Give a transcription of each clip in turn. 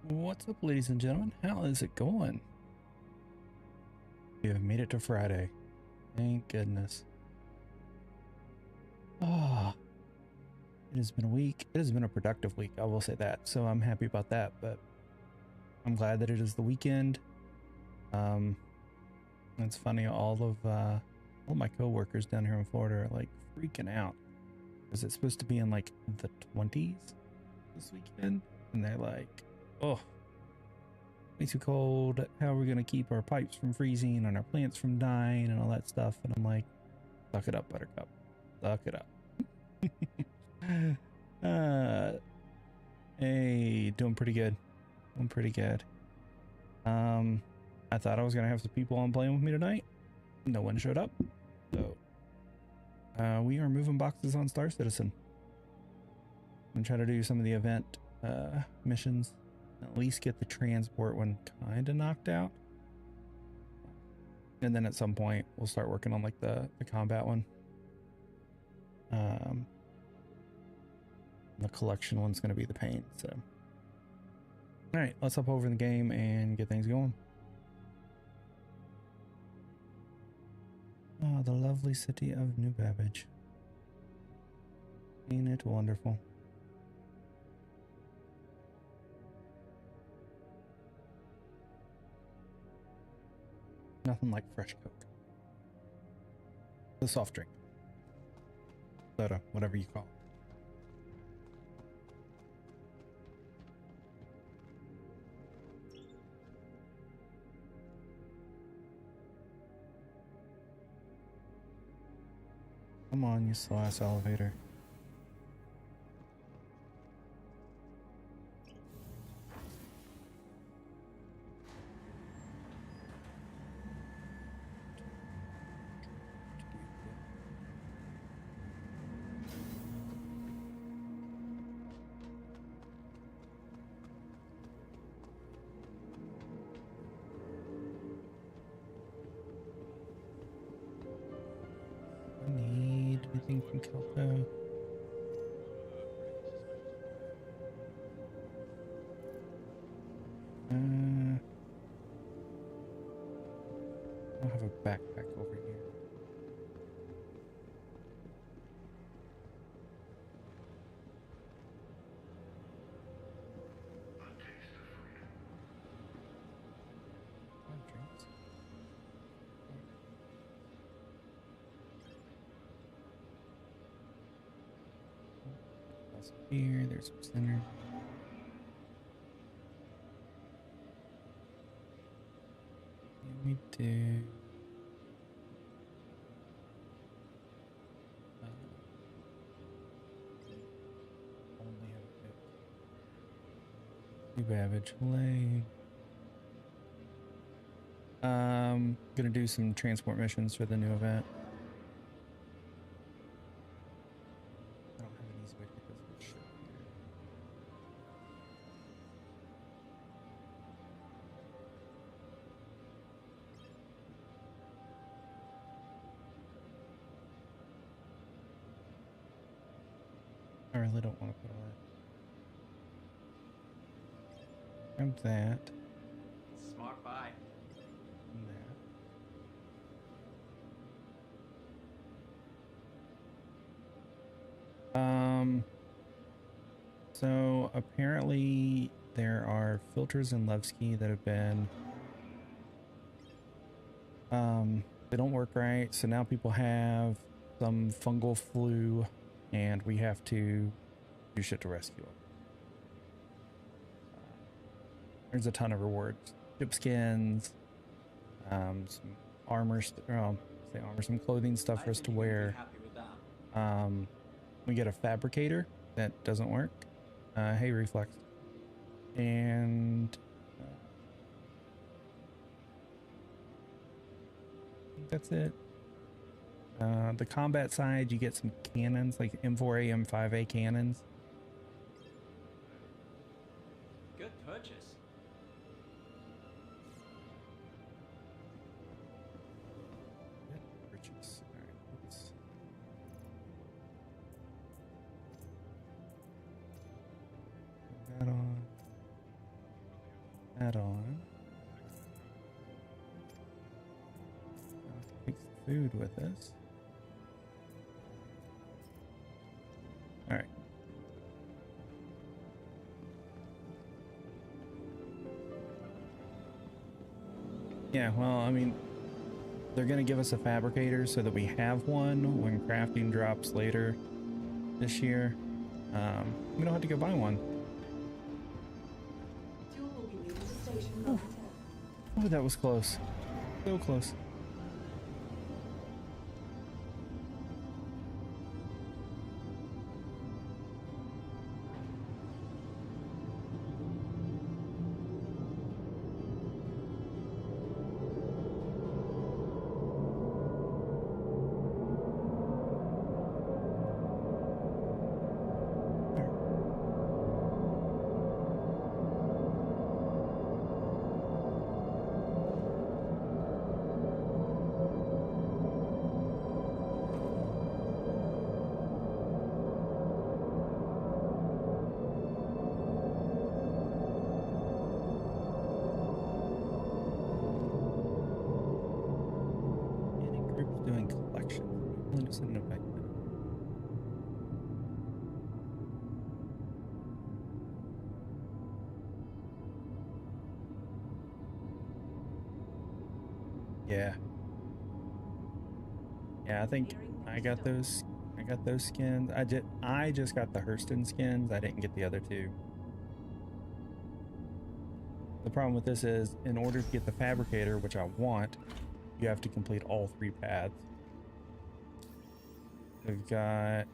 What's up, ladies and gentlemen? How is it going? We have made it to Friday. Thank goodness. Ah, it has been a week. It has been a productive week, I will say that. So I'm happy about that, but I'm glad that it is the weekend. It's funny, all my coworkers down here in Florida are like freaking out because it's supposed to be in like the 20s this weekend, and they're like, oh, way too cold. How are we going to keep our pipes from freezing and our plants from dying and all that stuff? And I'm like, suck it up, Buttercup. Suck it up. uh, hey, doing pretty good. Doing pretty good. I thought I was going to have some people on playing with me tonight. No one showed up. So, we are moving boxes on Star Citizen. I'm going to try to do some of the event missions. At least get the transport one kind of knocked out. And then at some point, we'll start working on like the combat one. The collection one's going to be the pain. So, all right, let's hop over in the game and get things going. Oh, the lovely city of New Babbage. Ain't it wonderful? Nothing like fresh Coke. The soft drink. Soda, whatever you call it. Come on, you slow ass elevator. Need anything from Kelto? I'll have a backpack over here. Drinks. That's here. There's some center. We do. Only have a New Babbage Lane. Gonna do some transport missions for the new event. I don't have an easy way to get this whole shit here. I really don't want to put all that. Grab that. Smart buy. And that. So apparently there are filters in Levski that have been they don't work right, so now people have some fungal flu and we have to do shit to rescue them. There's a ton of rewards. Ship skins, some armor, some clothing stuff for us to wear. We get a fabricator that doesn't work. Hey, Reflex. And I think that's it. The combat side, you get some cannons, like M4A, M5A cannons. Good purchase. Purchase. All right, let's put that on. that on. Take some food with us. All right. Yeah, well, I mean, they're going to give us a fabricator so that we have one when crafting drops later this year. We don't have to go buy one. Oh, that was close. So close. Doing collections. Really just an effect. Yeah. Yeah, I think I got those skins. I just got the Hurston skins. I didn't get the other two. The problem with this is in order to get the fabricator, which I want, you have to complete all 3 paths. We've got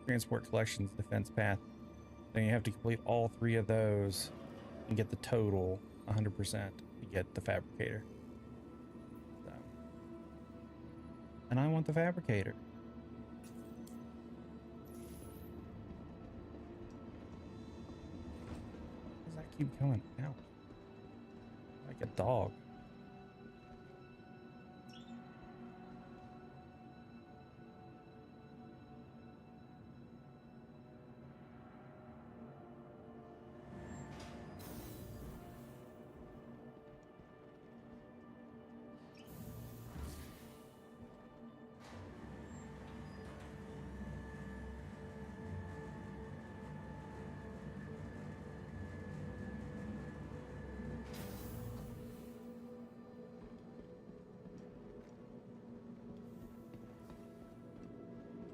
transport collections defense path. Then you have to complete all 3 of those and get the total 100% to get the fabricator. So, and I want the fabricator. Why does that keep coming out? Like a dog.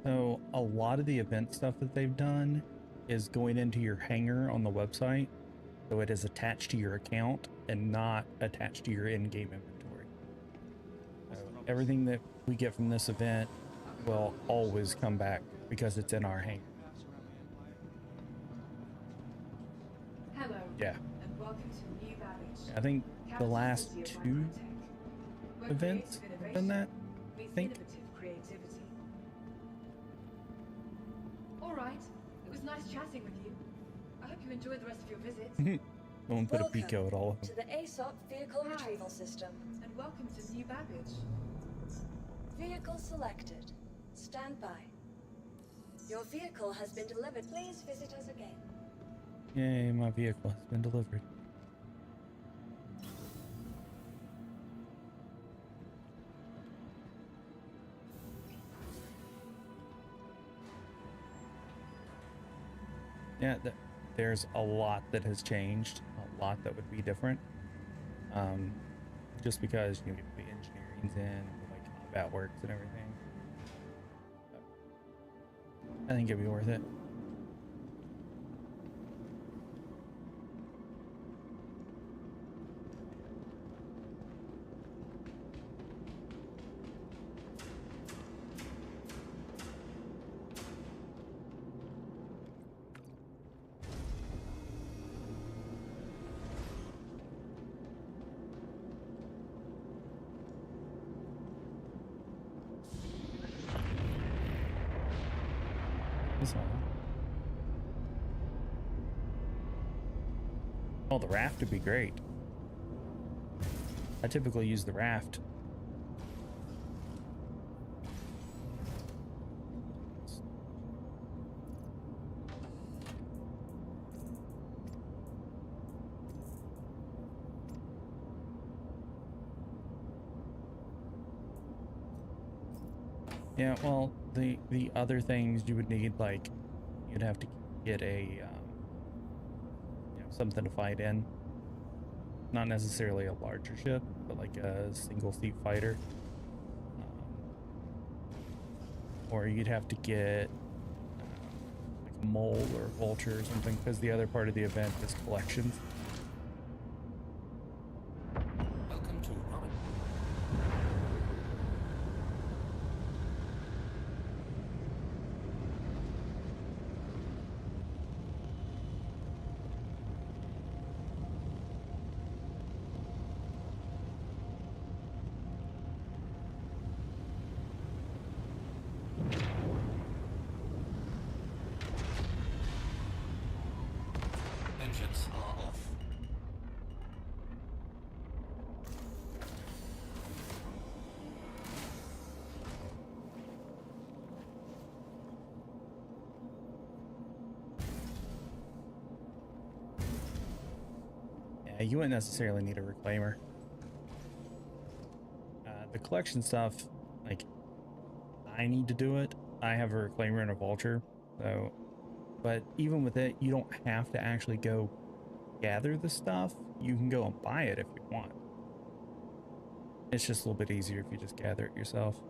So a lot of the event stuff that they've done is going into your hangar on the website. So it is attached to your account and not attached to your in-game inventory. So everything that we get from this event will always come back because it's in our hangar. Hello. Yeah. And welcome to New Babbage. I think the last 2 events have done that. I think. Creativity. All right. It was nice chatting with you. I hope you enjoyed the rest of your visit. Don't put a pico at all. To the ASOP vehicle retrieval system. And welcome to New Babbage. Vehicle selected. Stand by. Your vehicle has been delivered. Please visit us again. Yay, my vehicle has been delivered. Yeah, there's a lot that has changed, a lot that would be different. Just because you know, the engineering's in, like combat works and everything. But I think it'd be worth it. Oh, the raft would be great. I typically use the raft. Yeah, well, the other things you would need, like, you'd have to get a, something to fight in. Not necessarily a larger ship, but like a single seat fighter. Or you'd have to get like a mole or vulture or something, because the other part of the event is collections. Welcome to Robin. Engines are off. Yeah, you wouldn't necessarily need a reclaimer. The collection stuff, like, I need to do it. I have a reclaimer and a vulture, so, but even with it, you don't have to actually go gather the stuff. You can go and buy it if you want. It's just a little bit easier if you just gather it yourself.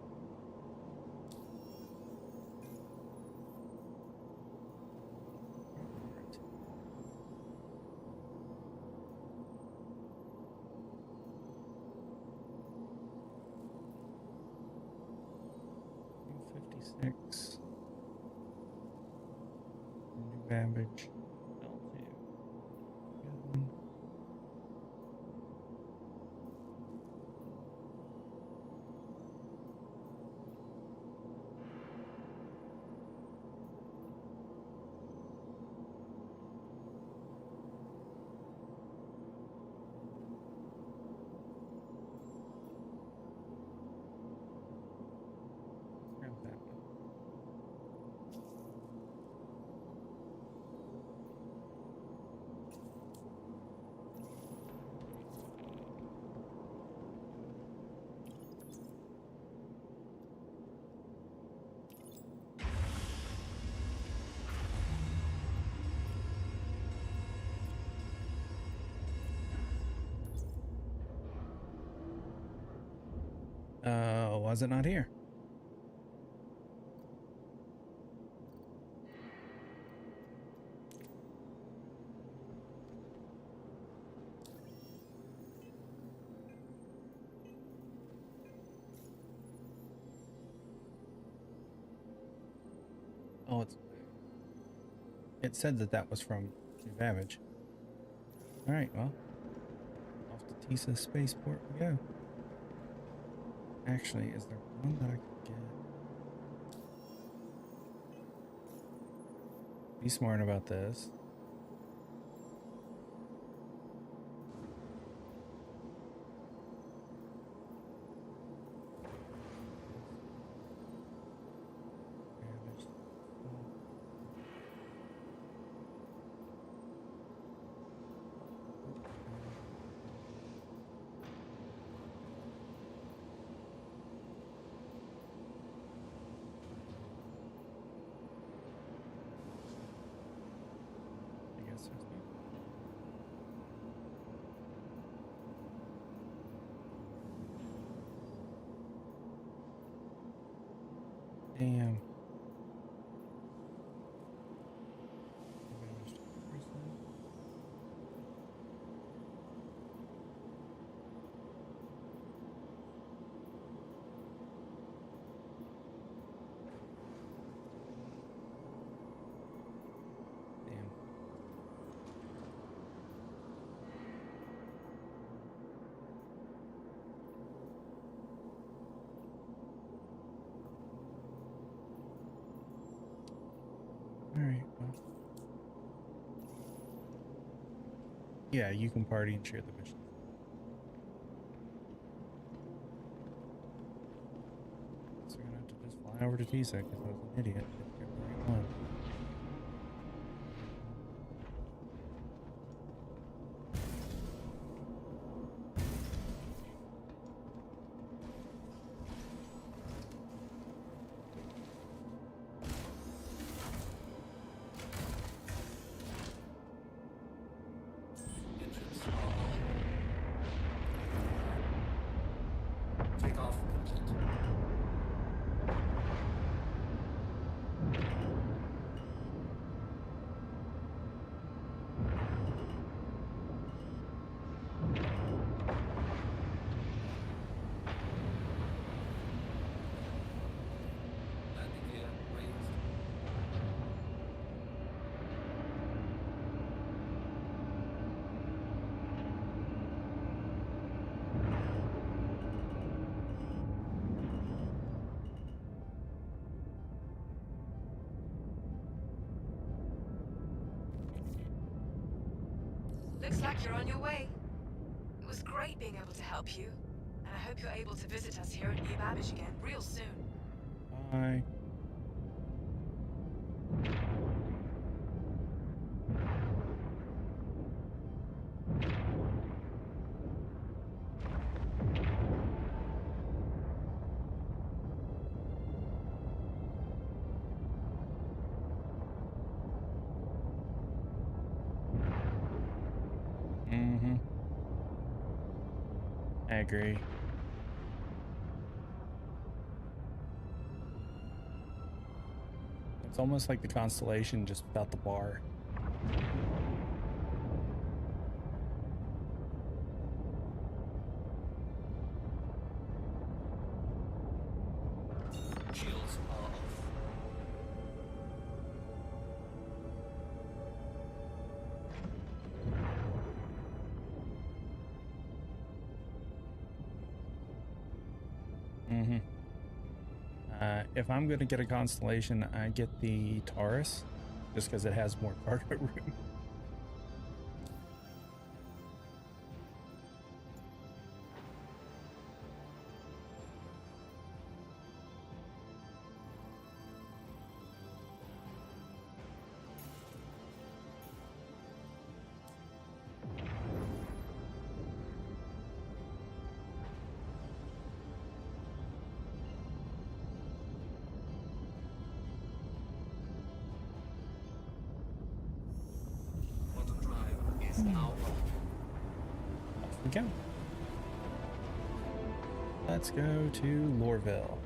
$56. New Babbage. L2. Good one. Grab that one. Was it not here? Oh, it said that that was from New Babbage. All right, well, off to Tisa Spaceport we go. Actually, is there one that I could get? Be smart about this. I guess there's no. Damn. Damn. All right. Well. Yeah, you can party and share the mission. So we're gonna have to just fly over to Tisa because I was an idiot. Didn't get the right one. Looks like you're on your way. It was great being able to help you, and I hope you're able to visit us here at New Babbage again real soon. Bye. I agree. It's almost like the Constellation just without the bar. Shields are off. If I'm going to get a Constellation, I get the Taurus, just because it has more cargo room. Quantum drive is now on. Off we go. Let's go to Lorville.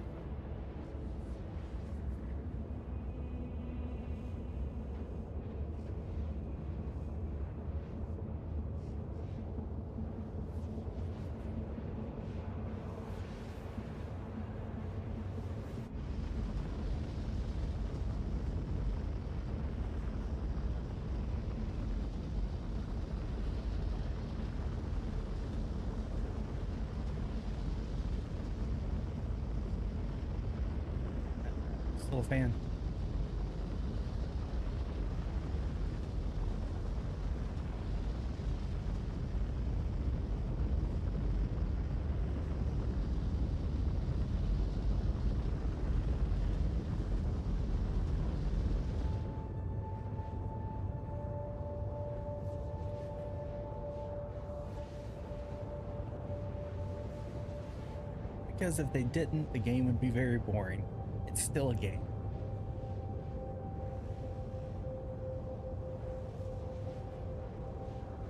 Still a fan. Because if they didn't, the game would be very boring. It's still a game.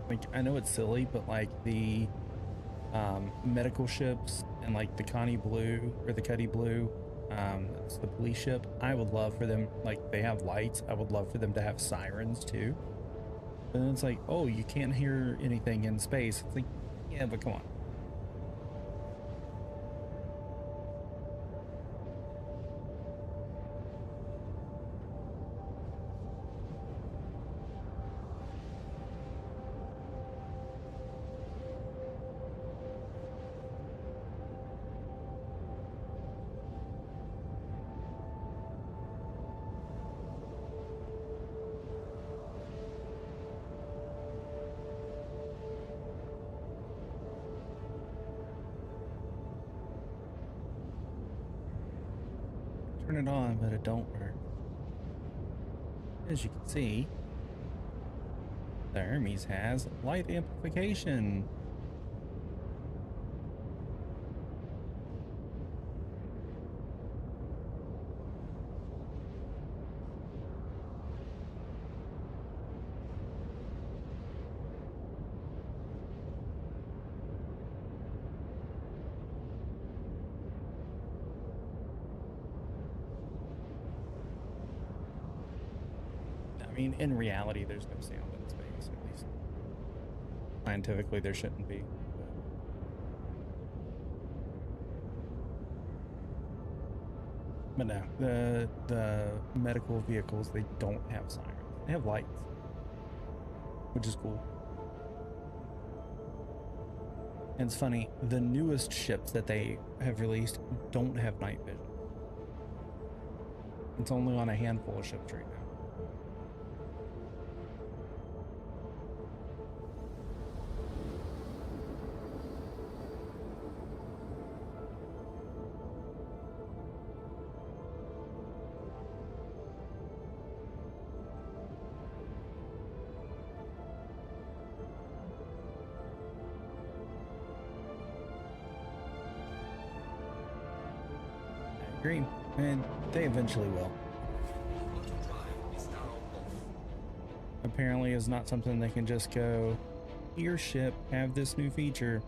Like, I know it's silly, but like the medical ships and like the Connie Blue or the Cuddy Blue, it's the police ship. I would love for them, like they have lights. I would love for them to have sirens too. But then it's like, oh, you can't hear anything in space. It's like, yeah, but come on. Turn it on, but it don't work. As you can see, the Hermes has light amplification. I mean, in reality, there's no sound in space, at least. Scientifically, there shouldn't be. But no, the medical vehicles, they don't have sirens. They have lights, which is cool. And it's funny, the newest ships that they have released don't have night vision. It's only on a handful of ships right now. stream, and they eventually will. Quantum drive is now off. Apparently, it's not something they can just go, "Here, ship, have this new feature."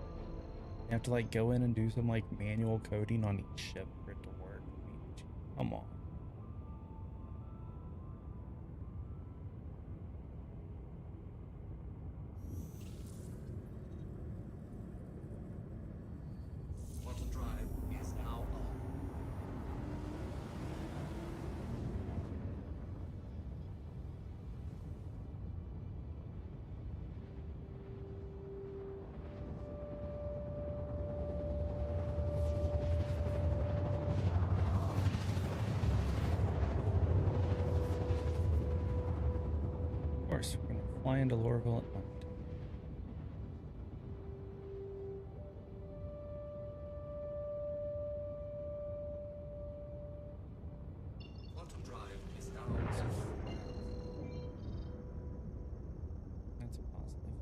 You have to like go in and do some like manual coding on each ship for it to work. I mean, come on. Quantum drive is now on. Of course, we're gonna fly into Lorville at night. Quantum drive is now off. That's a positive.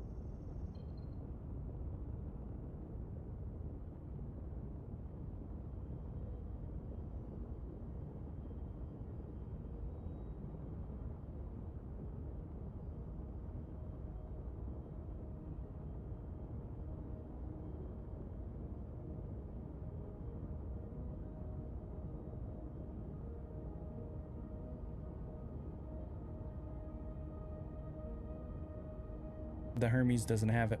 The Hermes doesn't have it.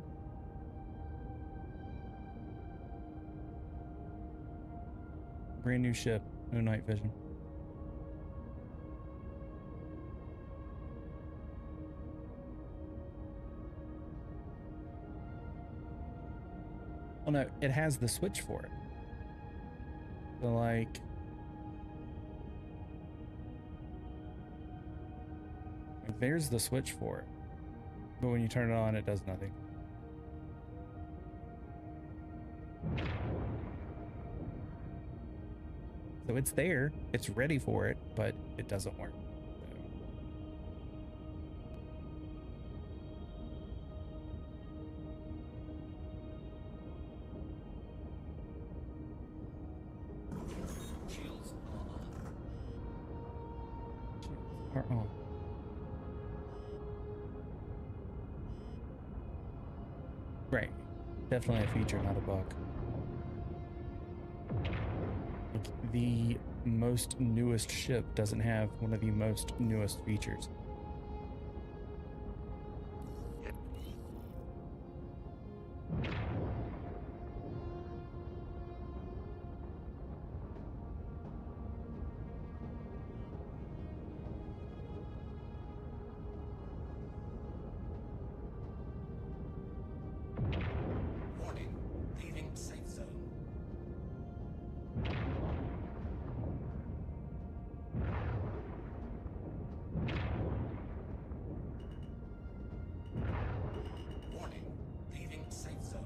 Brand new ship, no night vision. Well, no, it has the switch for it. So, like, there's the switch for it. But when you turn it on, it does nothing. So it's there, it's ready for it, but it doesn't work. Shields are on. Are on. Right. Definitely a feature, not a bug. Like, the most newest ship doesn't have one of the most newest features. Warning, leaving safe zone. Warning, leaving safe zone.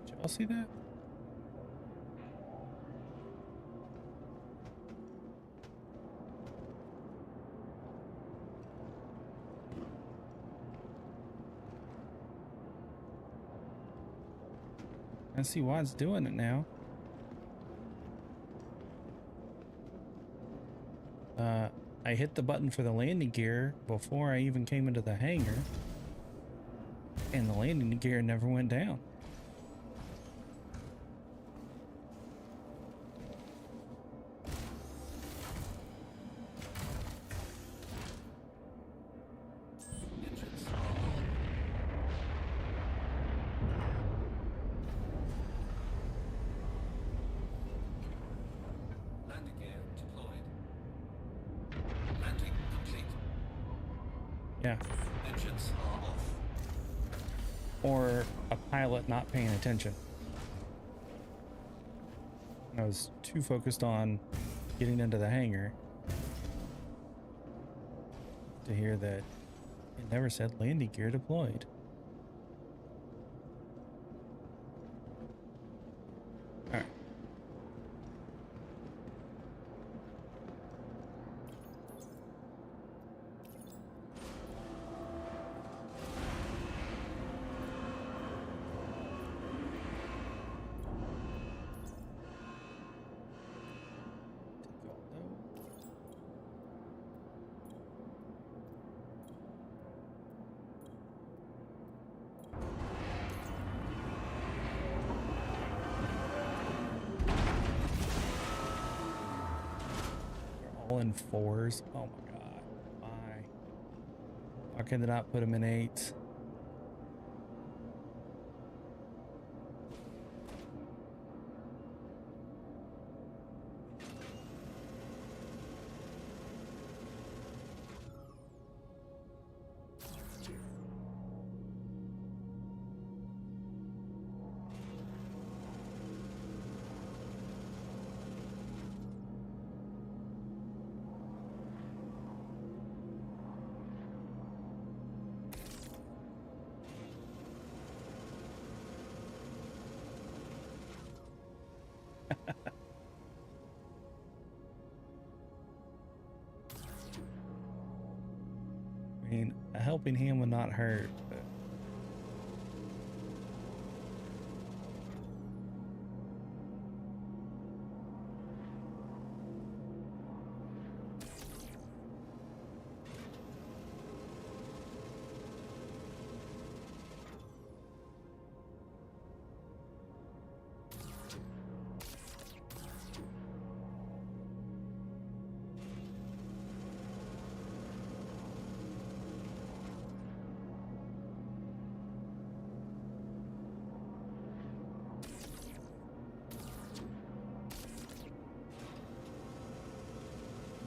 Did y'all see that? I see why it's doing it now. I hit the button for the landing gear before I even came into the hangar, and the landing gear never went down. Engines are on. Landing gear deployed. Landing complete. Yeah. Engines are off. Or a pilot not paying attention. I was too focused on getting into the hangar to hear that it never said landing gear deployed. Alright. All in 4s. Oh my god. Why can they not put them in 8s? I mean, a helping hand would not hurt, but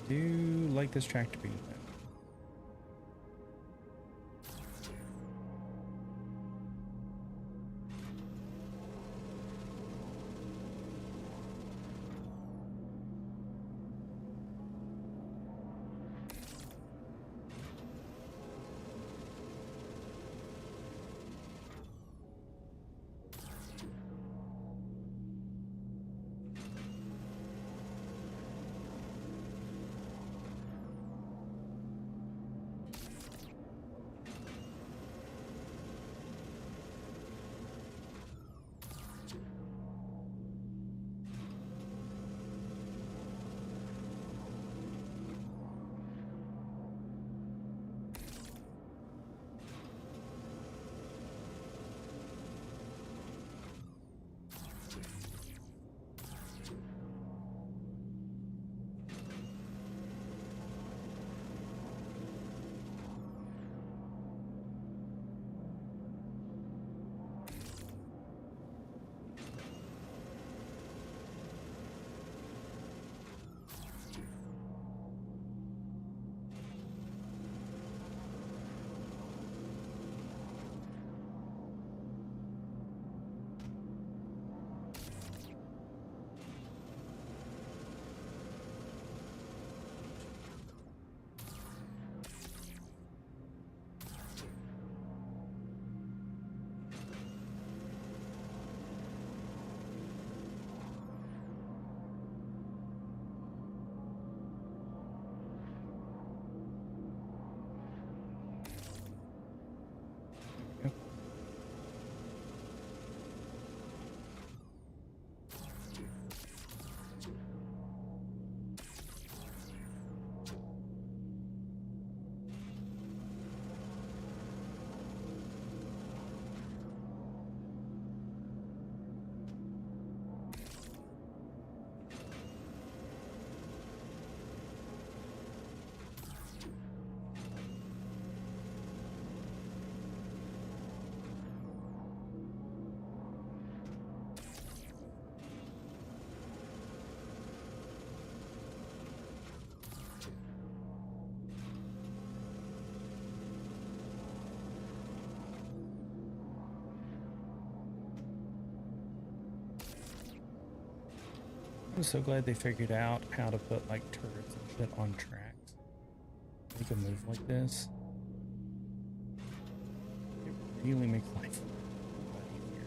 I do like this tractor beam. I'm so glad they figured out how to put like turrets and shit on tracks. Make a move like this. It really makes life a lot easier.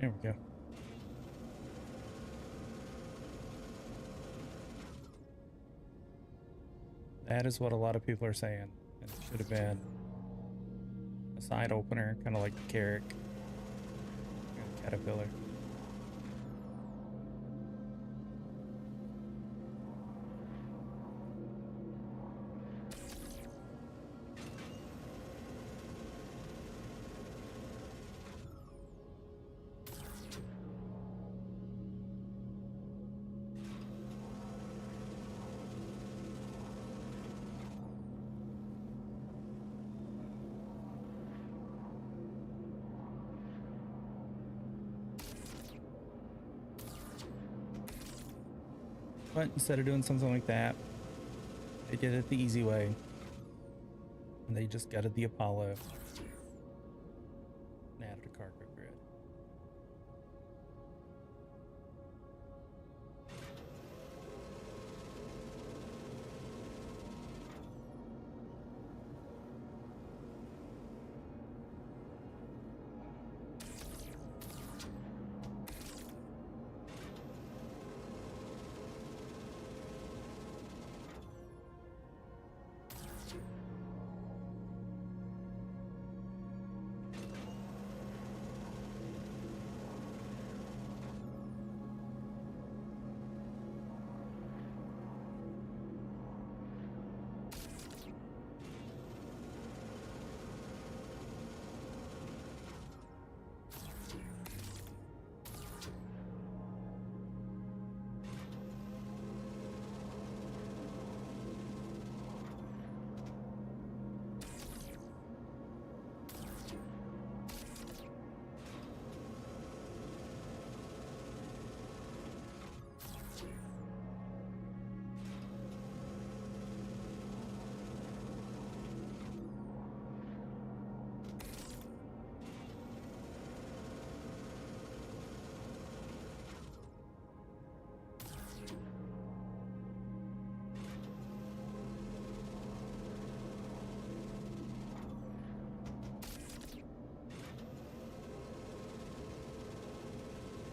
There we go. That is what a lot of people are saying. And it should have been a side opener, kind of like the Carrack and Caterpillar. But instead of doing something like that, they did it the easy way. And they just gutted the Apollo and added a cargo grid.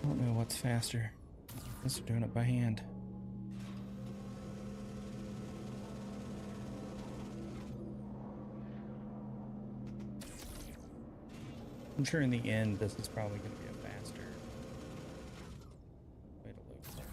I don't know what's faster. I guess they're doing it by hand. I'm sure in the end this is probably going to be a faster way to load stuff.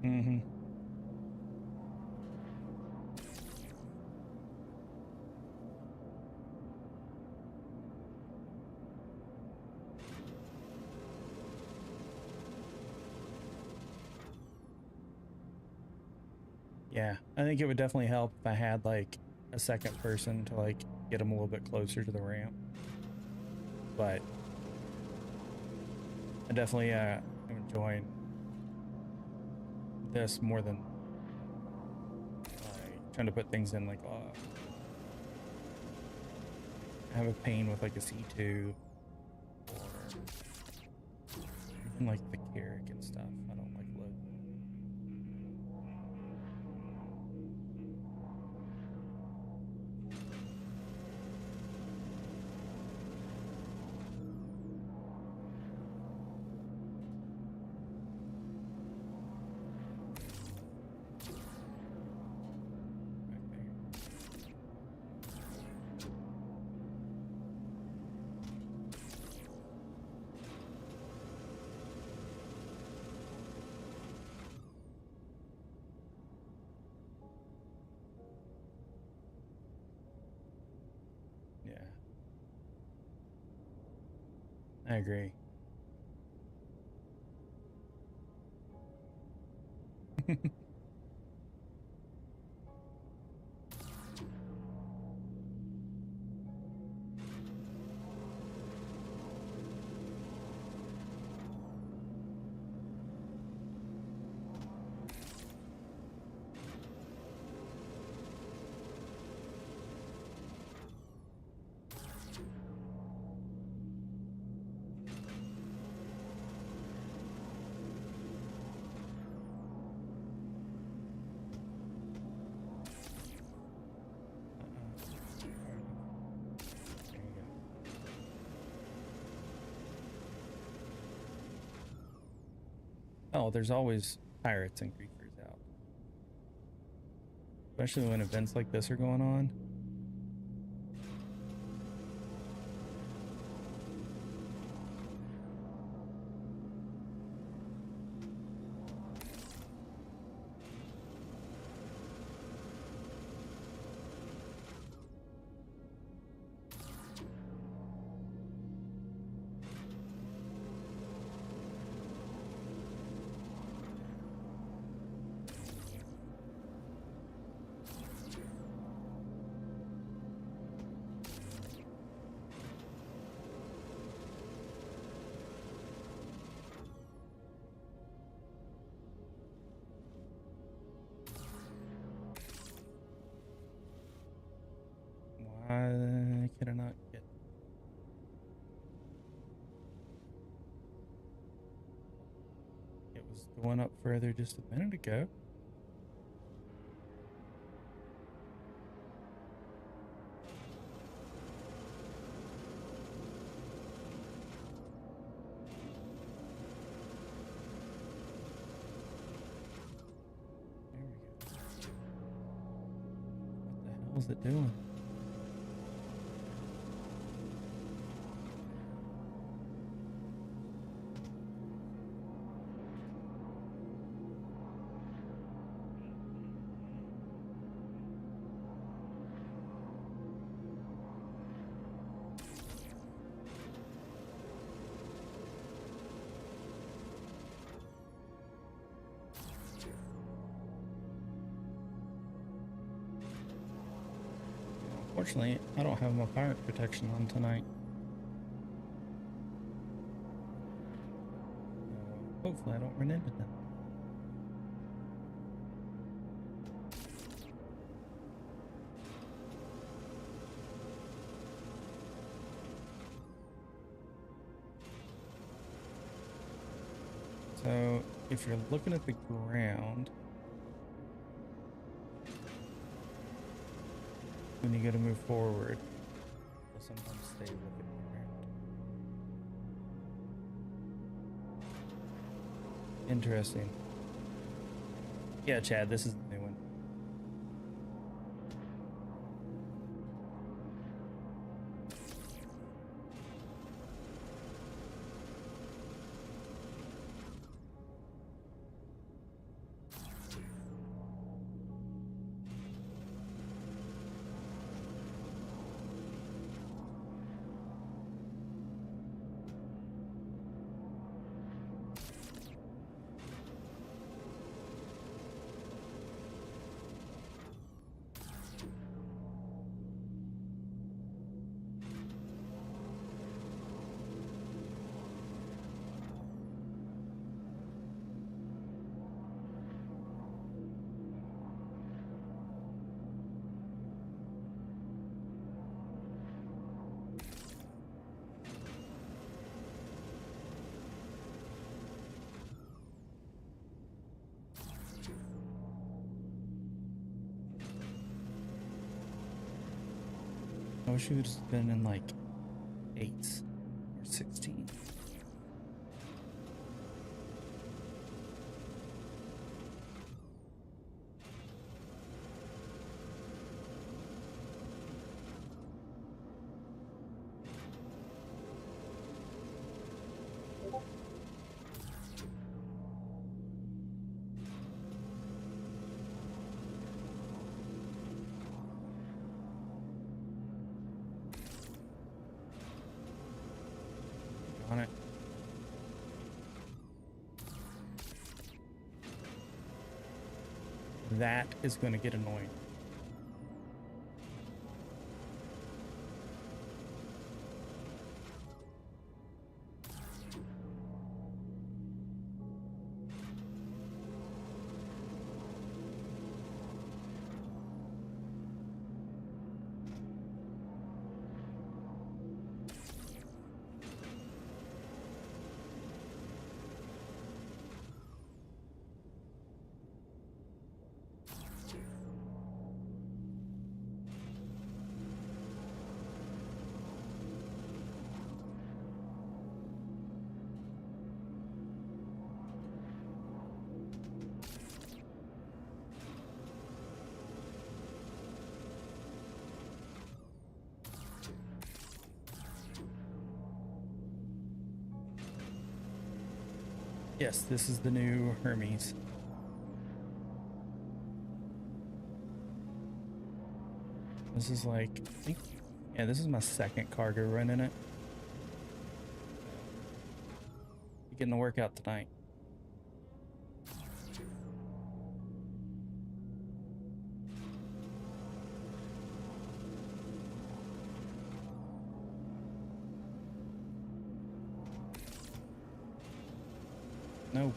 Mm-hmm. Yeah, I think it would definitely help if I had like a second person to like get them a little bit closer to the ramp. But I definitely am enjoying this more than trying to put things in like I have a pain with like a C2 or even like the Carrick and stuff. I don't like load. Yeah, I agree. There you go. Oh, there's always pirates and creepers out. Especially when events like this are going on. Why can I not get? It was going up further just a minute ago. There we go. What the hell is it doing? Unfortunately, I don't have my pirate protection on tonight. Hopefully I don't run into them. So, if you're looking at the ground, when you go to move forward, you'll sometimes stay looking at the ground. Interesting. Yeah, Chad, this is the new one. wish we would have been in like 8s or 16. On it. That is going to get annoying. Yes, this is the new Hermes. This is like, I think, yeah, this is my second cargo run in it. Getting the workout tonight. No.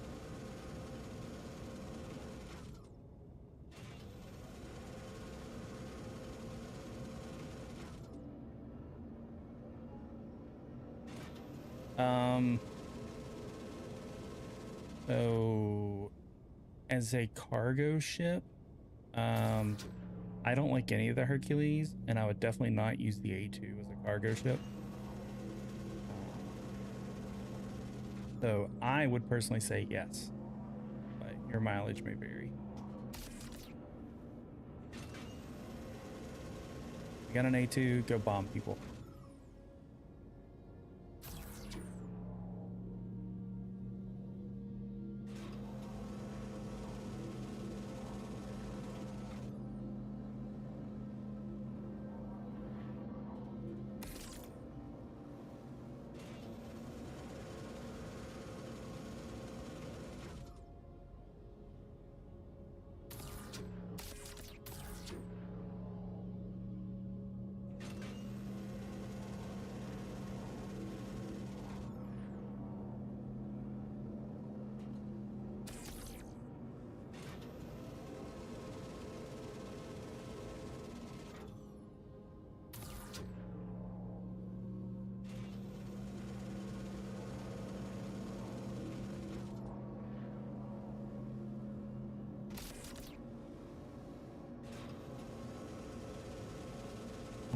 So as a cargo ship, I don't like any of the Hercules, and I would definitely not use the A2 as a cargo ship. So I would personally say yes, but your mileage may vary. You got an A2, go bomb people.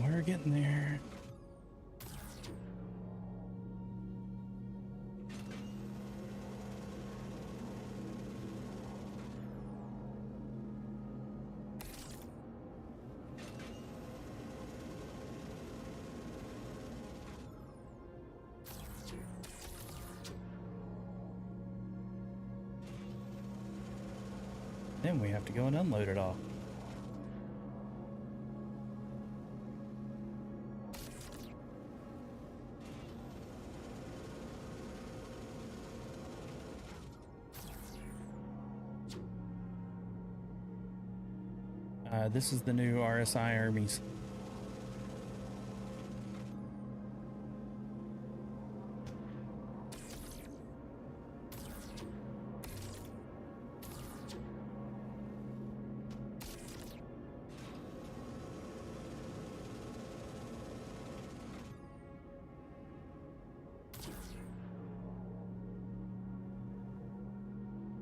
We're getting there. Then we have to go and unload it all. This is the new RSI Hermes.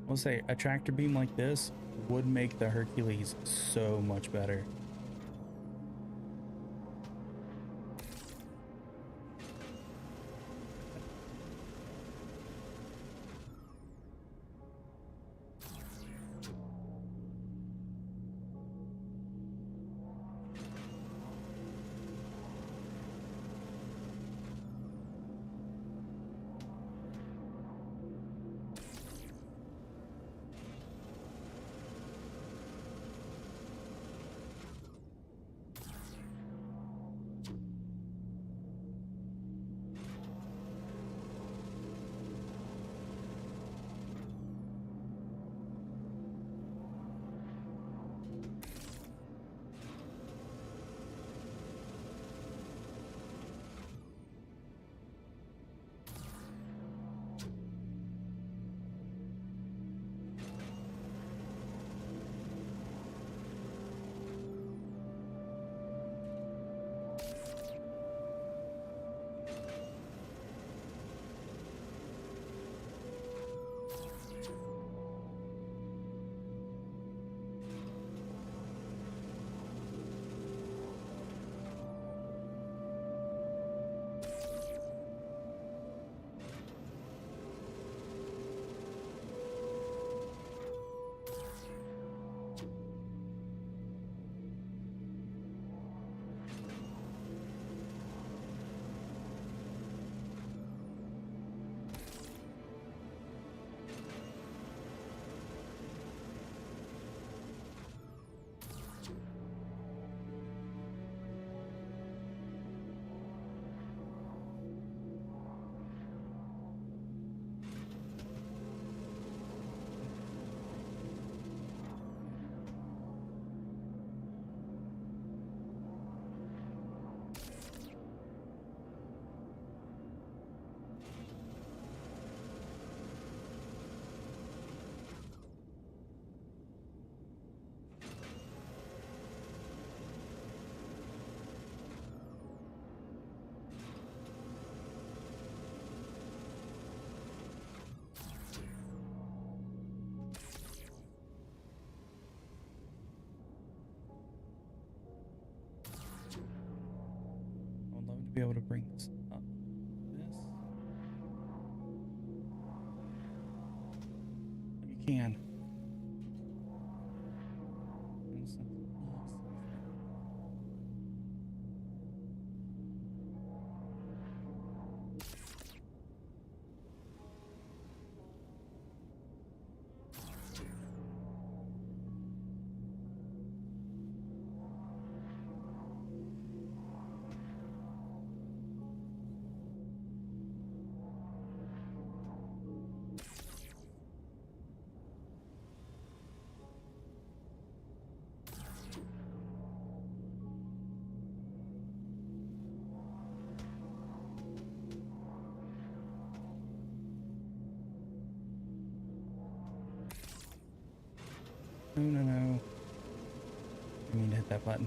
I'll say a tractor beam like this would make the Hercules so much better. bring this up. This. You can. And something else. No, no, no. I need to hit that button.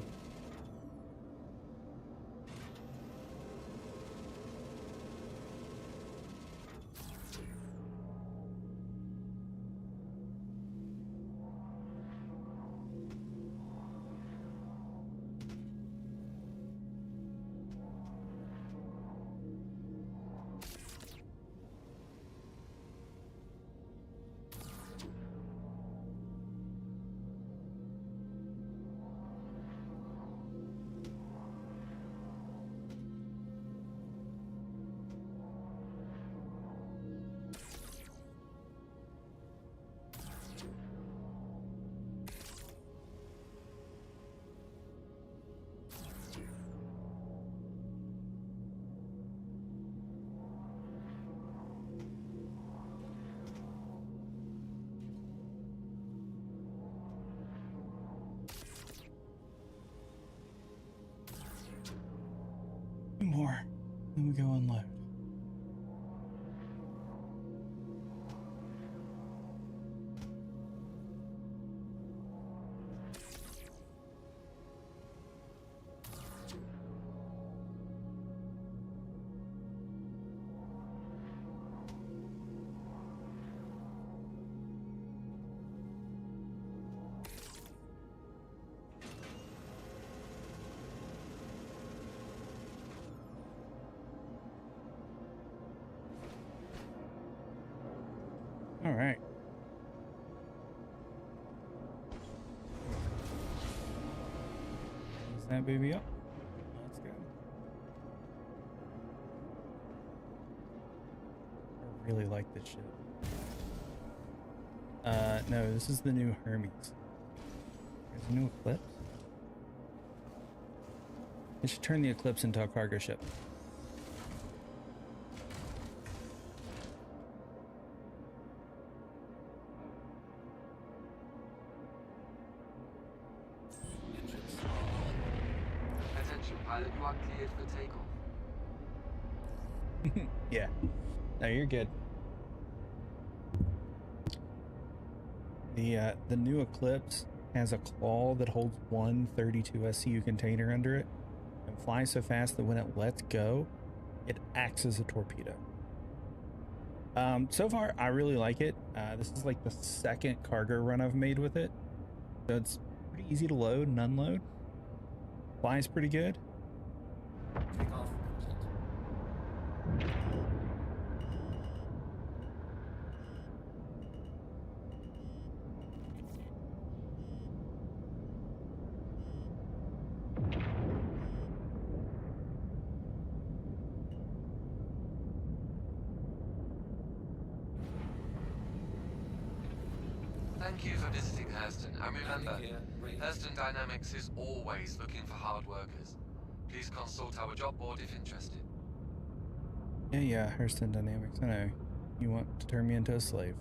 Two more. Then we go unload. All right. Is that baby up? Let's go. I really like this ship. No, this is the new Hermes. There's a new Eclipse. It should turn the Eclipse into a cargo ship. Engines on. Attention, pilot, you are cleared for takeoff. Yeah. No, you're good. The new Eclipse has a claw that holds one 32 SCU container under it and flies so fast that when it lets go, it acts as a torpedo. So far, I really like it. This is like the second cargo run I've made with it. So it's pretty easy to load and unload. Flies pretty good. Takeoff complete. Thank you for visiting Hurston, and remember, Hurston Dynamics is always looking for hard workers. Please consult our job board if interested. Yeah, Hurston Dynamics. I know. You want to turn me into a slave.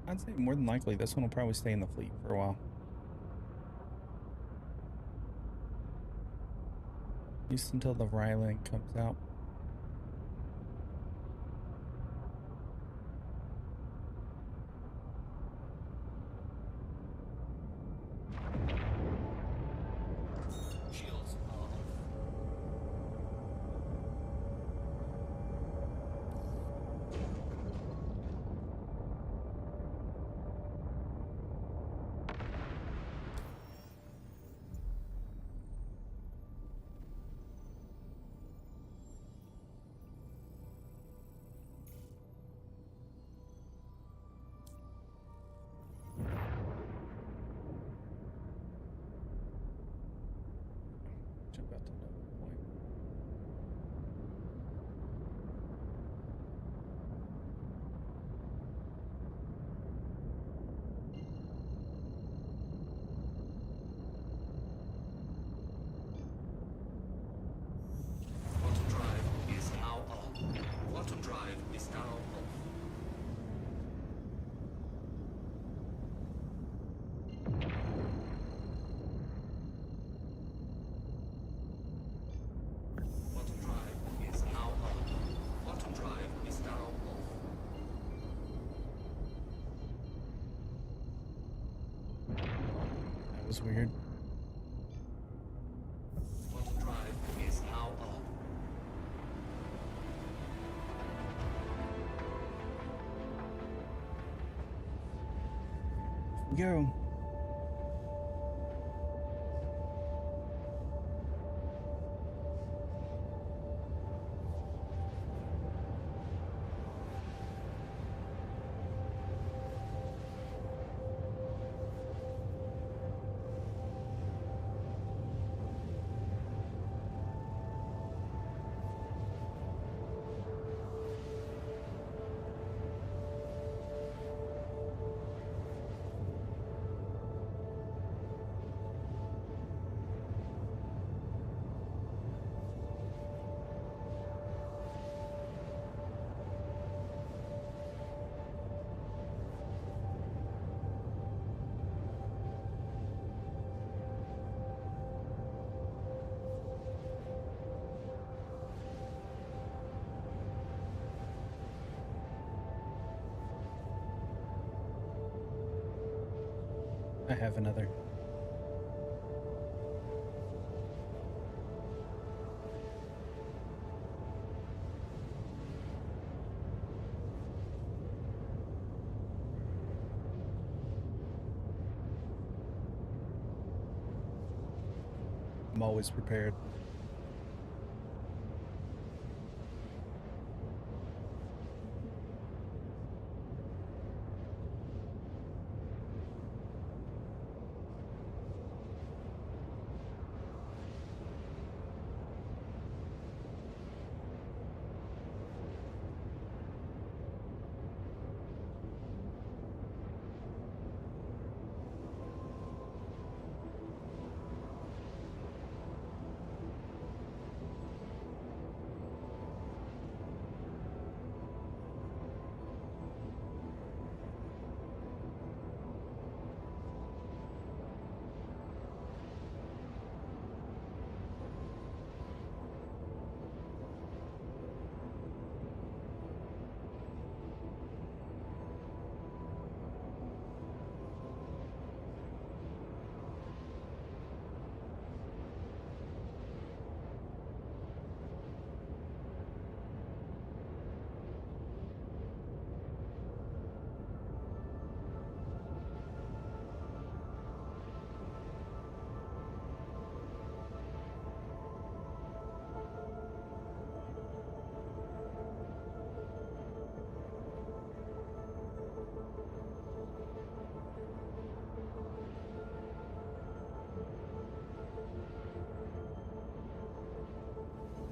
I'd say more than likely this one will probably stay in the fleet for a while. At least until the Ryland comes out. Shields are off. Jump out to another point. Quantum drive is now on. Quantum drive is now off. Quantum drive is now on. Quantum drive is now off. That was weird. Quantum drive is now on. Go. I have another. I'm always prepared.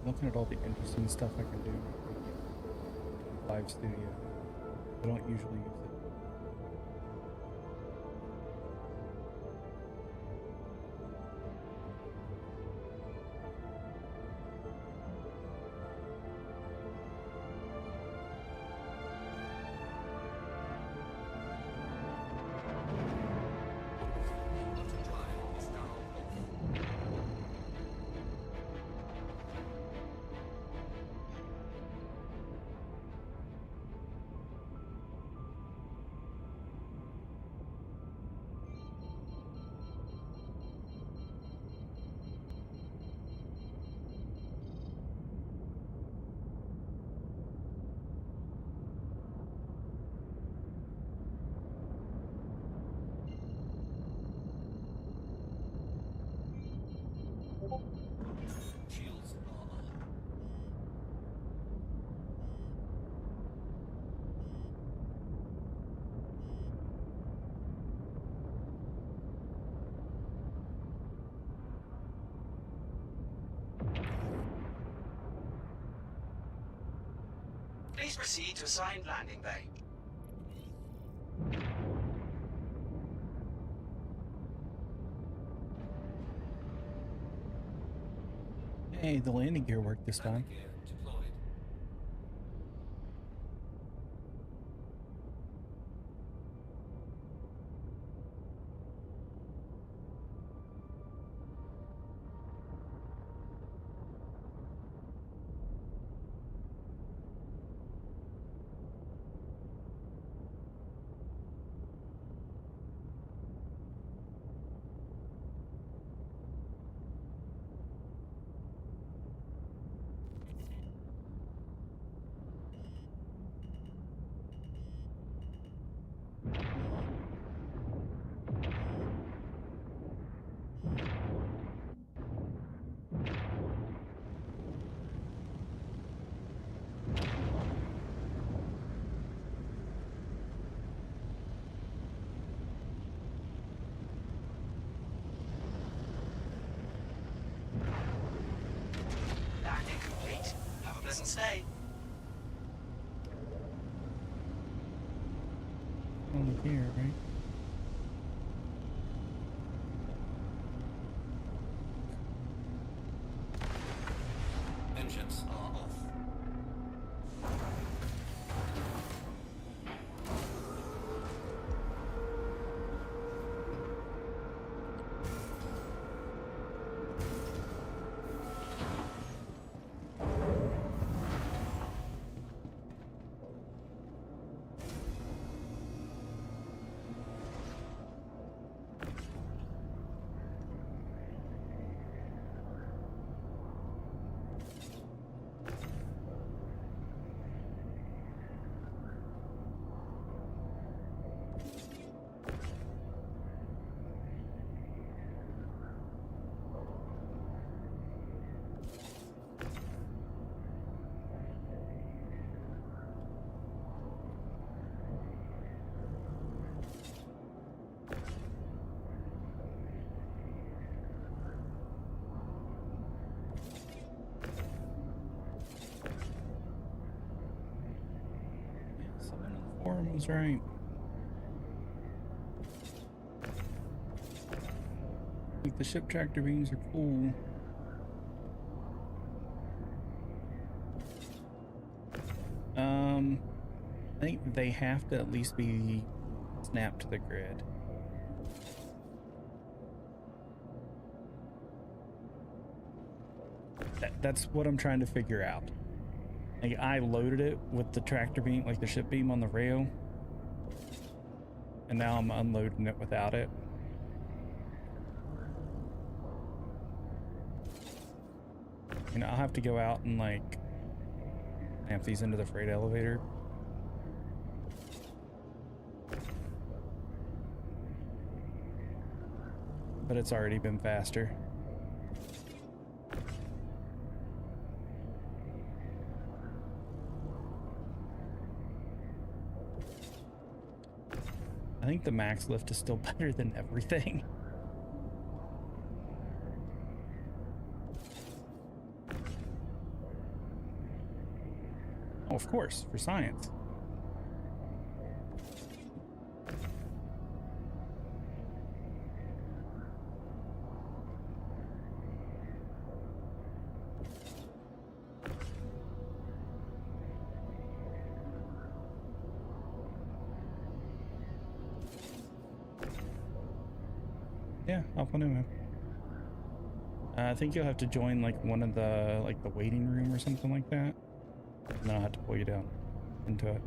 Looking at all the interesting stuff I can do in Live Studio. I don't usually use it. Quantum drive is now off. Please proceed to assigned landing bay. Hey, the landing gear worked this time. Landing gear deployed. Landing complete. Have a pleasant stay. On here, right? Engines are off. Someone on the forum was right. Like the ship tractor beams are cool. I think they have to at least be snapped to the grid. That's what I'm trying to figure out. Like, I loaded it with the tractor beam, like the ship beam on the rail, and now I'm unloading it without it. You know, I'll have to go out and like amp these into the freight elevator. But it's already been faster. I think the max lift is still better than everything. Oh, of course, for science. Yeah, I'll put him in. I think you'll have to join like one of the the waiting room or something like that, and then I'll have to pull you down into it.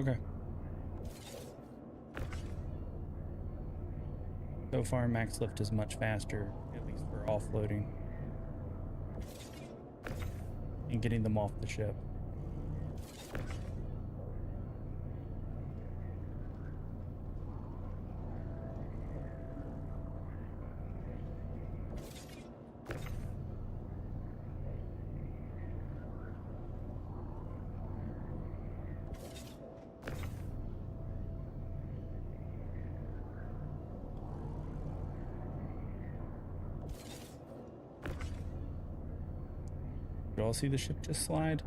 Okay. So far, max lift is much faster, at least for offloading. and getting them off the ship. You all see the ship just slide?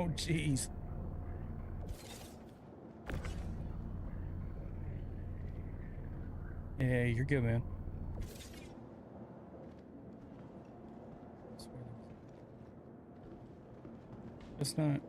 Oh, jeez. Yeah, you're good, man. It's not.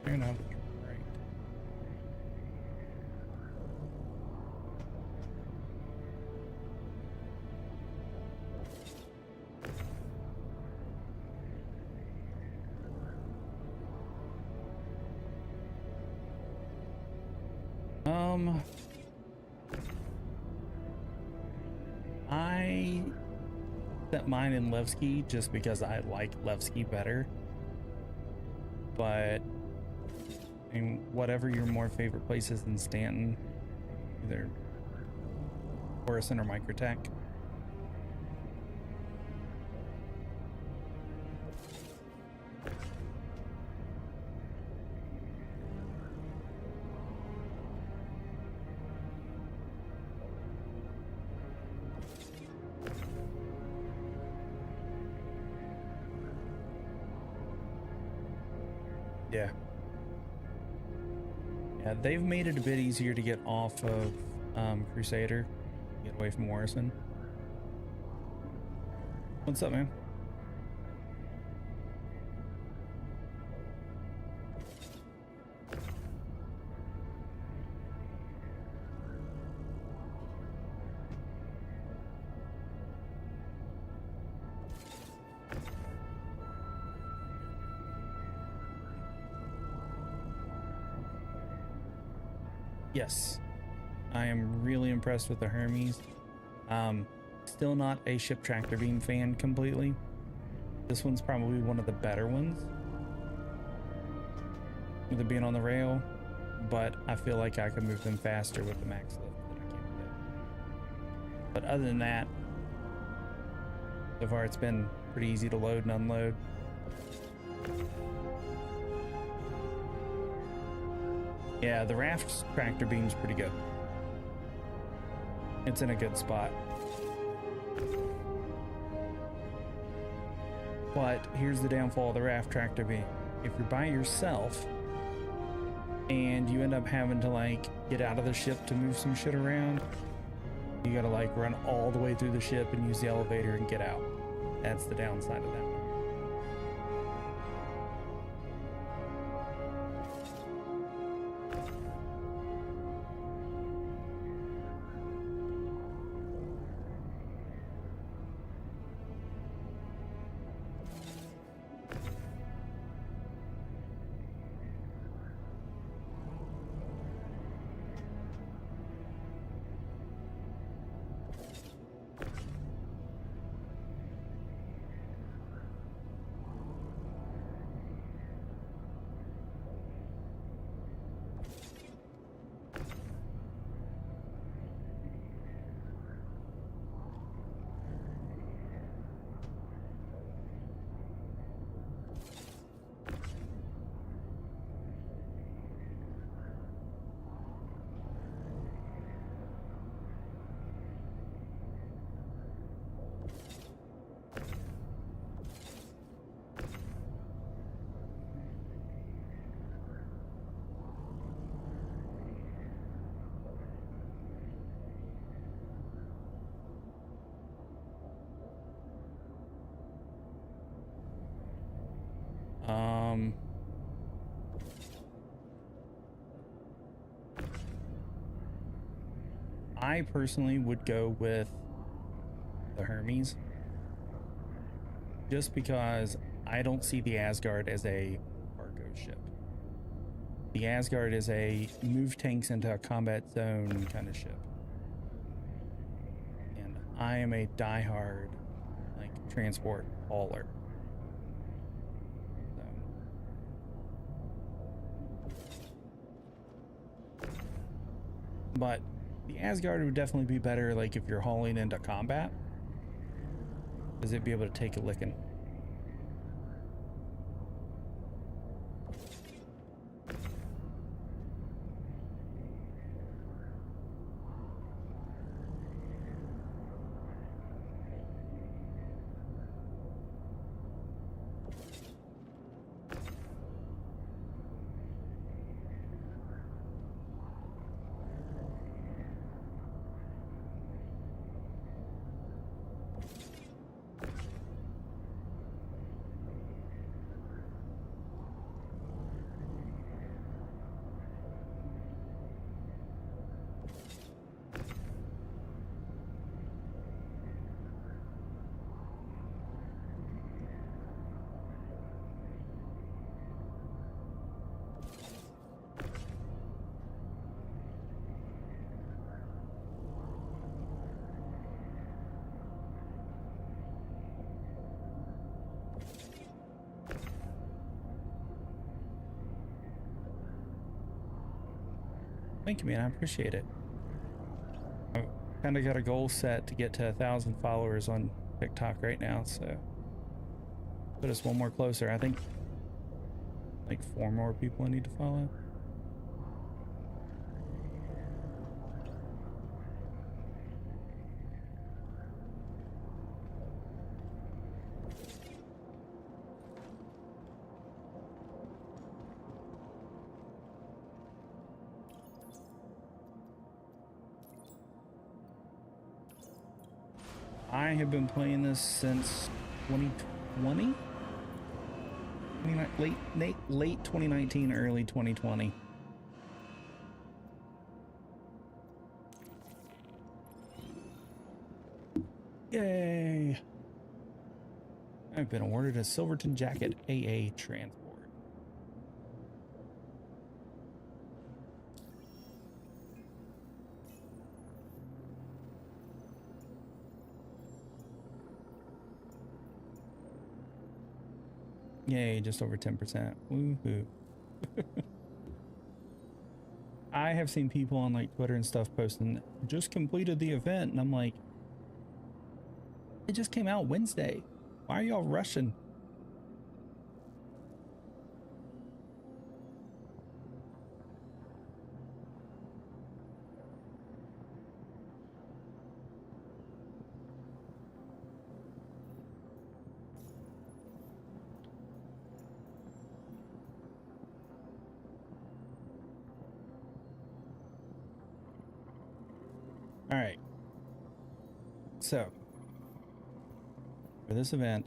You're not right. I set mine in Levski just because I like Levski better. But I mean, whatever your more favorite places in Stanton, either Coruscant or Microtech. Yeah. Yeah, they've made it a bit easier to get off of Crusader, get away from Morrison. What's up, man? Yes, I am really impressed with the Hermes. Still not a ship tractor beam fan completely. This one's probably one of the better ones with it being on the rail, but I feel like I can move them faster with the max lift than I can with it. But other than that, so far it's been pretty easy to load and unload. Yeah, the Raft tractor beam's pretty good. It's in a good spot. But here's the downfall of the Raft tractor beam. If you're by yourself and you end up having to like get out of the ship to move some shit around, you gotta like run all the way through the ship and use the elevator and get out. That's the downside of that one. I personally would go with the Hermes just because I don't see the Asgard as a cargo ship. The Asgard is a move tanks into a combat zone kind of ship. And I am a diehard like transport hauler. But the Asgard would definitely be better like if you're hauling into combat, because it'd be able to take a licking. Thank you, man. I appreciate it. I've kind of got a goal set to get to 1,000 followers on TikTok right now, so put us one more closer. I think like 4 more people I need to follow. I have been playing this since 2020? Late 2019, early 2020. Yay! I've been awarded a Silverton Jacket AA transport. Yay, just over 10%. Woohoo. I have seen people on like Twitter and stuff posting, just completed the event, and I'm like, it just came out Wednesday. Why are y'all rushing? All right. So, for this event,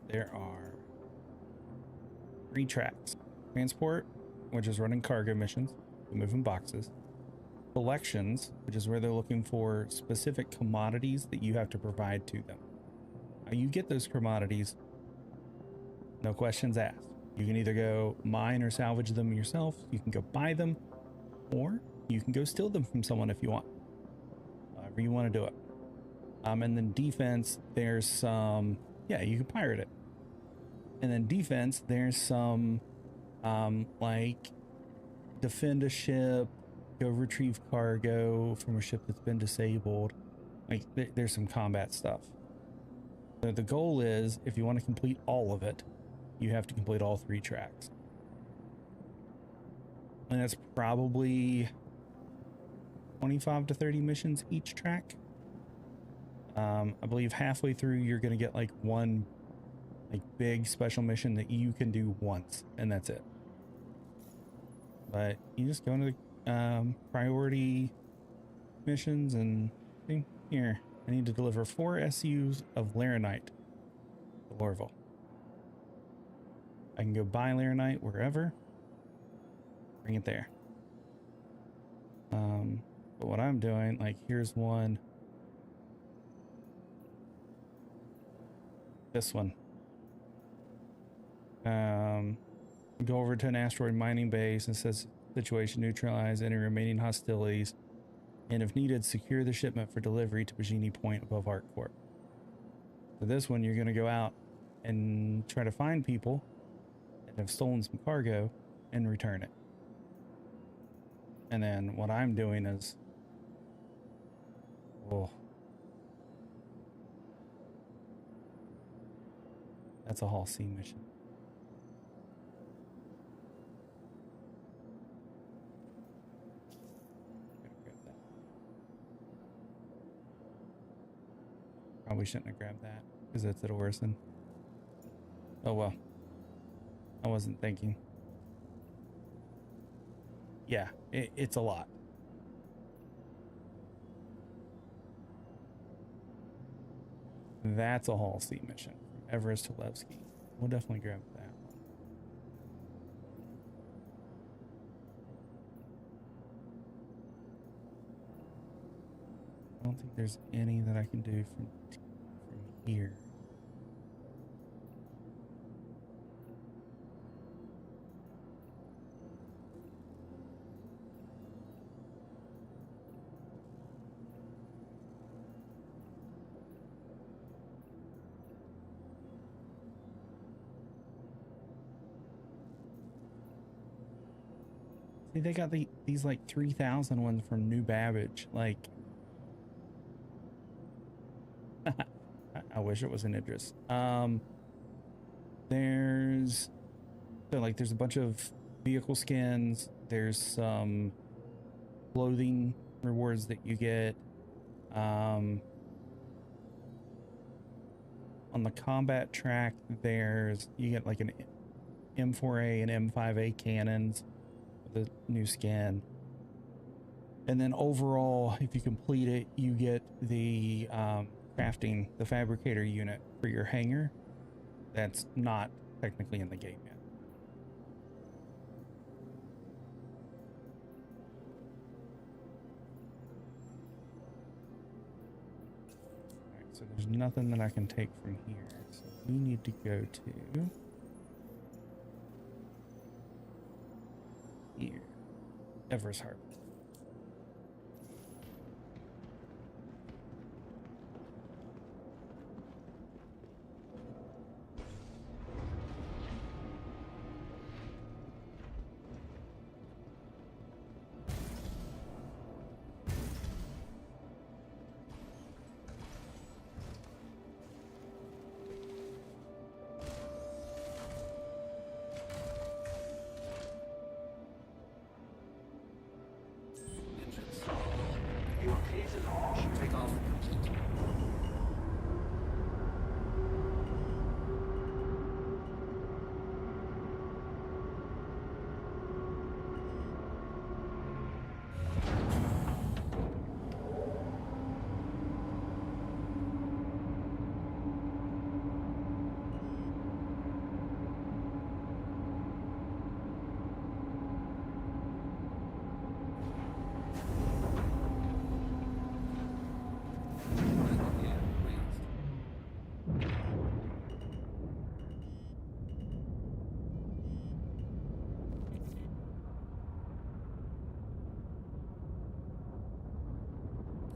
there are 3 tracks. Transport, which is running cargo missions, moving boxes. Collections, which is where they're looking for specific commodities that you have to provide to them. Now, you get those commodities, no questions asked. You can either go mine or salvage them yourself, you can go buy them, or you can go steal them from someone if you want. However you want to do it. And then defense, there's some, yeah, you can pirate it. And then defense, there's some, like, defend a ship, go retrieve cargo from a ship that's been disabled. Like, there's some combat stuff. So the goal is, if you want to complete all of it, you have to complete all 3 tracks. And that's probably 25 to 30 missions each track. I believe halfway through you're going to get like one like big special mission that you can do once, and that's it. But you just go into the priority missions and see, here, I need to deliver 4 SUs of Laranite to Lorville. I can go buy Laranite wherever, bring it there. But what I'm doing, like, here's one. This one. Go over to an asteroid mining base and says situation, neutralize any remaining hostilities, and if needed, secure the shipment for delivery to Bajini Point above ArcCorp. For this one, you're going to go out and try to find people that have stolen some cargo and return it. And then what I'm doing is, oh, that's a Hall C mission. Grab that. Probably shouldn't have grabbed that because it's at Orison. Oh well. I wasn't thinking. Yeah, it's a lot. That's a Hall C mission. Everest Tulevsky. We'll definitely grab that one. I don't think there's any that I can do from here. See, they got these like 3,000 ones from New Babbage. Like, I wish it was an Idris. There's there's a bunch of vehicle skins. There's some clothing rewards that you get. On the combat track, you get like an M4A and M5A cannons with a new skin. And then overall, if you complete it, you get the crafting, the fabricator unit for your hangar. That's not technically in the game yet. Alright, so there's nothing that I can take from here. So we need to go to here. Everest Harbor. Engines. You are clear to launch. Take off. Here, raised.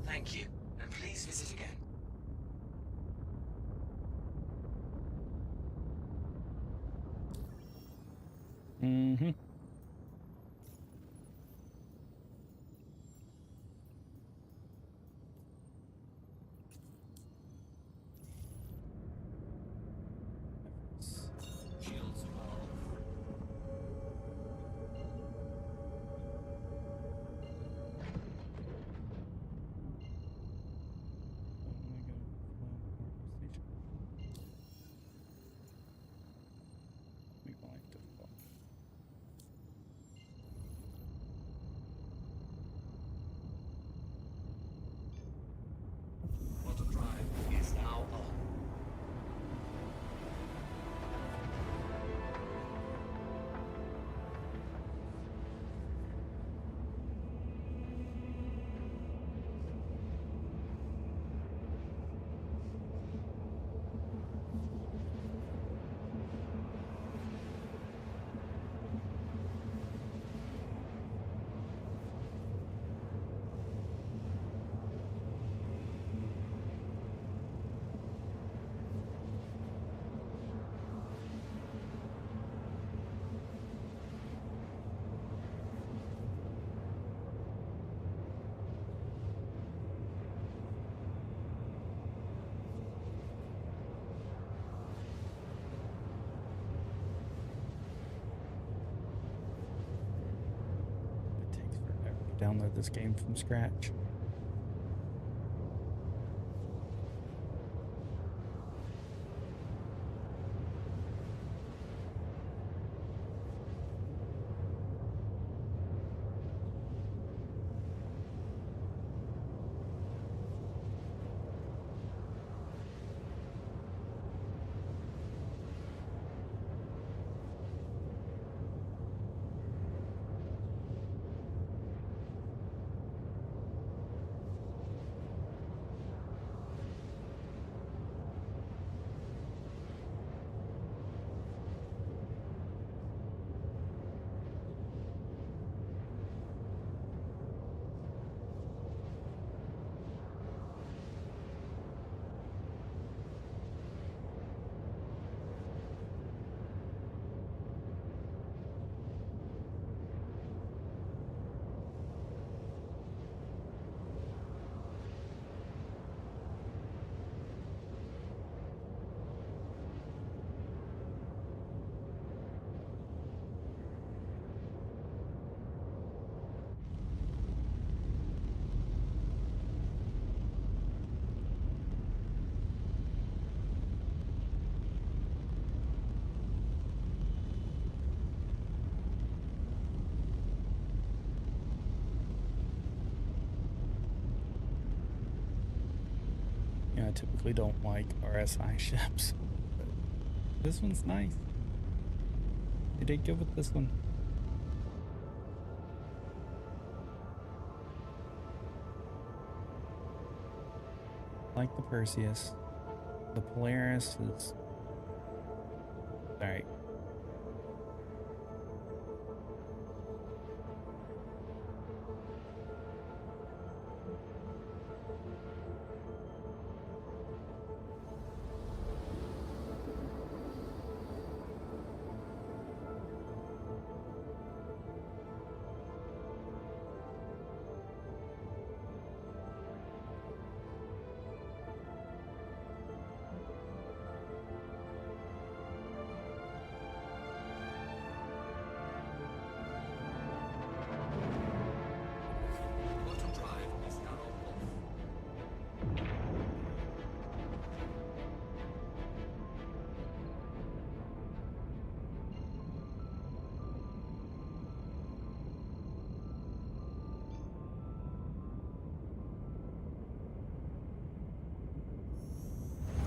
Thank you, and please visit again. Mm-hmm. Shields off. Auto drive is now on. It takes forever to download this game from scratch. I typically don't like RSI ships, but this one's nice. They did good with this one. Like the Perseus. The Polaris is alright. Quantum drive is now off.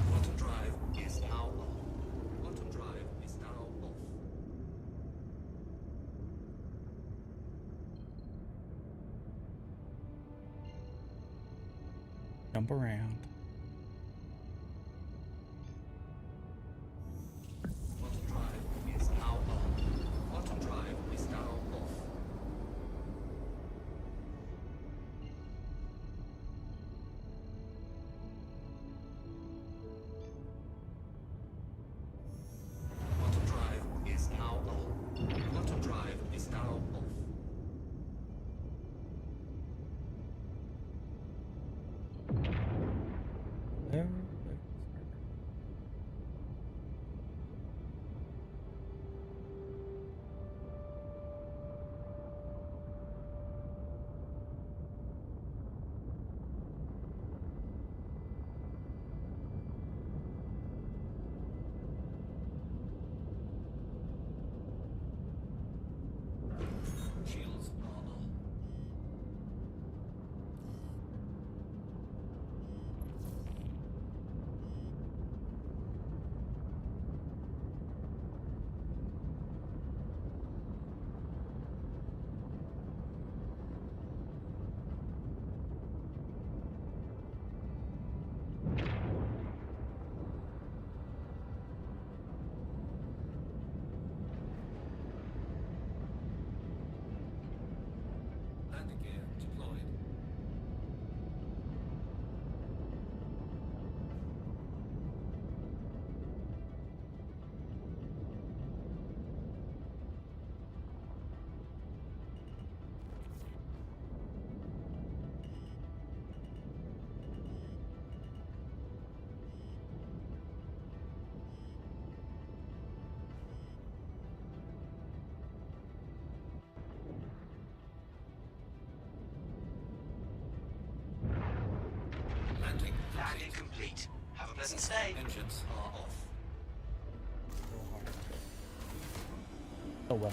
Quantum drive is now on. Quantum drive is now off. Jump around. Quantum drive is now on. Quantum drive is now off. Quantum drive is now on. Quantum drive is now off. There. Shields are on. Landing gear deployed. Landing Landing complete. Have a pleasant stay. engines are off. Oh well.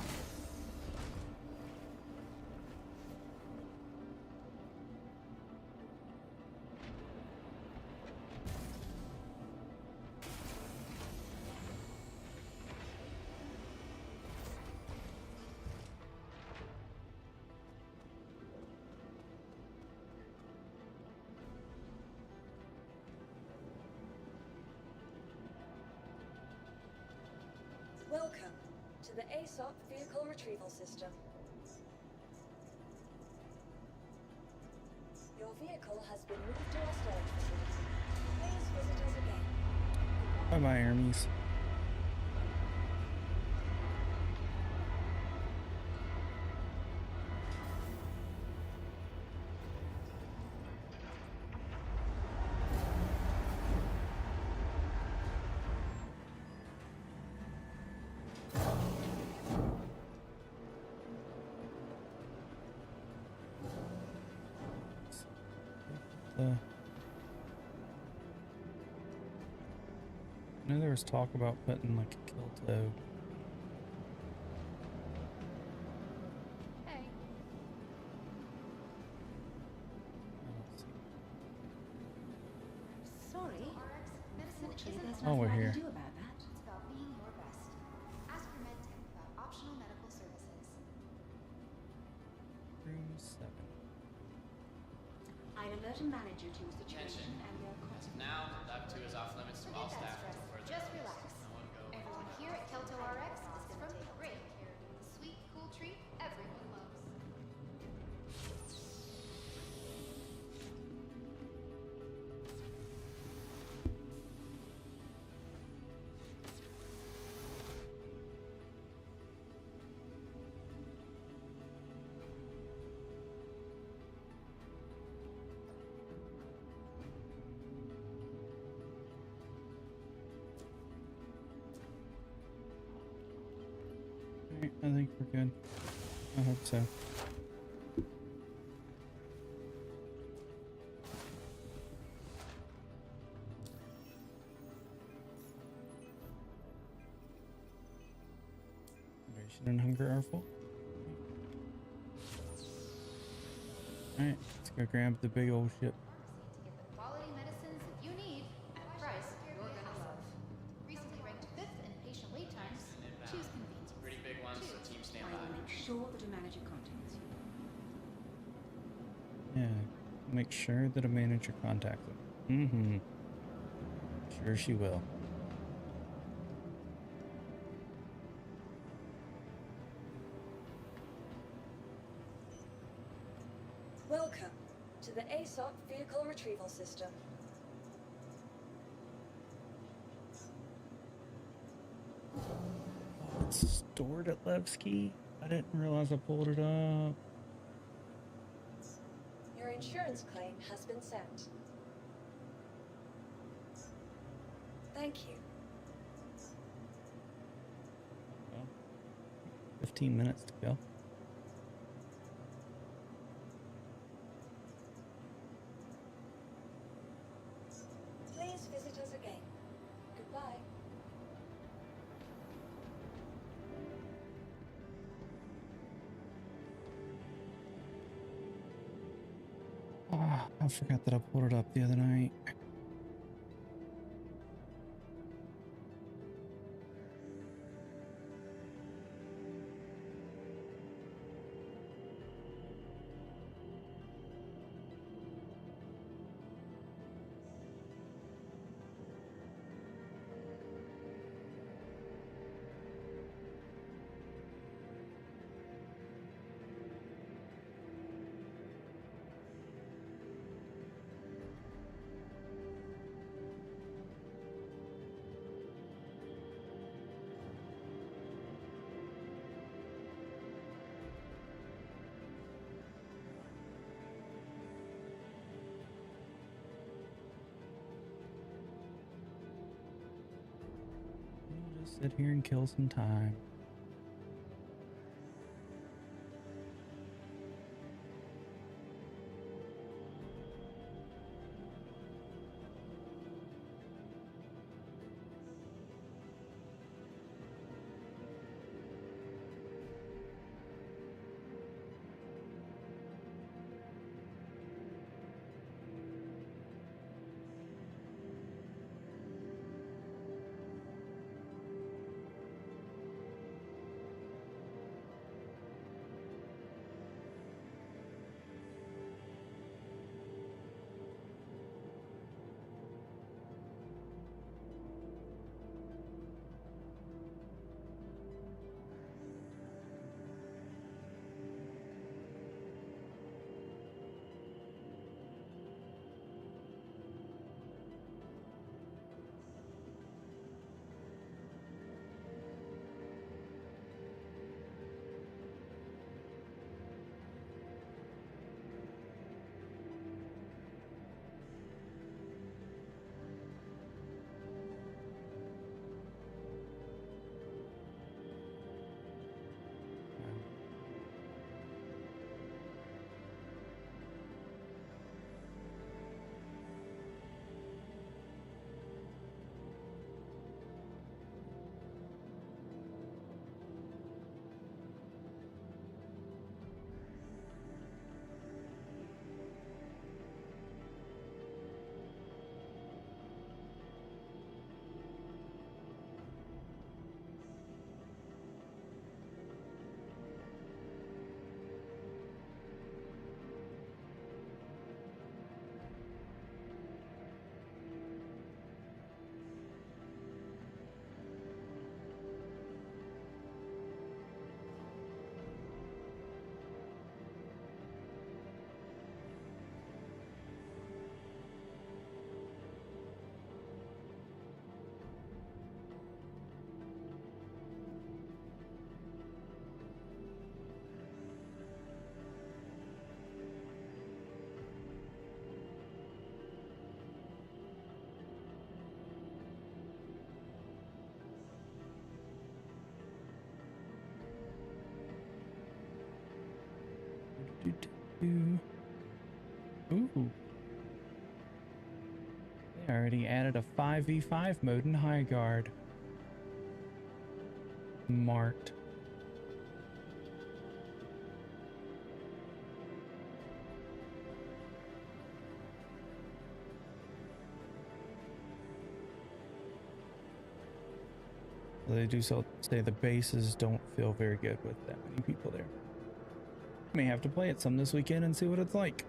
Welcome to the ASOP Vehicle Retrieval System. Your vehicle has been moved to our storage facility. Please visit us again. Bye bye, Hermes. I know there was talk about putting like a kill toe. Hey. Let's see. So Sorry. Unfortunately, there's Oh, nothing we're I here. can do about that. It's about being your best. Ask your med tech about optional medical services. Room 7. I'll alert a manager to your situation and they'll As of now, Dive 2 is off limits to all Forget that staff stress. until further Just notice. relax. No one go. Everyone here at Kelto RX is going to take great care of you. The sweet, cool treat everyone loves. Alright, I think we're good. I hope so. Hydration and hunger are full. Alright, let's go grab the big old ship. Pharmacy to get the quality medicines that you need at a price you're gonna love. Recently ranked 5th in patient wait times. Choose convenience. Pretty big one, so team stand I by. will make sure that a manager contacts you. Yeah, make sure that a manager contacts them. Mm-hmm. Sure she will. Welcome to the ASOC Vehicle Retrieval System. Oh, it's stored at Levski? I didn't realize I pulled it up. Your insurance claim has been sent. Thank you. Well, 15 minutes to go. Please visit us again. Goodbye. Ah, I forgot that I pulled it up the other night. We'll just sit here and kill some time. Ooh. They already added a 5v5 mode in High Guard. Marked. They do say the bases don't feel very good with that many people there. May have to play it some this weekend and see what it's like.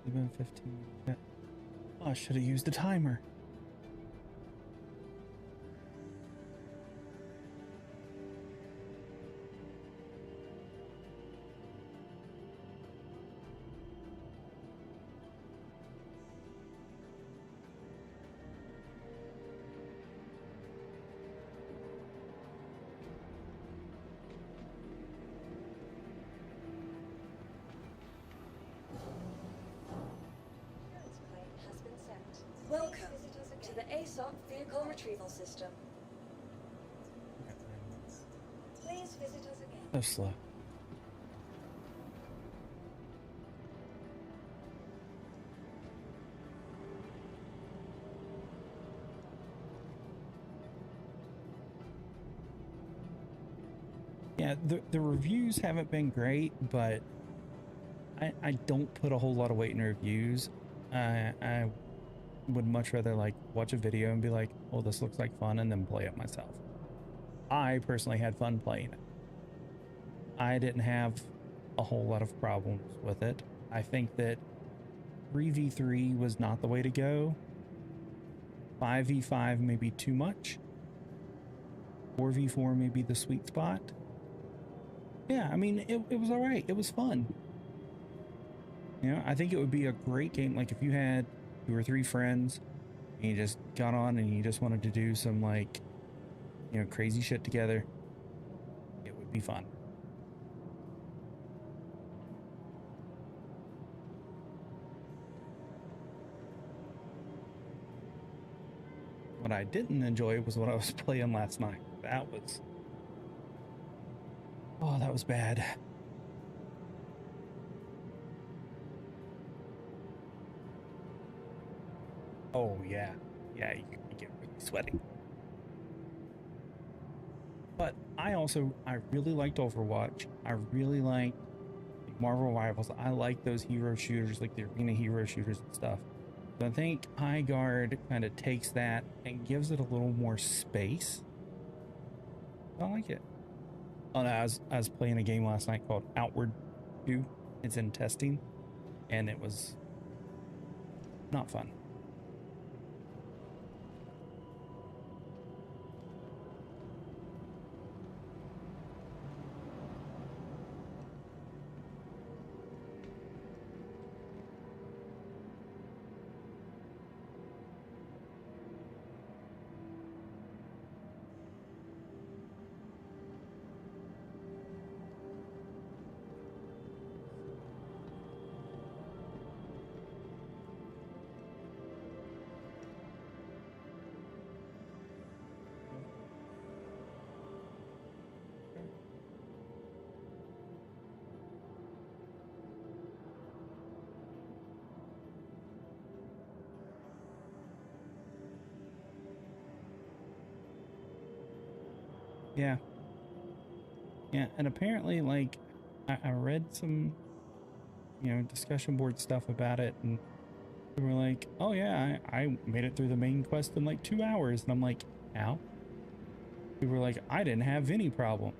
It's been 15 minutes. Oh, I should have used the timer. Welcome to the ASOP Vehicle Retrieval System. Please visit us again. So slow. Yeah, the reviews haven't been great, but I don't put a whole lot of weight in reviews. I would much rather like watch a video and be like, oh, this looks like fun, and then play it myself. I personally had fun playing it. I didn't have a whole lot of problems with it. I think that 3v3 was not the way to go. 5v5 may be too much. 4v4 may be the sweet spot. Yeah, I mean, it was all right. It was fun. You know, I think it would be a great game. Like if you had 2 or 3 friends and you just got on and you just wanted to do some like, you know, crazy shit together, it would be fun. What I didn't enjoy was what I was playing last night. That was, oh, that was bad. Oh yeah, yeah, you get really sweaty. But I really liked Overwatch. I really liked Marvel Rivals. I like those hero shooters, like the arena hero shooters and stuff. So I think High Guard kind of takes that and gives it a little more space. I like it. Oh, no, I was playing a game last night called Outward 2. It's in testing, and it was not fun. Yeah. Yeah, and apparently, like, I read some, you know, discussion board stuff about it, and they were like, oh yeah, I made it through the main quest in like 2 hours, and I'm like, how? We were like, I didn't have any problems.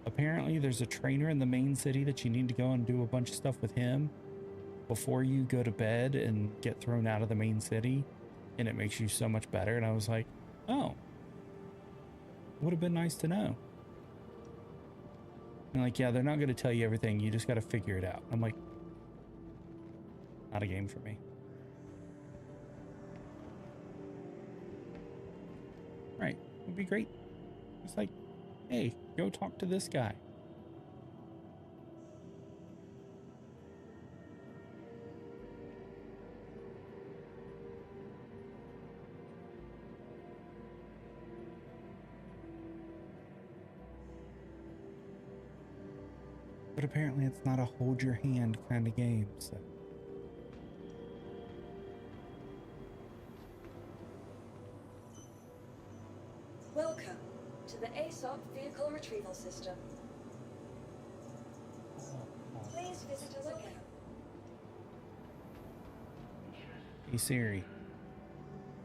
Apparently, there's a trainer in the main city that you need to go and do a bunch of stuff with him before you go to bed and get thrown out of the main city, and it makes you so much better. And I was like, oh, would have been nice to know. And like, yeah, they're not going to tell you everything. You just got to figure it out. I'm like, not a game for me. Right. It would be great. It's like, hey, go talk to this guy. But apparently it's not a hold your hand kind of game, so. Welcome to the ASOP Vehicle Retrieval System. Please visit us again. Hey Siri,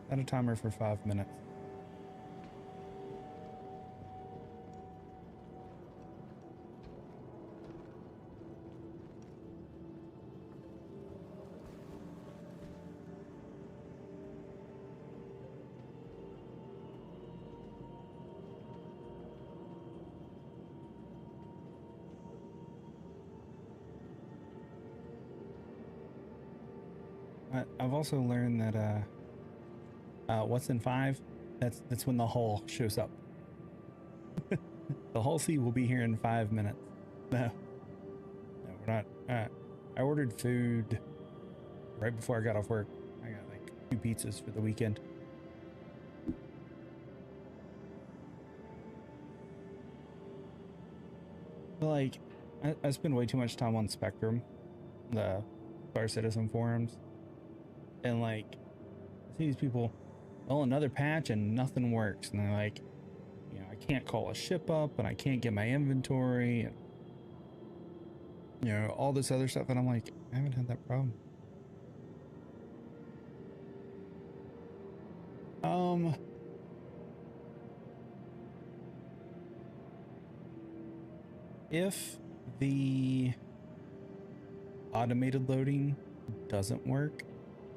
set a timer for 5 minutes. I've also learned that what's in 5? That's when the hull shows up. The Hull C will be here in 5 minutes. No, we're not. I ordered food right before I got off work. I got like 2 pizzas for the weekend. But like, I spend way too much time on Spectrum, the Star Citizen forums. And like, I see these people, oh, another patch and nothing works. And they're like, you know, I can't call a ship up and I can't get my inventory and, you know, all this other stuff. And I'm like, I haven't had that problem. If the automated loading doesn't work,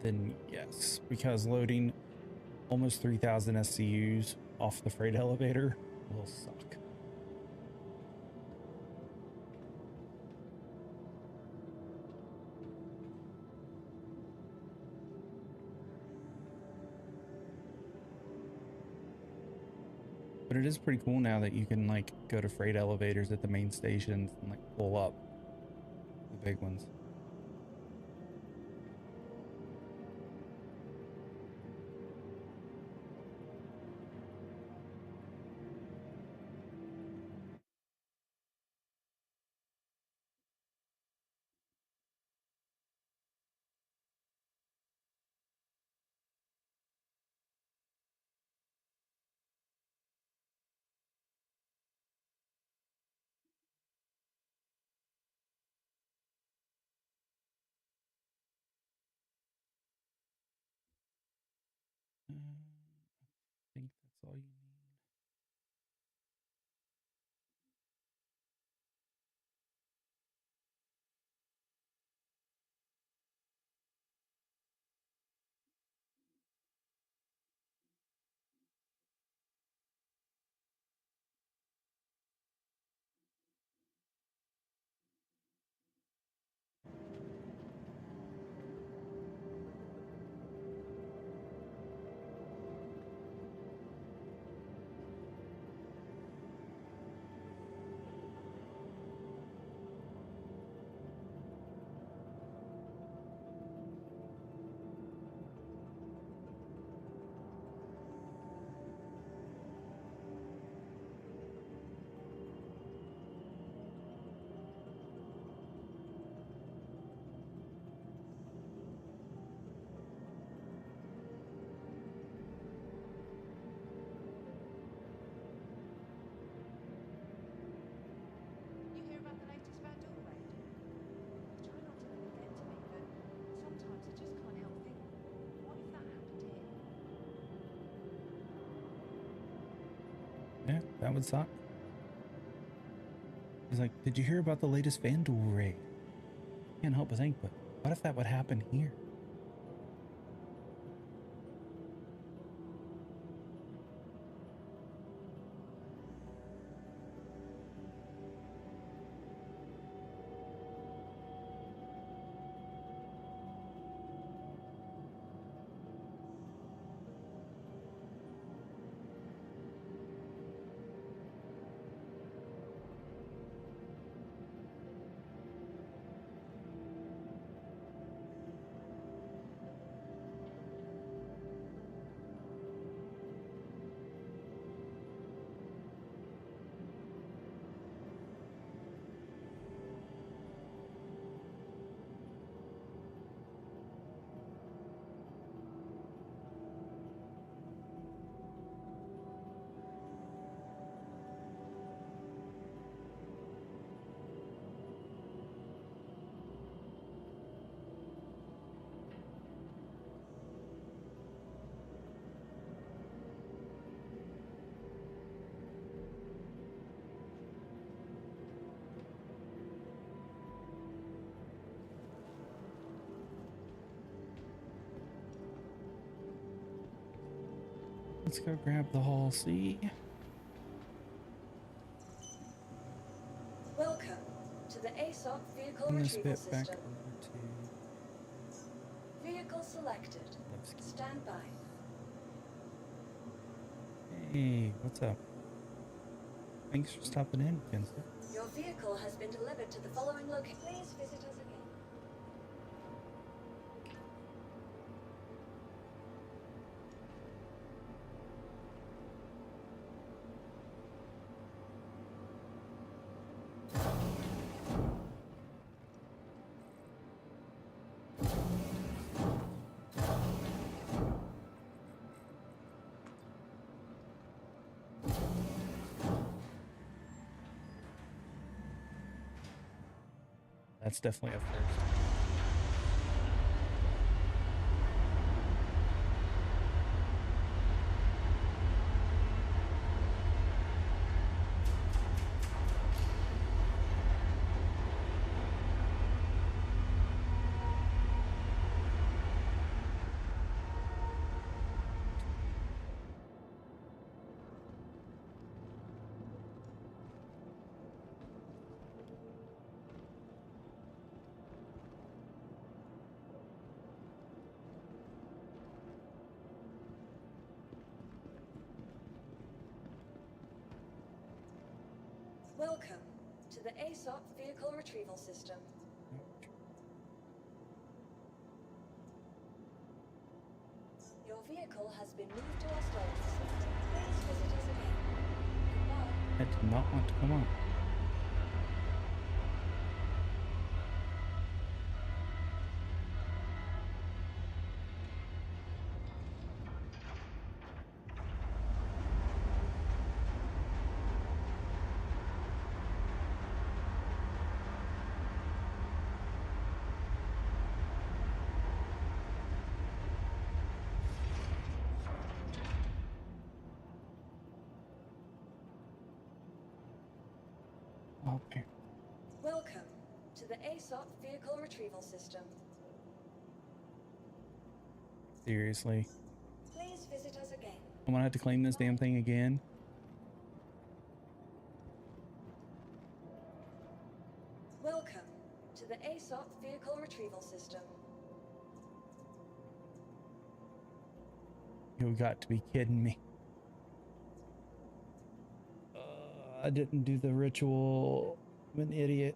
then yes, because loading almost 3,000 SCUs off the freight elevator will suck. But it is pretty cool now that you can like go to freight elevators at the main stations and like pull up the big ones. I think that's all you need. You hear about the latest Vandal raid? I try not to let it get to me, but sometimes I just can't help thinking, what if that happened here? Yeah, that would suck. He's like, did you hear about the latest Vandal raid? Can't help but think, but what if that would happen here? let's go grab the Hall C. Welcome to the ASOP Vehicle Turn this Retrieval bit back System. over to. Vehicle selected. Let's Stand by. Hey, what's up? Thanks for stopping in, Vincent. Your vehicle has been delivered to the following location. Please visit us again. That's definitely a first. Welcome to the ASOP Vehicle Retrieval System. Your vehicle has been moved to our storage facility. Please visit us again. Goodbye. I did not want to come on. Okay. Welcome to the ASOP Vehicle Retrieval System. Seriously. Please visit us again. I'm gonna have to claim this damn thing again. Welcome to the ASOP Vehicle Retrieval System. You got to be kidding me. I didn't do the ritual. I'm an idiot.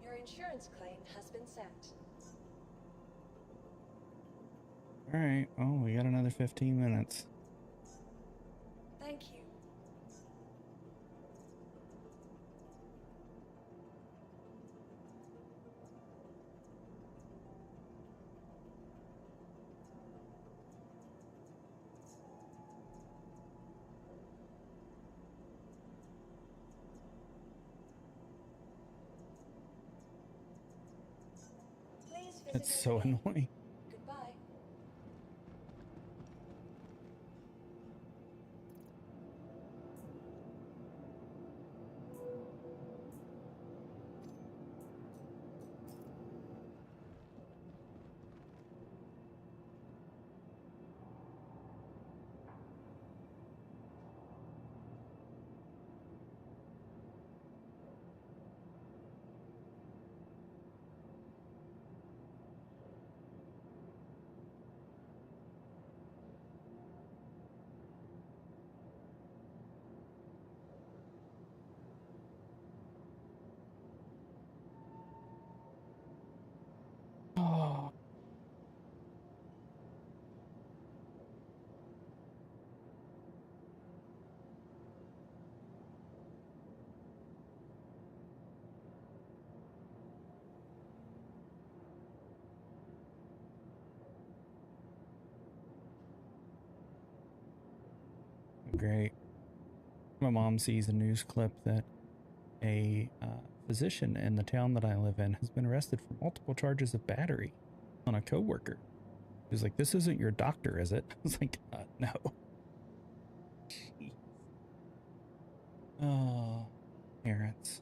Your insurance claim has been sent. All right. Oh, we got another 15 minutes. Thank you. Please visit It's us so again. annoying. Goodbye. Oh. Great. My mom sees a news clip that a physician in the town that I live in has been arrested for multiple charges of battery on a coworker. He was like, "This isn't your doctor, is it?" I was like, "No." Jeez. Oh, parents.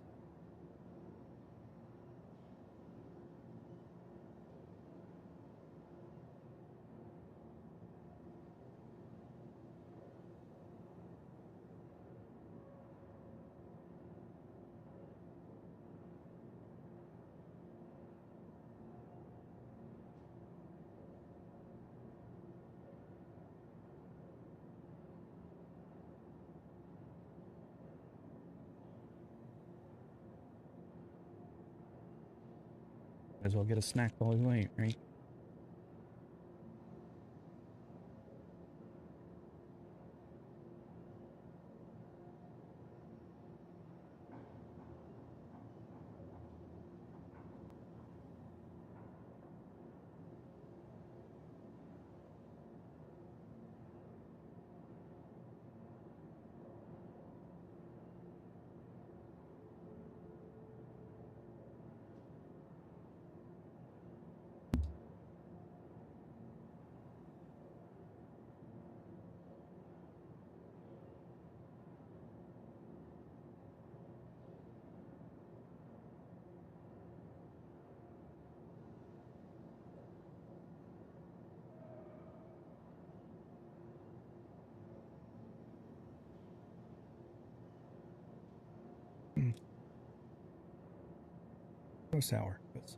Might as well get a snack while we wait, right? So sour. But so.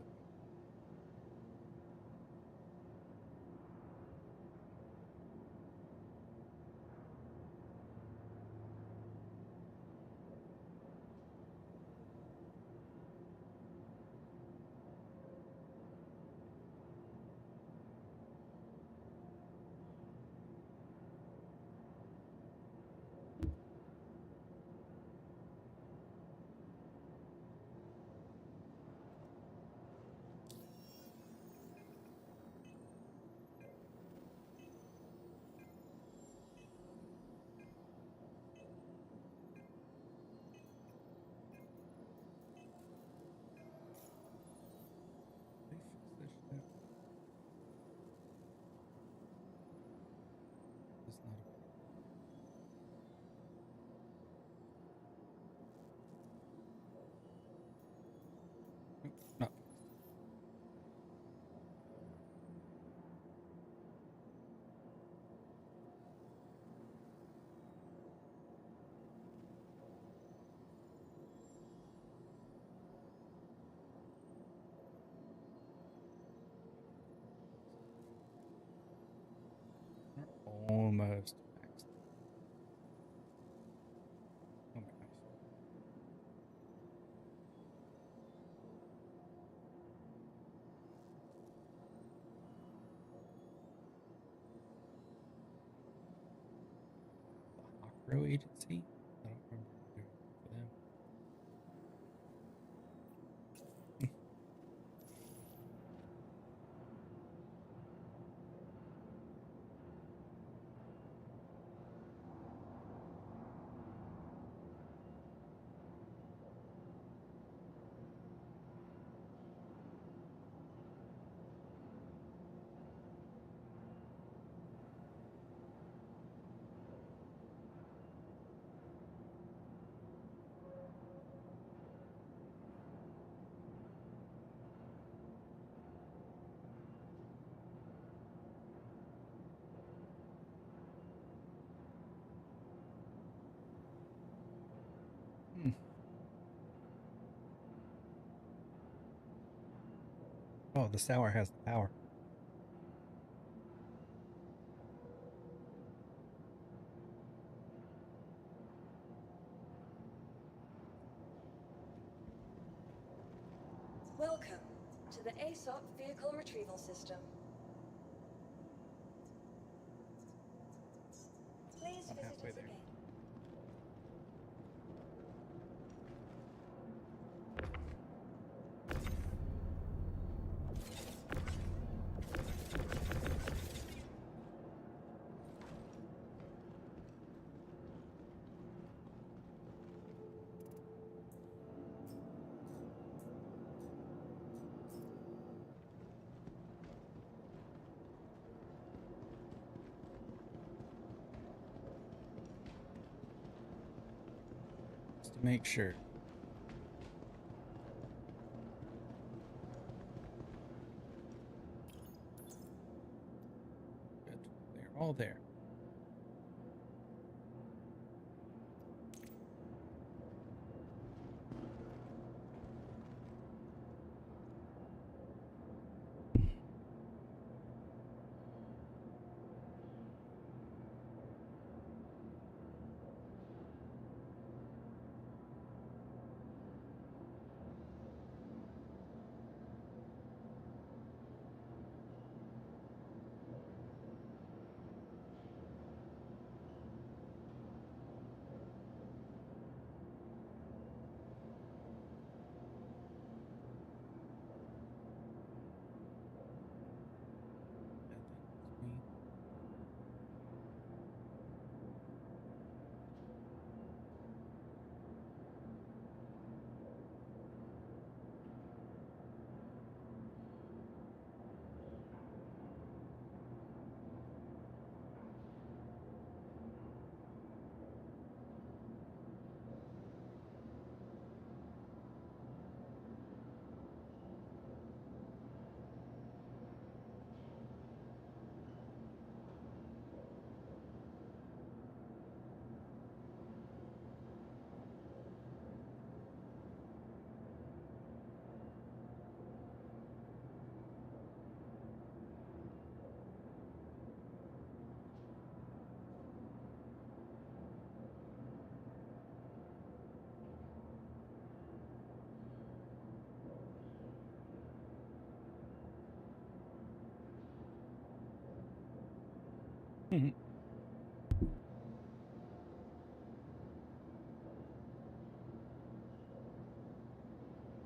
No. Almost maxed. Oh my gosh. The Hawkrow Agency? I don't remember doing it for them. Oh, the sour has the power. Welcome to the ASOP Vehicle Retrieval System. Please I'm visit halfway us there. again. make sure. Good. They're all there.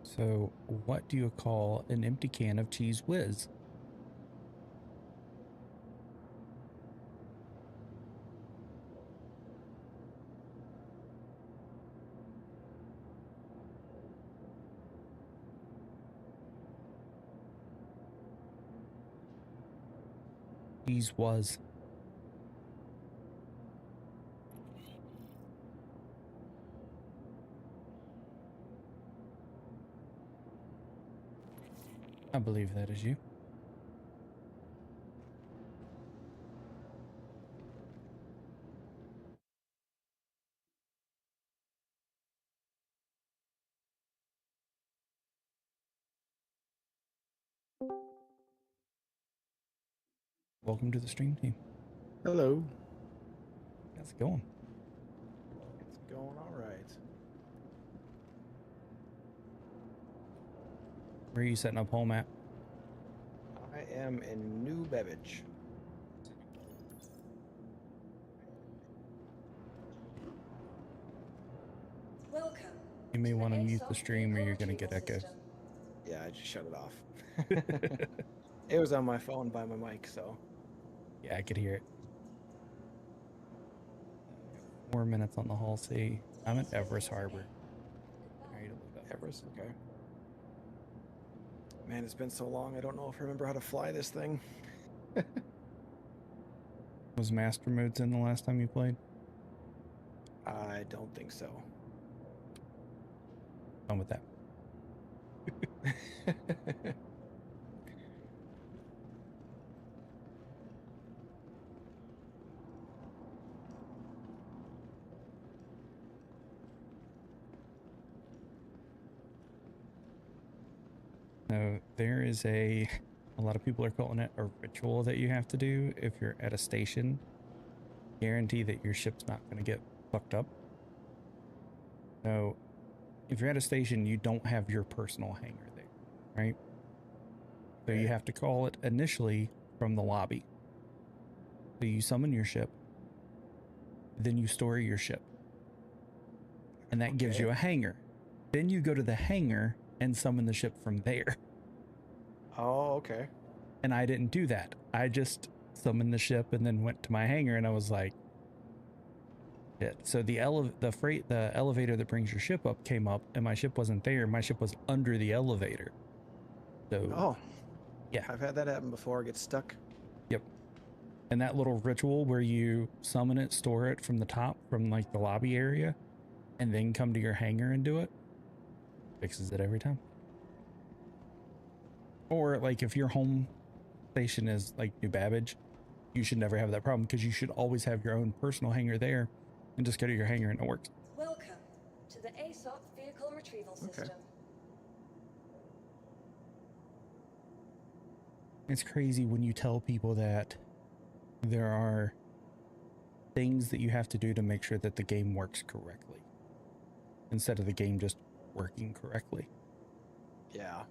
So, what do you call an empty can of Cheese Whiz? Cheese was. I believe that is you. Welcome to the stream team. Hello. How's it going? It's going all right. Where are you setting up home at? I am in New Babbage. Welcome. You may want to mute the stream or you're going to get echo. Yeah, I just shut it off. It was on my phone by my mic, so. Yeah, I could hear it. 4 minutes on the Hull C. I'm at Everest Harbor. Everest, okay. Man, it's been so long, I don't know if I remember how to fly this thing. Was Master Modes in the last time you played? I don't think so. On with that. No, there is a lot of people are calling it a ritual that you have to do if you're at a station. Guarantee that your ship's not going to get fucked up. So, if you're at a station, you don't have your personal hangar there, right? So you have to call it initially from the lobby. So you summon your ship, then you store your ship, and that gives you a hangar. Then you go to the hangar and summon the ship from there. Oh, okay. And I didn't do that. I just summoned the ship and then went to my hangar, and I was like, shit. So the elevator that brings your ship up came up, and my ship wasn't there. My ship was under the elevator. So Oh. yeah. I've had that happen before. Get stuck. Yep. And that little ritual where you summon it, store it from the top, from like the lobby area, and then come to your hangar and do it, fixes it every time. Or like if your home station is like New Babbage, you should never have that problem because you should always have your own personal hangar there and just go to your hangar and it works. Welcome to the ASOP vehicle retrieval system. It's crazy when you tell people that there are things that you have to do to make sure that the game works correctly instead of the game just working correctly. Yeah.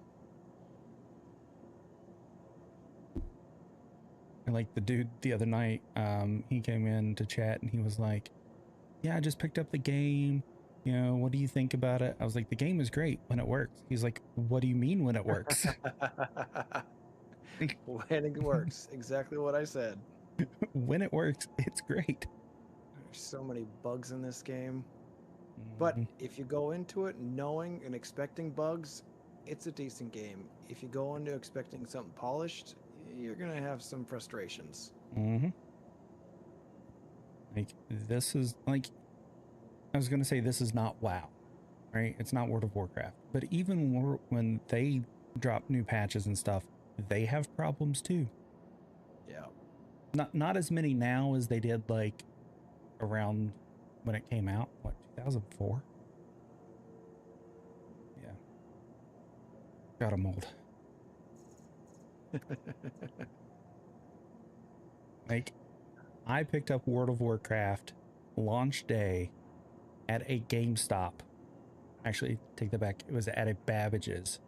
And like the dude the other night, he came in to chat and he was like, yeah, I just picked up the game. You know, what do you think about it? I was like, the game is great when it works. He's like, what do you mean when it works? When it works. Exactly what I said. When it works, it's great. There's so many bugs in this game. But if you go into it knowing and expecting bugs, it's a decent game. If you go into expecting something polished, you're going to have some frustrations. Like, this is like, I was going to say this is not WoW, right? It's not World of Warcraft. But even when they drop new patches and stuff, they have problems too. Yeah. Not as many now as they did like around when it came out, what, 2004? Yeah. Got 'em old. Like, I picked up World of Warcraft launch day at a GameStop. Actually, take that back. It was at a Babbage's.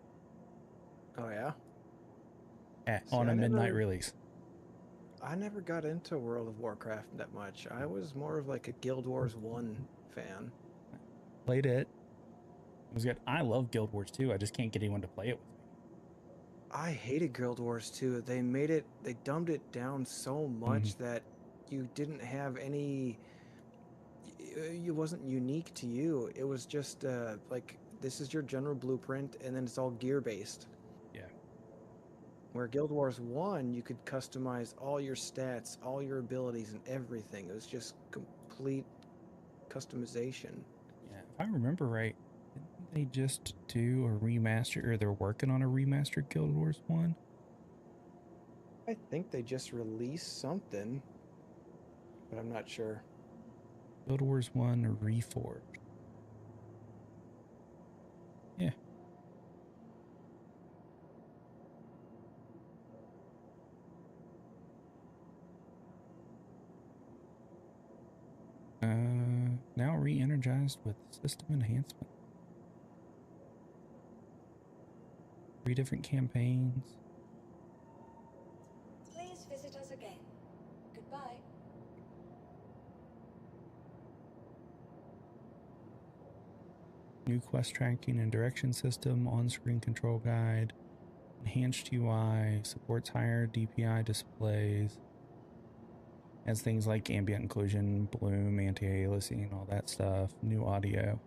Oh, yeah? On a midnight release. I never got into World of Warcraft that much. I was more of like a Guild Wars 1 fan. Played it. It was good. I love Guild Wars 2. I just can't get anyone to play it with me. I hated Guild Wars 2. They dumbed it down so much that you didn't have any, it wasn't unique to you. It was just like, this is your general blueprint and then it's all gear based. Yeah. Where Guild Wars 1, you could customize all your stats, all your abilities and everything. It was just complete customization. Yeah, if I remember right, didn't they just do a remaster, or they're working on a remastered Guild Wars 1? I think they just released something, but I'm not sure. Guild Wars 1 Reforged. Yeah. Now re-energized with system enhancement. 3 different campaigns. Please visit us again. Goodbye. New quest tracking and direction system, on-screen control guide, enhanced UI, supports higher DPI displays, has things like ambient occlusion, bloom, anti-aliasing, all that stuff, new audio.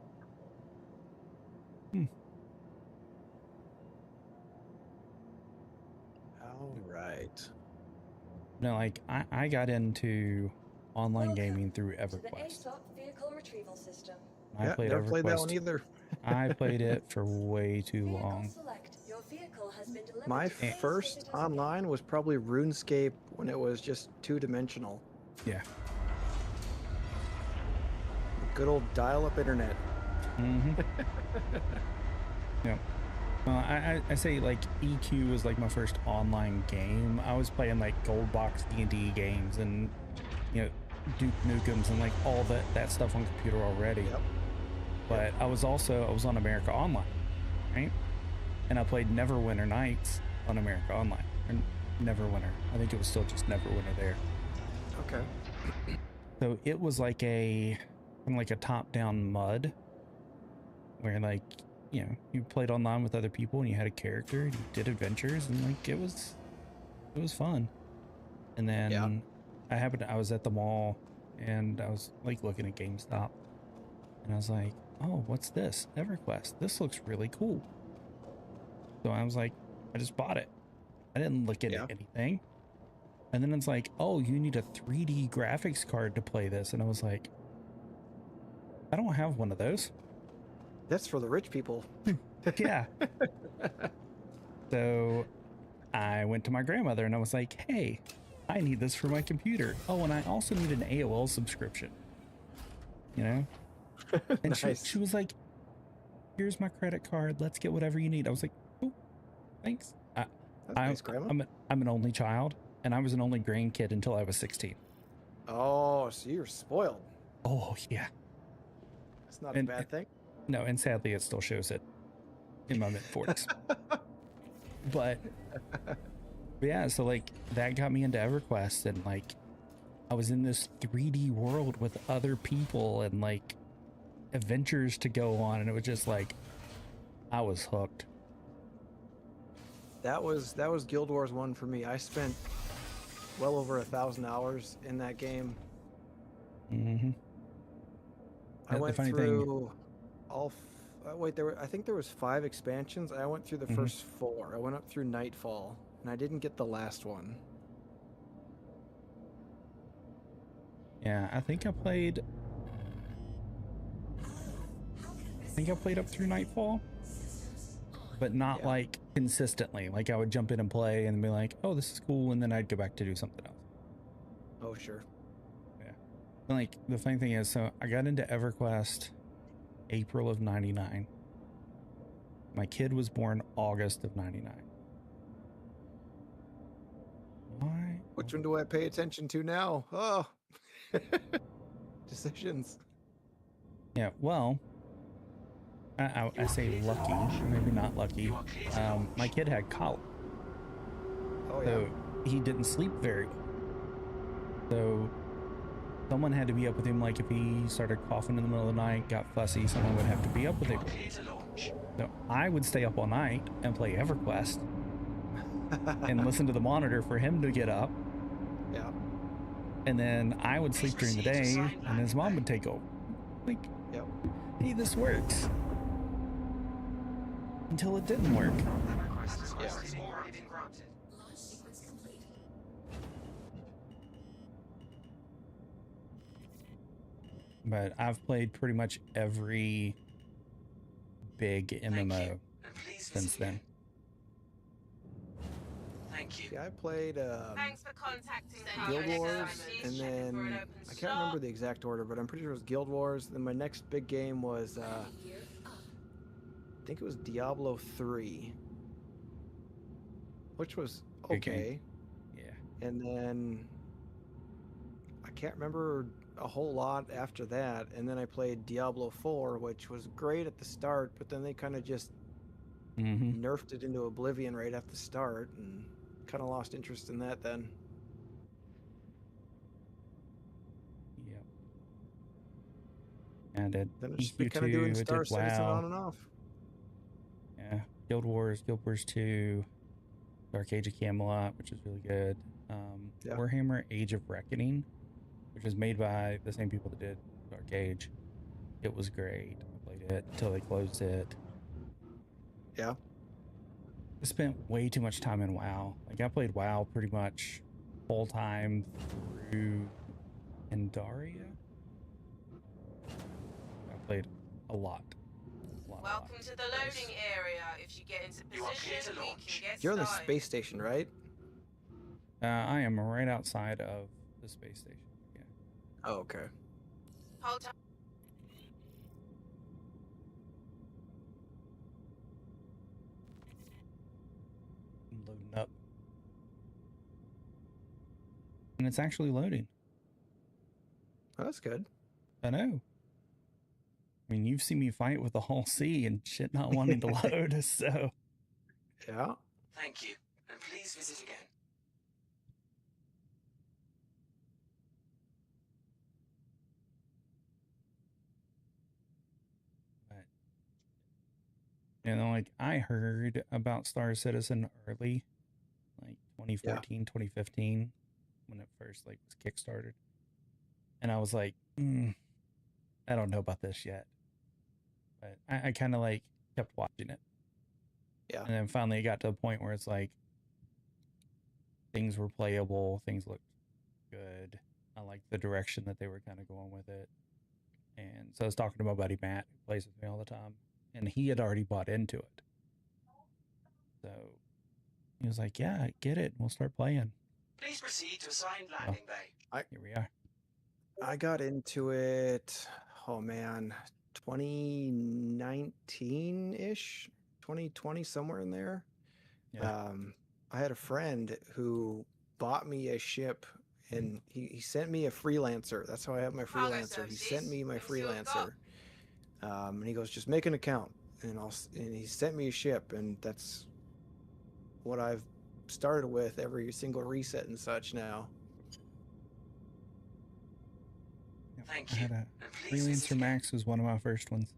All right. No, like I got into online gaming through To the EverQuest. ASOP vehicle retrieval system. I played never played that EverQuest. one either. I played it for way too Vehicle long. select. Your vehicle has been delivered. My Please first visit us again. online was probably RuneScape when it was just 2-dimensional. Yeah. Good old dial-up internet. Yep. Well, I say like EQ was like my first online game. I was playing like gold box D&D games and, you know, Duke Nukems and like all that stuff on computer already. Yep. But I was on America Online, right? And I played Neverwinter Nights on America Online. Or Neverwinter. I think it was still just Neverwinter there. Okay. So it was like a top-down MUD where like, you know, you played online with other people and you had a character and you did adventures and like it was fun. And then I was at the mall and I was like looking at GameStop and I was like, oh, what's this? EverQuest. This looks really cool. So I was like, I just bought it. I didn't look at anything. And then it's like, oh, you need a 3D graphics card to play this. And I was like, I don't have one of those. That's for the rich people. Yeah. So I went to my grandmother and I was like, hey, I need this for my computer. Oh, and I also need an AOL subscription. You know? And Nice. she was like, here's my credit card. Let's get whatever you need. I was like, oh, thanks. That's nice, Grandma. I'm an only child, and I was an only grandkid until I was 16. Oh, so you're spoiled. Oh, yeah. That's not a bad thing. No, and sadly, it still shows it in my mid-40s. But yeah, so like that got me into EverQuest, and like I was in this 3D world with other people and like adventures to go on, and it was just like I was hooked. That was Guild Wars 1 for me. I spent well over 1,000 hours in that game. Mm-hmm. I went through all. Wait, I think there was 5 expansions. I went through the first 4. I went up through Nightfall, and I didn't get the last one. Yeah, I think I played up through Nightfall, but not like consistently. Like I would jump in and play and be like, oh, this is cool, and then I'd go back to do something else. Oh, sure. Yeah. And like the funny thing is, so I got into EverQuest April of 99. My kid was born August of 99. Why? Which one do I pay attention to now? Oh, decisions. Yeah, well, I say lucky, maybe not lucky. My kid had colic. Oh, yeah. So he didn't sleep very well. So someone had to be up with him. Like if he started coughing in the middle of the night, got fussy, someone would have to be up with him. So I would stay up all night and play EverQuest and listen to the monitor for him to get up. Yeah. And then I would sleep during the day, and his mom would take over. Like, yep. Hey, this works. Until it didn't work. Yeah. But I've played pretty much every big MMO since then. Thank you. Yeah, I played Thanks for contacting Guild Paladin Wars, Services. and Checking for an then open I can't slot. remember the exact order, but I'm pretty sure it was Guild Wars. Then my next big game was I think it was Diablo 3, which was Good okay. game. Yeah. And then I can't remember a whole lot after that. And then I played Diablo 4, which was great at the start, but then they kind of just nerfed it into oblivion right at the start, and kind of lost interest in that then. Yep. And it Then it's just been kind of doing Star Citizen on and off. Yeah. Guild Wars 2, Dark Age of Camelot, which is really good. Yeah. Warhammer Age of Reckoning, which is made by the same people that did Dark Age. It was great. I played it until they closed it. Yeah. I spent way too much time in WoW. Like I played WoW pretty much full time through Pandaria. I played a lot. Welcome to the loading area. If you get into position, we can get You're on the started. space station, right? I am right outside of the space station. Yeah. Oh, okay. Hold time. I'm loading up. And it's actually loading. Oh, that's good. I know. I mean, you've seen me fight with the whole sea and shit not wanting to load, so. Yeah. Thank you, and please visit again. But, you know, like, I heard about Star Citizen early, like 2014, 2015, when it first, like, was kickstarted. And I was like, I don't know about this yet. But I kind of, like, kept watching it. Yeah. And then finally it got to a point where it's like things were playable, things looked good. I liked the direction that they were kind of going with it. And so I was talking to my buddy Matt, who plays with me all the time, and he had already bought into it. So he was like, "Yeah, get it. We'll start playing." Please proceed to assigned landing bay. Here we are. I got into it, oh man, 2019-ish, 2020, somewhere in there. Yeah. I had a friend who bought me a ship, and he sent me a freelancer. That's how I have my freelancer. He sent me my freelancer. And he goes, just make an account, and he sent me a ship, and that's what I've started with every single reset and such now. Thank I you. had a And please Freelancer Max was one of my first ones.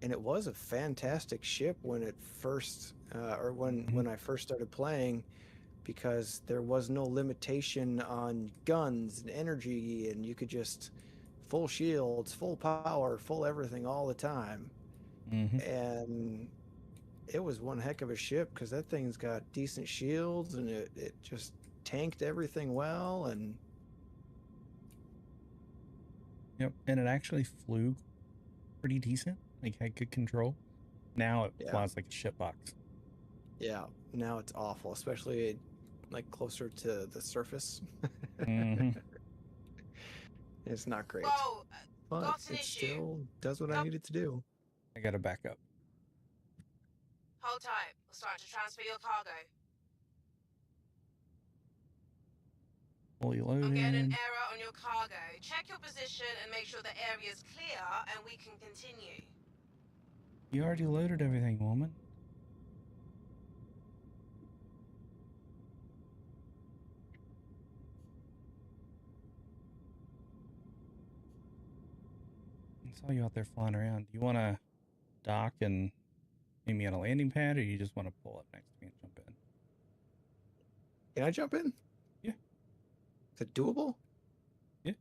And it was a fantastic ship when it first, when I first started playing, because there was no limitation on guns and energy, and you could just full shields, full power, full everything all the time. And it was one heck of a ship, because that thing's got decent shields, and it just tanked everything well. And Yep, and it actually flew pretty decent. Like, had good control. Now it flies like a shitbox. yeah, now it's awful, especially like closer to the surface. It's not great, Whoa, but got an it issue. still does what I needed to do. I gotta back up. Hold tight. We'll start to transfer your cargo. Fully I'm getting an loaded. error on your cargo. Check your position and make sure the area's clear, and we can continue. You already loaded everything, woman. I saw you out there flying around. Do you want to dock and meet me on a landing pad, or you just want to pull up next to me and jump in? Can I jump in? Yeah. Is it doable? Yeah.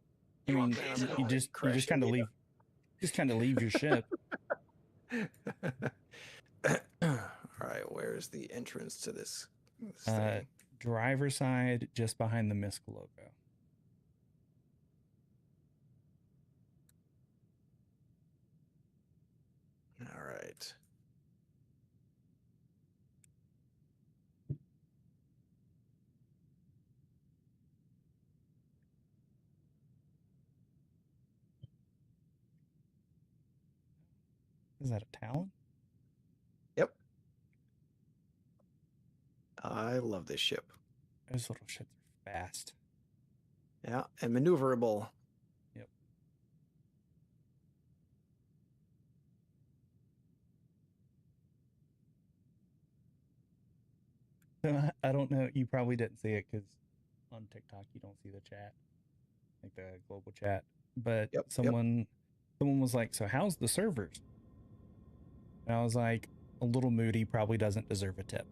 I mean, you just kind of leave your ship. All right, where's the entrance to this thing? Driver side, just behind the MISC logo. All right. Is that a Talon? Yep. I love this ship. Those little shits are fast. Yeah, and maneuverable. I don't know. You probably didn't see it because on TikTok you don't see the chat, like the global chat. But someone was like, "So how's the servers?" And I was like, "A little moody. Probably doesn't deserve a tip."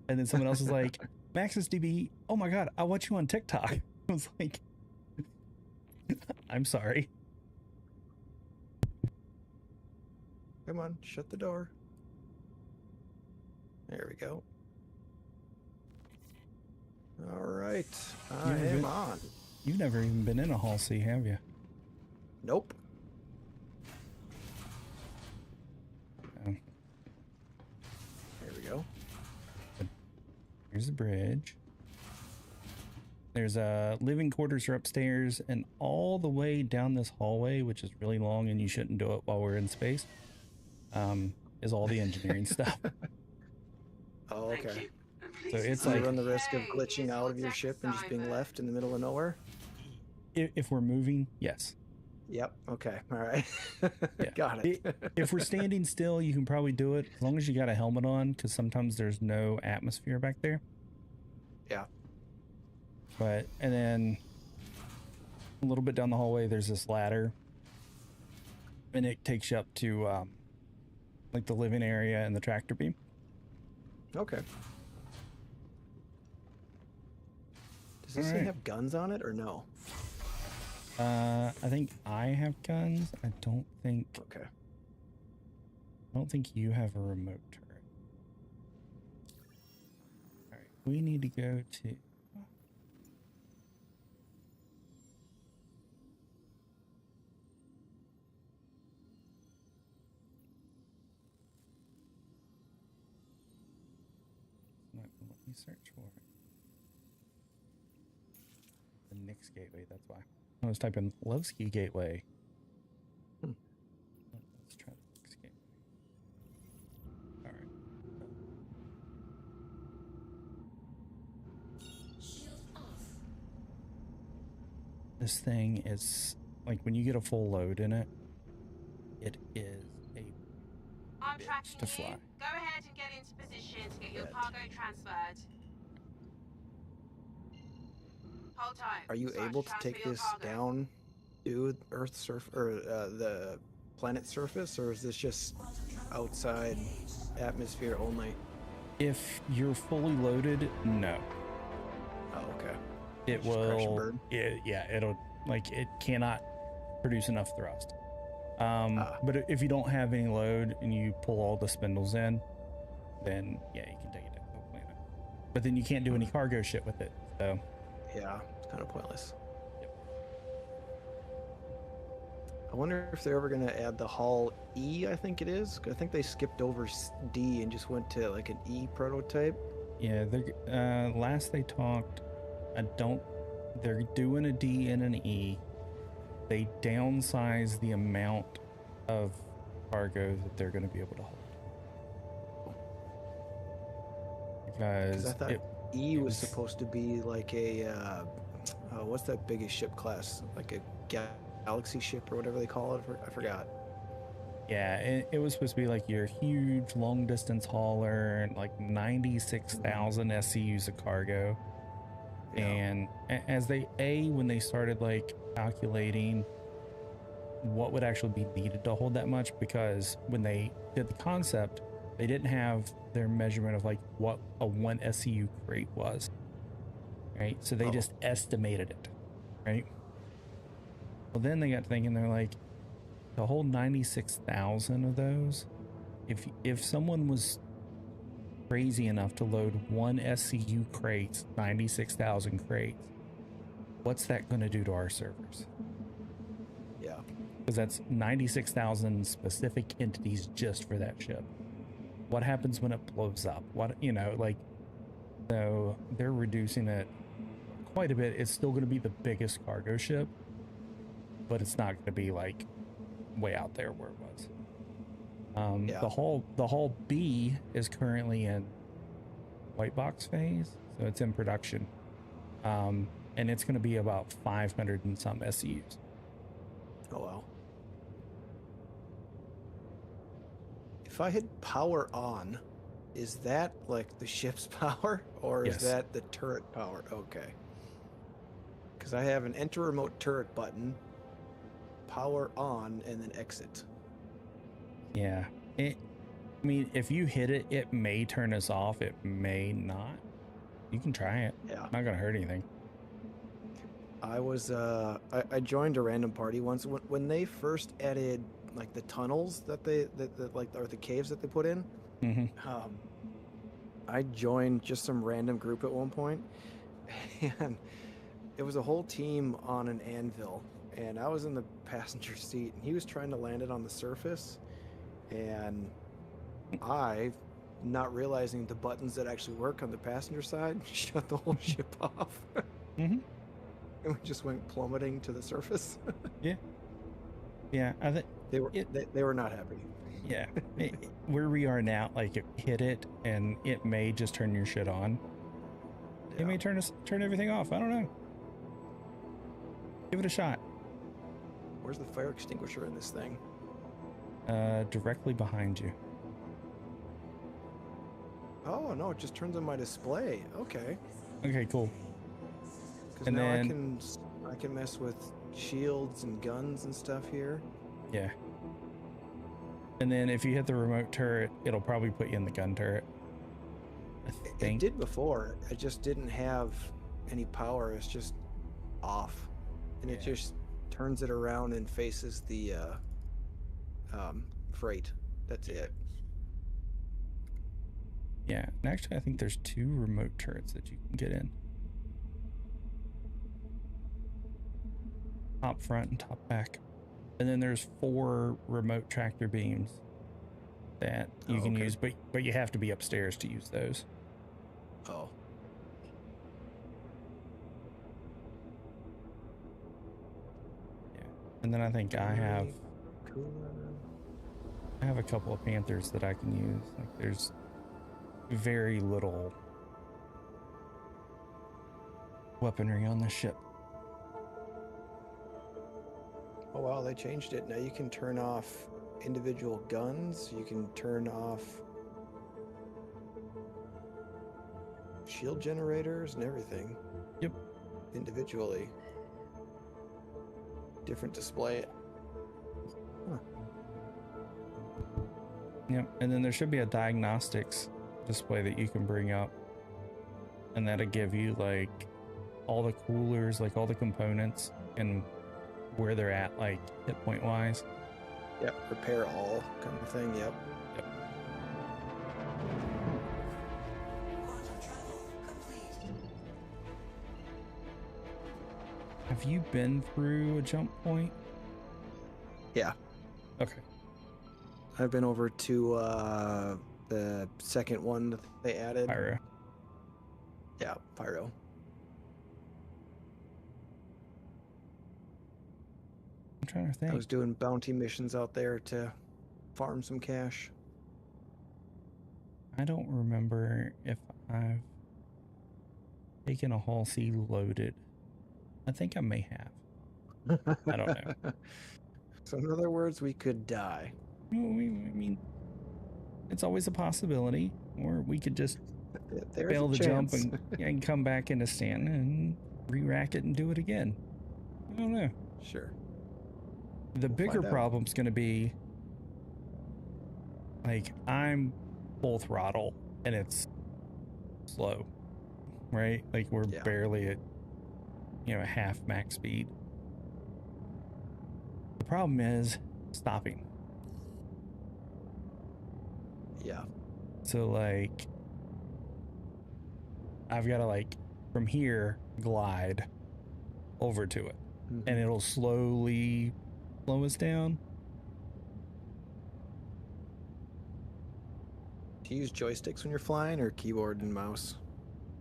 And then someone else was like, "Maxis DB. Oh my god, I watch you on TikTok." I was like, "I'm sorry." Come on, shut the door. There we go. All right, I am on. You've never even been in a Hull C, have you? Nope. Oh. There we go. Here's the bridge. There's living quarters are upstairs, and all the way down this hallway, which is really long, and you shouldn't do it while we're in space, is all the engineering stuff. Oh, okay. So it's you like, run the risk of glitching out of your ship and just being left in the middle of nowhere? if we're moving, yes. Yep. Okay. All right. Got it. If we're standing still, you can probably do it as long as you got a helmet on, because sometimes there's no atmosphere back there. Yeah. But, and then a little bit down the hallway, there's this ladder, and it takes you up to like the living area and the tractor beam. Okay. Does this thing have guns on it or no? I think I have guns. I don't think. Okay. I don't think you have a remote turret. All right, we need to go to. me search for it. The Nix Gateway, that's why. I was typing Levski Gateway. Let's try the Nix Gateway. Alright. This thing is, like, when you get a full load in it, it is a I'm bitch tracking to you. fly. Go ahead and get into position to get your cargo transferred. Hold tight. Are you able to take this down to Earth's surf or the planet's surface, or is this just outside atmosphere only? If you're fully loaded, no. Oh, okay. It Just crash and will. burn? It'll, like, it cannot produce enough thrust. But if you don't have any load and you pull all the spindles in, then yeah, you can take it to the planet. But then you can't do any cargo shit with it. So Yeah, it's kind of pointless. I wonder if they're ever going to add the Hull E, I think it is. I think they skipped over D and just went to like an E prototype. yeah, they're last they talked, they're doing a D and an E. They downsize the amount of cargo that they're going to be able to hold. Because I thought E was supposed to be like a, what's that biggest ship class? Like a galaxy ship or whatever they call it. I forgot. Yeah, it was supposed to be like your huge long distance hauler and like 96,000 SCUs of cargo. Yeah. And when they started like calculating what would actually be needed to hold that much, because when they did the concept, they didn't have their measurement of like what a 1 SCU crate was, right? So they just estimated it, right? Well, then they got thinking, they're like, to hold 96,000 of those, if someone was crazy enough to load 1 SCU crates, 96,000 crates, what's that going to do to our servers? Yeah. Because that's 96,000 specific entities just for that ship. What happens when it blows up? So they're reducing it quite a bit. It's still going to be the biggest cargo ship, but it's not going to be like way out there where it was. The Hull B is currently in white box phase, so it's in production, and it's going to be about 500 and some SCUs. Oh wow. If I hit power on, is that like the ship's power, or is that the turret power? Okay. Because I have an enter remote turret button, power on, and then exit. Yeah. I mean, if you hit it, it may turn us off. It may not. You can try it. Yeah. Not gonna hurt anything. I was I joined a random party once when they first added like the tunnels that or the caves that they put in. Mm-hmm. I joined just some random group at one point, and it was a whole team on an anvil, and I was in the passenger seat, and he was trying to land it on the surface, and I, not realizing the buttons that actually work on the passenger side, shut the whole ship off. Mm-hmm. And we just went plummeting to the surface. Yeah. Yeah. I think they were not happy. Yeah. Where we are now, like, it hit it, and it may just turn your shit on. Yeah. It may turn everything off. I don't know. Give it a shot. Where's the fire extinguisher in this thing? Directly behind you. Oh no, it just turns on my display. Okay. Okay, cool. Because now I can mess with shields and guns and stuff here. Yeah. And then if you hit the remote turret, it'll probably put you in the gun turret. It did before. It just didn't have any power. It's just off, and it just turns it around and faces the freight. That's it. Yeah, and actually I think there's 2 remote turrets that you can get in. Top front and top back. And then there's 4 remote tractor beams that you can use, but you have to be upstairs to use those. Oh. And then I think I have a couple of Panthers that I can use. Like there's very little weaponry on the ship. Oh wow, they changed it. Now you can turn off individual guns. You can turn off shield generators and everything. Yep. Individually. Different display. Huh. Yep. And then there should be a diagnostics display that you can bring up. And that'll give you like all the coolers, like all the components and where they're at, like hit point wise. Yep. Repair all kind of thing. Yep. Yep. Have you been through a jump point? Yeah. Okay. I've been over to the second one that they added. Pyro. Yeah, Pyro. I'm trying to think. I was doing bounty missions out there to farm some cash. I don't remember if I've taken a Hull C loaded. I think I may have. I don't know. So in other words, we could die. I mean, it's always a possibility. Or we could just fail the jump and come back into stand and re-rack it and do it again. I don't know. Sure. The bigger problem's going to be, like, I'm full throttle and it's slow, right? Like, we're barely at, half max speed. The problem is stopping. Yeah. So, like, I've got to, like, from here, glide over to it. Mm-hmm. And it'll slowly slow us down. Do you use joysticks when you're flying or keyboard and mouse?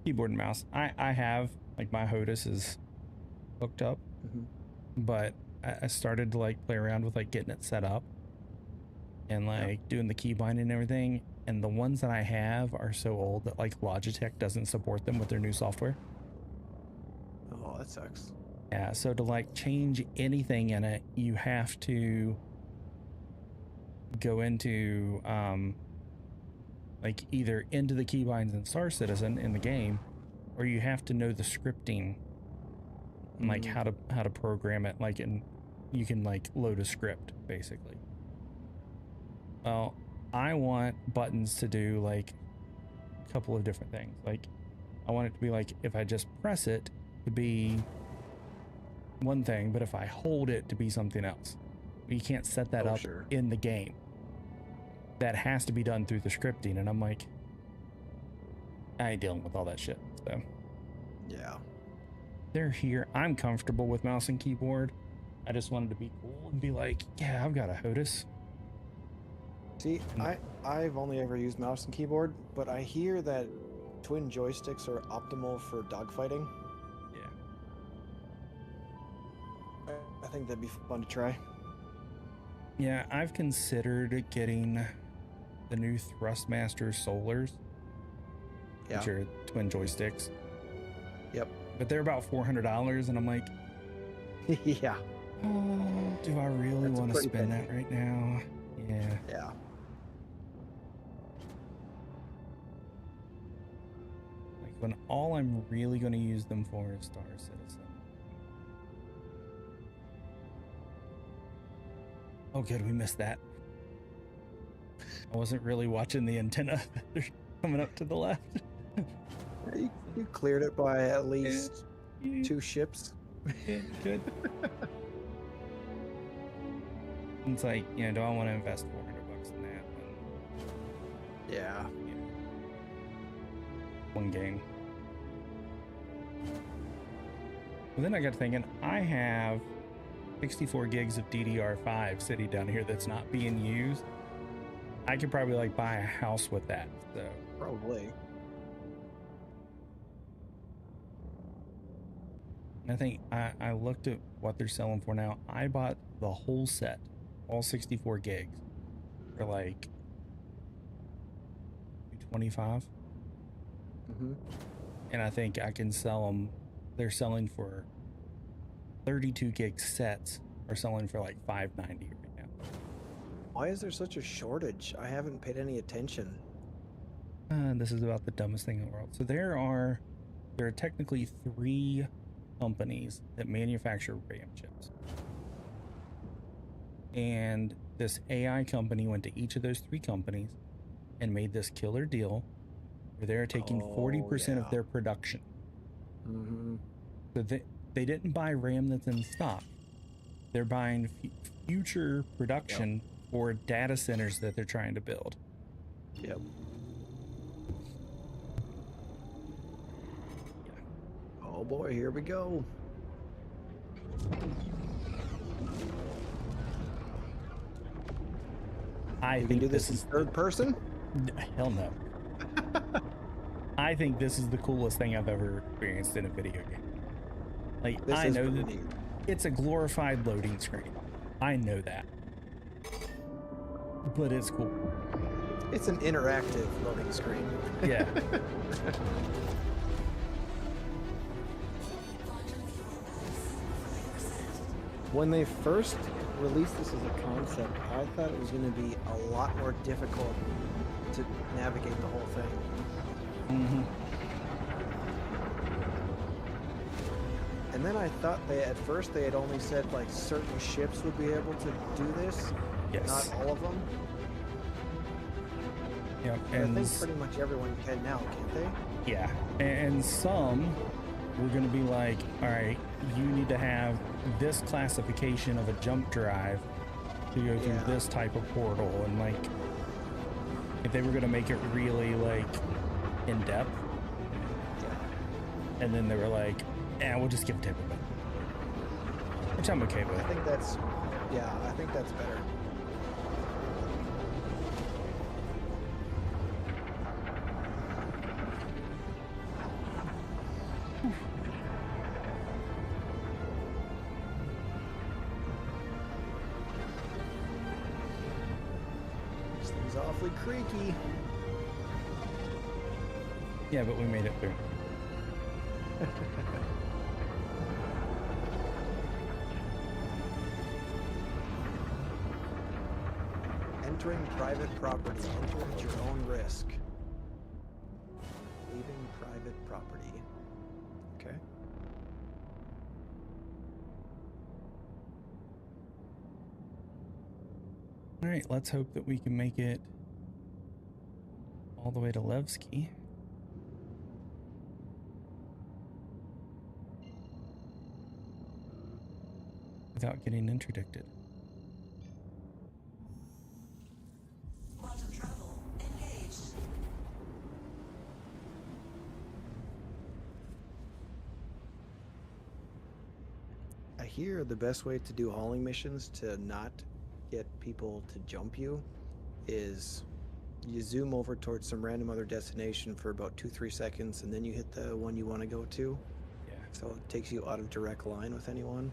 Keyboard and mouse. I have, like, my HOTAS is hooked up, but I started to, like, play around with, like, getting it set up and, like, doing the key binding and everything. And the ones that I have are so old that, like, Logitech doesn't support them with their new software. Oh, that sucks. Yeah, so to, like, change anything in it, you have to go into, like, either into the keybinds in Star Citizen in the game, or you have to know the scripting, and, like, how to program it, like, and you can, like, load a script, basically. Well, I want buttons to do, like, a couple of different things. Like, I want it to be, like, if I just press it, to be one thing, but if I hold it, to be something else. You can't set that up in the game. That has to be done through the scripting, and I'm like, I ain't dealing with all that shit. So yeah, they're here. I'm comfortable with mouse and keyboard. I just wanted to be cool and be like, yeah, I've got a HOTAS. See, I've only ever used mouse and keyboard, but I hear that twin joysticks are optimal for dogfighting. Yeah. I think that'd be fun to try. Yeah, I've considered getting the new Thrustmaster Solars, which are twin joysticks. Yep. But they're about $400, and I'm like, yeah. Oh, do I really want to spend that right now? Yeah. Yeah. Like, when all I'm really going to use them for is Star Citizen. Oh, good, we missed that. I wasn't really watching the antenna. They're coming up to the left. You cleared it by at least 2 ships. Yeah, good. It's like, do I want to invest $400 in that? Yeah. One game. But then I got thinking, I have 64 gigs of DDR5 sitting down here that's not being used. I could probably, like, buy a house with that. So probably. I think I looked at what they're selling for now. I bought the whole set, all 64 gigs, for like $225. Mm-hmm. And I think I can sell them. They're selling for 32 gig sets are selling for like $590 right now. Why is there such a shortage? I haven't paid any attention. This is about the dumbest thing in the world. So there are technically 3 companies that manufacture RAM chips. And this AI company went to each of those 3 companies and made this killer deal where they're taking 40% of their production. Mm-hmm. So they didn't buy RAM that's in stock. They're buying future production for data centers that they're trying to build. Yep. Oh boy, here we go. I You think can do this in third person? Hell no. I think this is the coolest thing I've ever experienced in a video game. Like, This I is know pretty that neat. it's a glorified loading screen. I know that. But it's cool. It's an interactive loading screen. Yeah. When they first released this as a concept, I thought it was going to be a lot more difficult to navigate the whole thing. Mm-hmm. And then I thought at first they had only said like certain ships would be able to do this. Yes. Not all of them. Yep. But And I think pretty much everyone can now, can't they? yeah. And some we're going to be like, all right, you need to have this classification of a jump drive to go through this type of portal. And like, if they were going to make it really like in depth, and then they were like, we'll just give it to everybody, which I'm okay with. I think that's better. This thing's awfully creaky. Yeah, but we made it through. Entering private property. Enter at your own risk. Leaving private property. Okay. All right, let's hope that we can make it all the way to Levski. Without getting interdicted. Quantum travel engaged. I hear the best way to do hauling missions to not get people to jump you is you zoom over towards some random other destination for about 2-3 seconds, and then you hit the one you want to go to. Yeah. So it takes you out of direct line with anyone.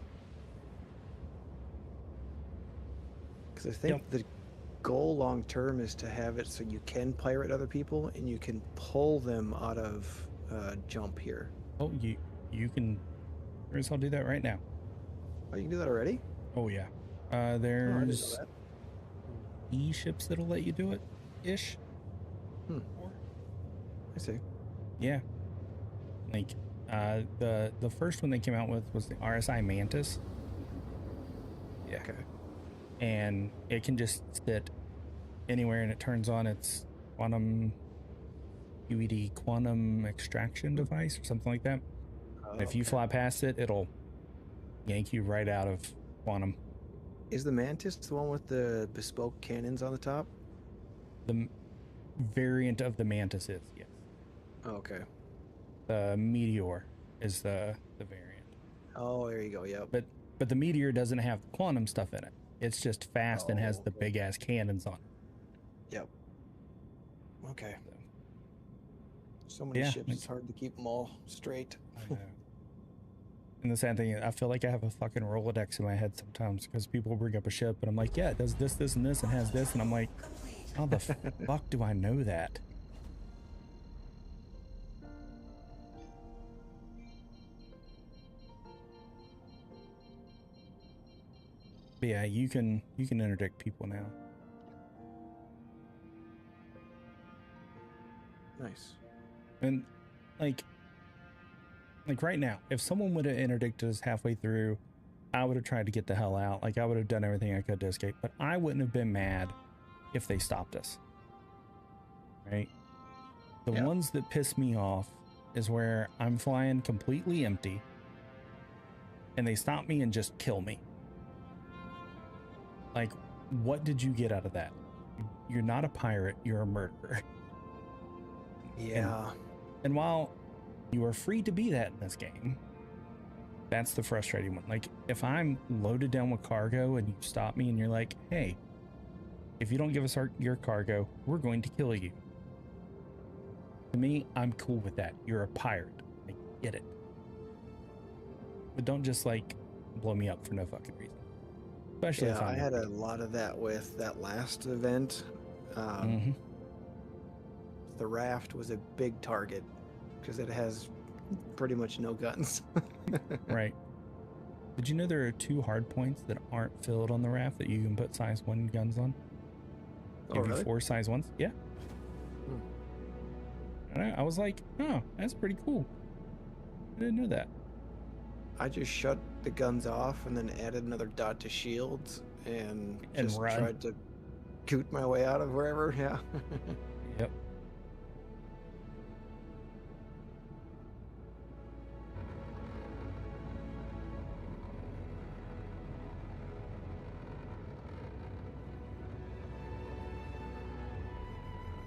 Because I think the goal long term is to have it so you can pirate other people and you can pull them out of jump here. Oh, you can. I'll do that right now. Oh, you can do that already? Oh yeah. There's E-ships that'll let you do it, ish. I see. Yeah. Like, the first one they came out with was the RSI Mantis. Yeah. Okay. And it can just sit anywhere, and it turns on its quantum QED quantum extraction device or something like that. And if you fly past it, it'll yank you right out of quantum. Is the Mantis the one with the bespoke cannons on the top? The variant of the Mantis is, yes. Oh, okay. The Meteor is the variant. Oh, there you go. Yep. But the Meteor doesn't have the quantum stuff in it. It's just fast and has the big ass cannons on it. Yep. Okay. So many ships, it's hard to keep them all straight. And the sad thing is, I feel like I have a fucking Rolodex in my head sometimes because people bring up a ship and I'm like, yeah, it does this, this, and this, and has this. And I'm like, how the fuck do I know that? But yeah, you can interdict people now. Nice. And like right now, if someone would have interdicted us halfway through, I would have tried to get the hell out. Like I would have done everything I could to escape, but I wouldn't have been mad if they stopped us. Right? The ones that piss me off is where I'm flying completely empty and they stop me and just kill me. Like, what did you get out of that? You're not a pirate, you're a murderer. Yeah. And while you are free to be that in this game, that's the frustrating one. Like, if I'm loaded down with cargo and you stop me and you're like, hey, if you don't give us your cargo, we're going to kill you. To me, I'm cool with that. You're a pirate. I get it. But don't just, like, blow me up for no fucking reason. Especially if I had a lot of that with that last event. The raft was a big target because it has pretty much no guns. Right. Did you know there are 2 hard points that aren't filled on the raft that you can put size 1 guns on? Give you 4 size 1s? Yeah. I was like, oh, that's pretty cool. I didn't know that. I just shut the guns off and then added another dot to shields and just tried to coot my way out of wherever. Yeah. Yep.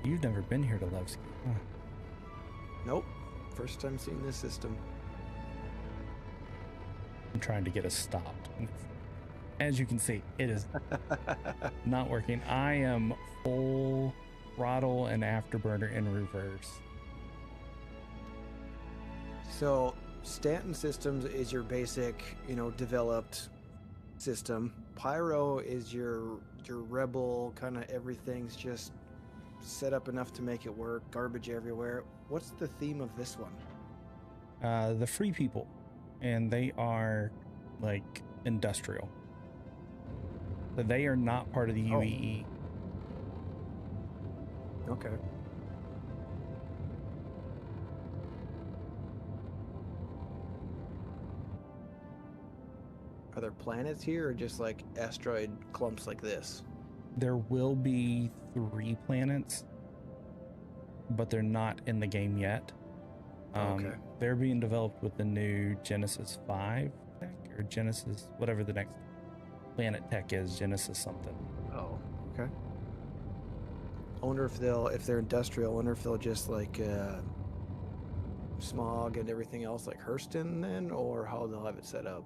You've never been here to Levski, huh? Nope. First time seeing this system. I'm trying to get us stopped. As you can see, it is not working. I am full throttle and afterburner in reverse. So Stanton Systems is your basic, developed system. Pyro is your rebel, kind of everything's just set up enough to make it work, garbage everywhere. What's the theme of this one? The free people, and they are like industrial. So they are not part of the UEE. Okay. Are there planets here or just like asteroid clumps like this? There will be 3 planets, but they're not in the game yet. Okay. They're being developed with the new Genesis 5 tech, or Genesis, whatever the next planet tech is, Genesis something. Oh, okay. I wonder if they're industrial, I wonder if they'll just like smog and everything else like Hurston then, or how they'll have it set up.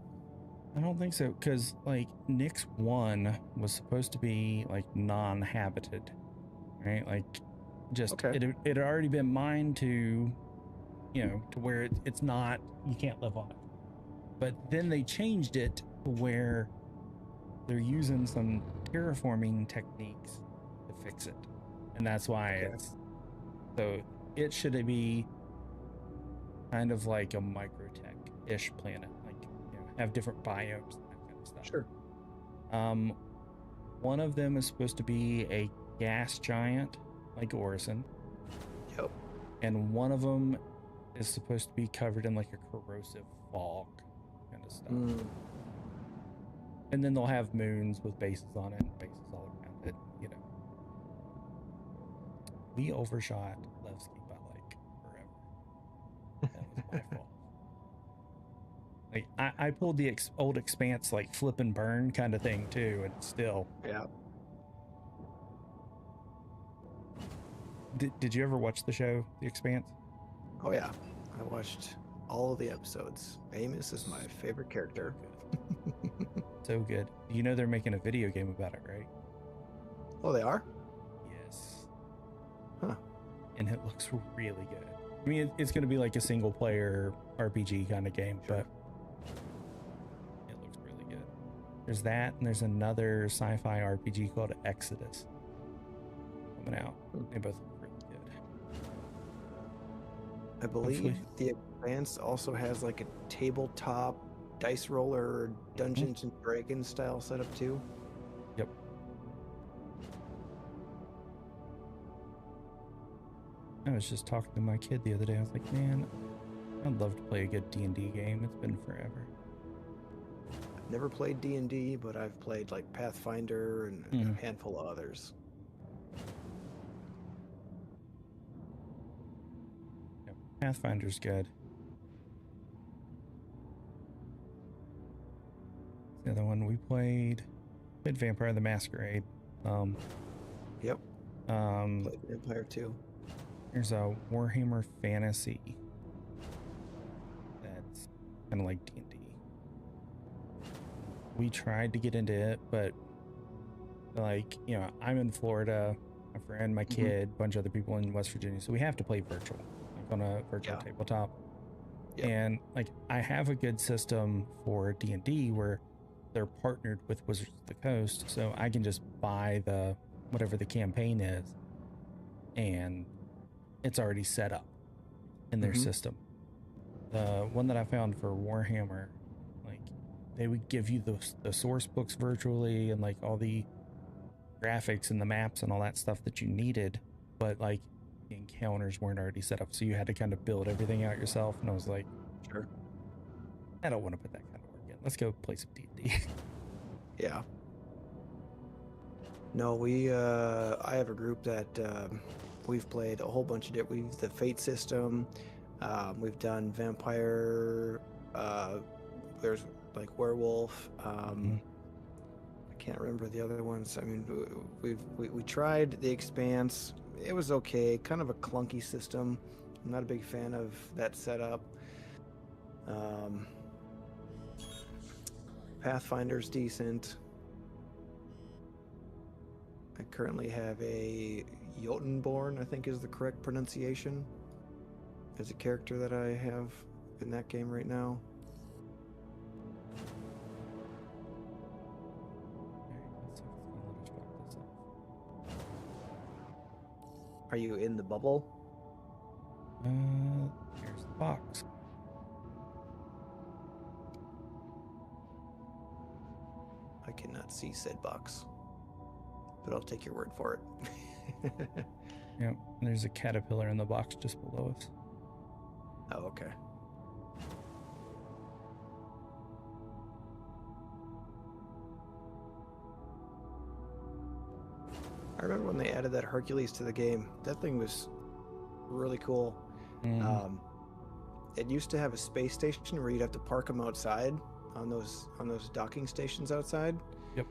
I don't think so, because like Nyx 1 was supposed to be like non-habited, right? Like just it had already been mined to, to where it's not, you can't live on it. But then they changed it to where they're using some terraforming techniques to fix it, and that's why it should be kind of like a microtech-ish planet. Have different biomes and that kind of stuff. Sure. One of them is supposed to be a gas giant like Orison. Yep. And one of them is supposed to be covered in like a corrosive fog kind of stuff. And then they'll have moons with bases on it and bases all around it, We overshot Levski by like forever. That was my fault. Like I pulled the old Expanse like flip and burn kind of thing too, and still. Yeah. Did you ever watch the show The Expanse? Oh yeah, I watched all of the episodes. Amos is my favorite character. So good. You know they're making a video game about it, right? Oh, they are? Yes. Huh. And it looks really good. I mean, it's going to be like a single player RPG kind of game, but There's that, and there's another sci-fi RPG called Exodus coming out. They both look really good. I believe Hopefully. the Expanse also has like a tabletop dice roller or Dungeons and Dragons style setup too. Yep. I was just talking to my kid the other day. I was like, man, I'd love to play a good D&D game. It's been forever. I've never played D&D, but I've played like Pathfinder and a handful of others. Yep. Pathfinder's good. The other one we played Vampire the Masquerade. Yep. Played Vampire 2. There's a Warhammer Fantasy that's kind of like D&D. We tried to get into it, but like, you know, I'm in Florida, my friend, my kid, a bunch of other people in West Virginia, so we have to play virtual, like on a virtual tabletop. Yep. And like, I have a good system for D&D where they're partnered with Wizards of the Coast, so I can just buy the whatever the campaign is, and it's already set up in their system. The one that I found for Warhammer, like, they would give you the source books virtually and like all the graphics and the maps and all that stuff that you needed, but like the encounters weren't already set up, so you had to kind of build everything out yourself. And I was like, sure, I don't want to put that kind of work in. Let's go play some D&D. Yeah. No, I have a group that we've played a whole bunch of we've the Fate system. We've done Vampire. There's like Werewolf. I can't remember the other ones. I mean, we tried the Expanse. It was okay. Kind of a clunky system. I'm not a big fan of that setup. Pathfinder's decent. I currently have a Jotunborn, I think is the correct pronunciation, as a character that I have in that game right now. Are you in the bubble? Here's the box. I cannot see said box, but I'll take your word for it. Yep, there's a caterpillar in the box just below us. Oh, okay. I remember when they added that Hercules to the game. That thing was really cool. It used to have a space station where you'd have to park them outside on those docking stations outside. Yep.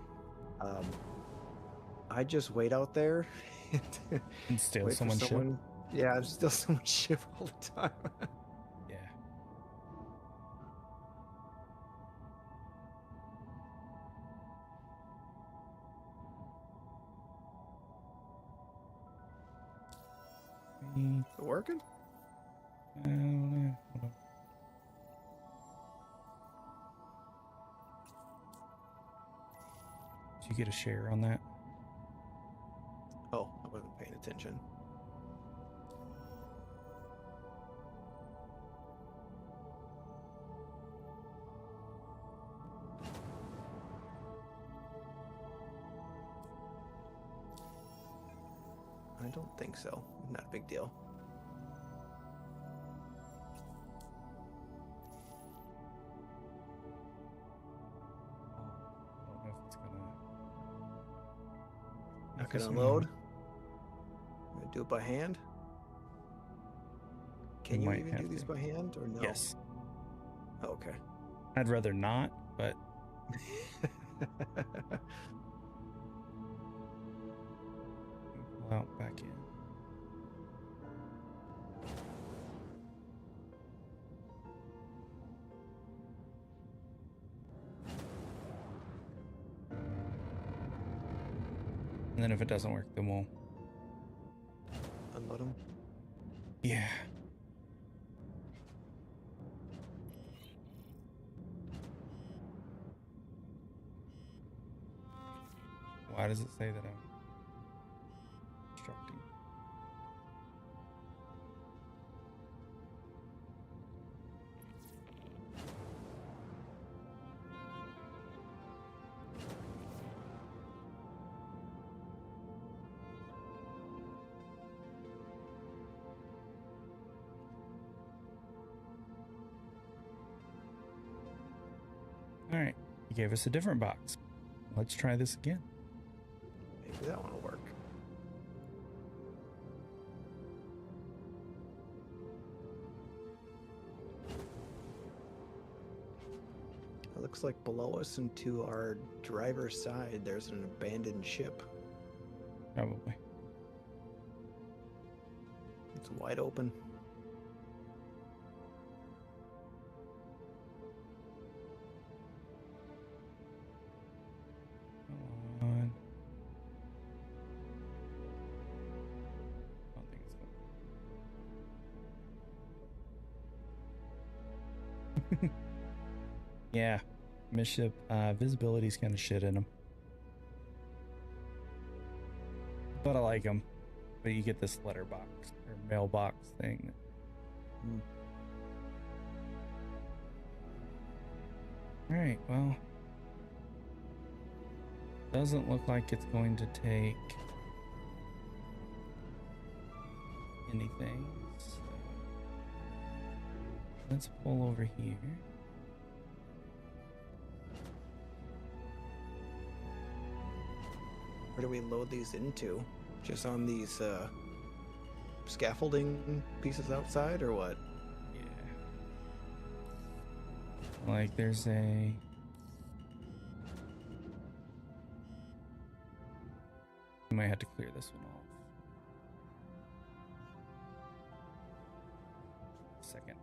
I just wait out there and steal wait for someone's ship. Yeah, I'm still someone's ship all the time. Yeah. Is it working? I don't know. Hold on. Did you get a share on that? Oh, I wasn't paying attention. I don't think so. Not a big deal. I don't know if it's gonna. Not gonna load. I'm gonna do it by hand. Can you even do these by hand or no? Yes. Oh, okay. I'd rather not, but. Pull out back in. And then if it doesn't work, then we'll unload them. Yeah. Why does it say that I'm constructing? All right, he gave us a different box. Let's try this again. Maybe that one will work. It looks like below us and to our driver's side, there's an abandoned ship. Probably. It's wide open. Come on. I don't think it's going. Yeah, midship visibility's kind of shit in them, but I like them. But you get this letterbox or mailbox thing. All right, well, doesn't look like it's going to take anything. So let's pull over here. Where do we load these into? Just on these scaffolding pieces outside, or what? Yeah. Like there's a... I might have to clear this one off. Second.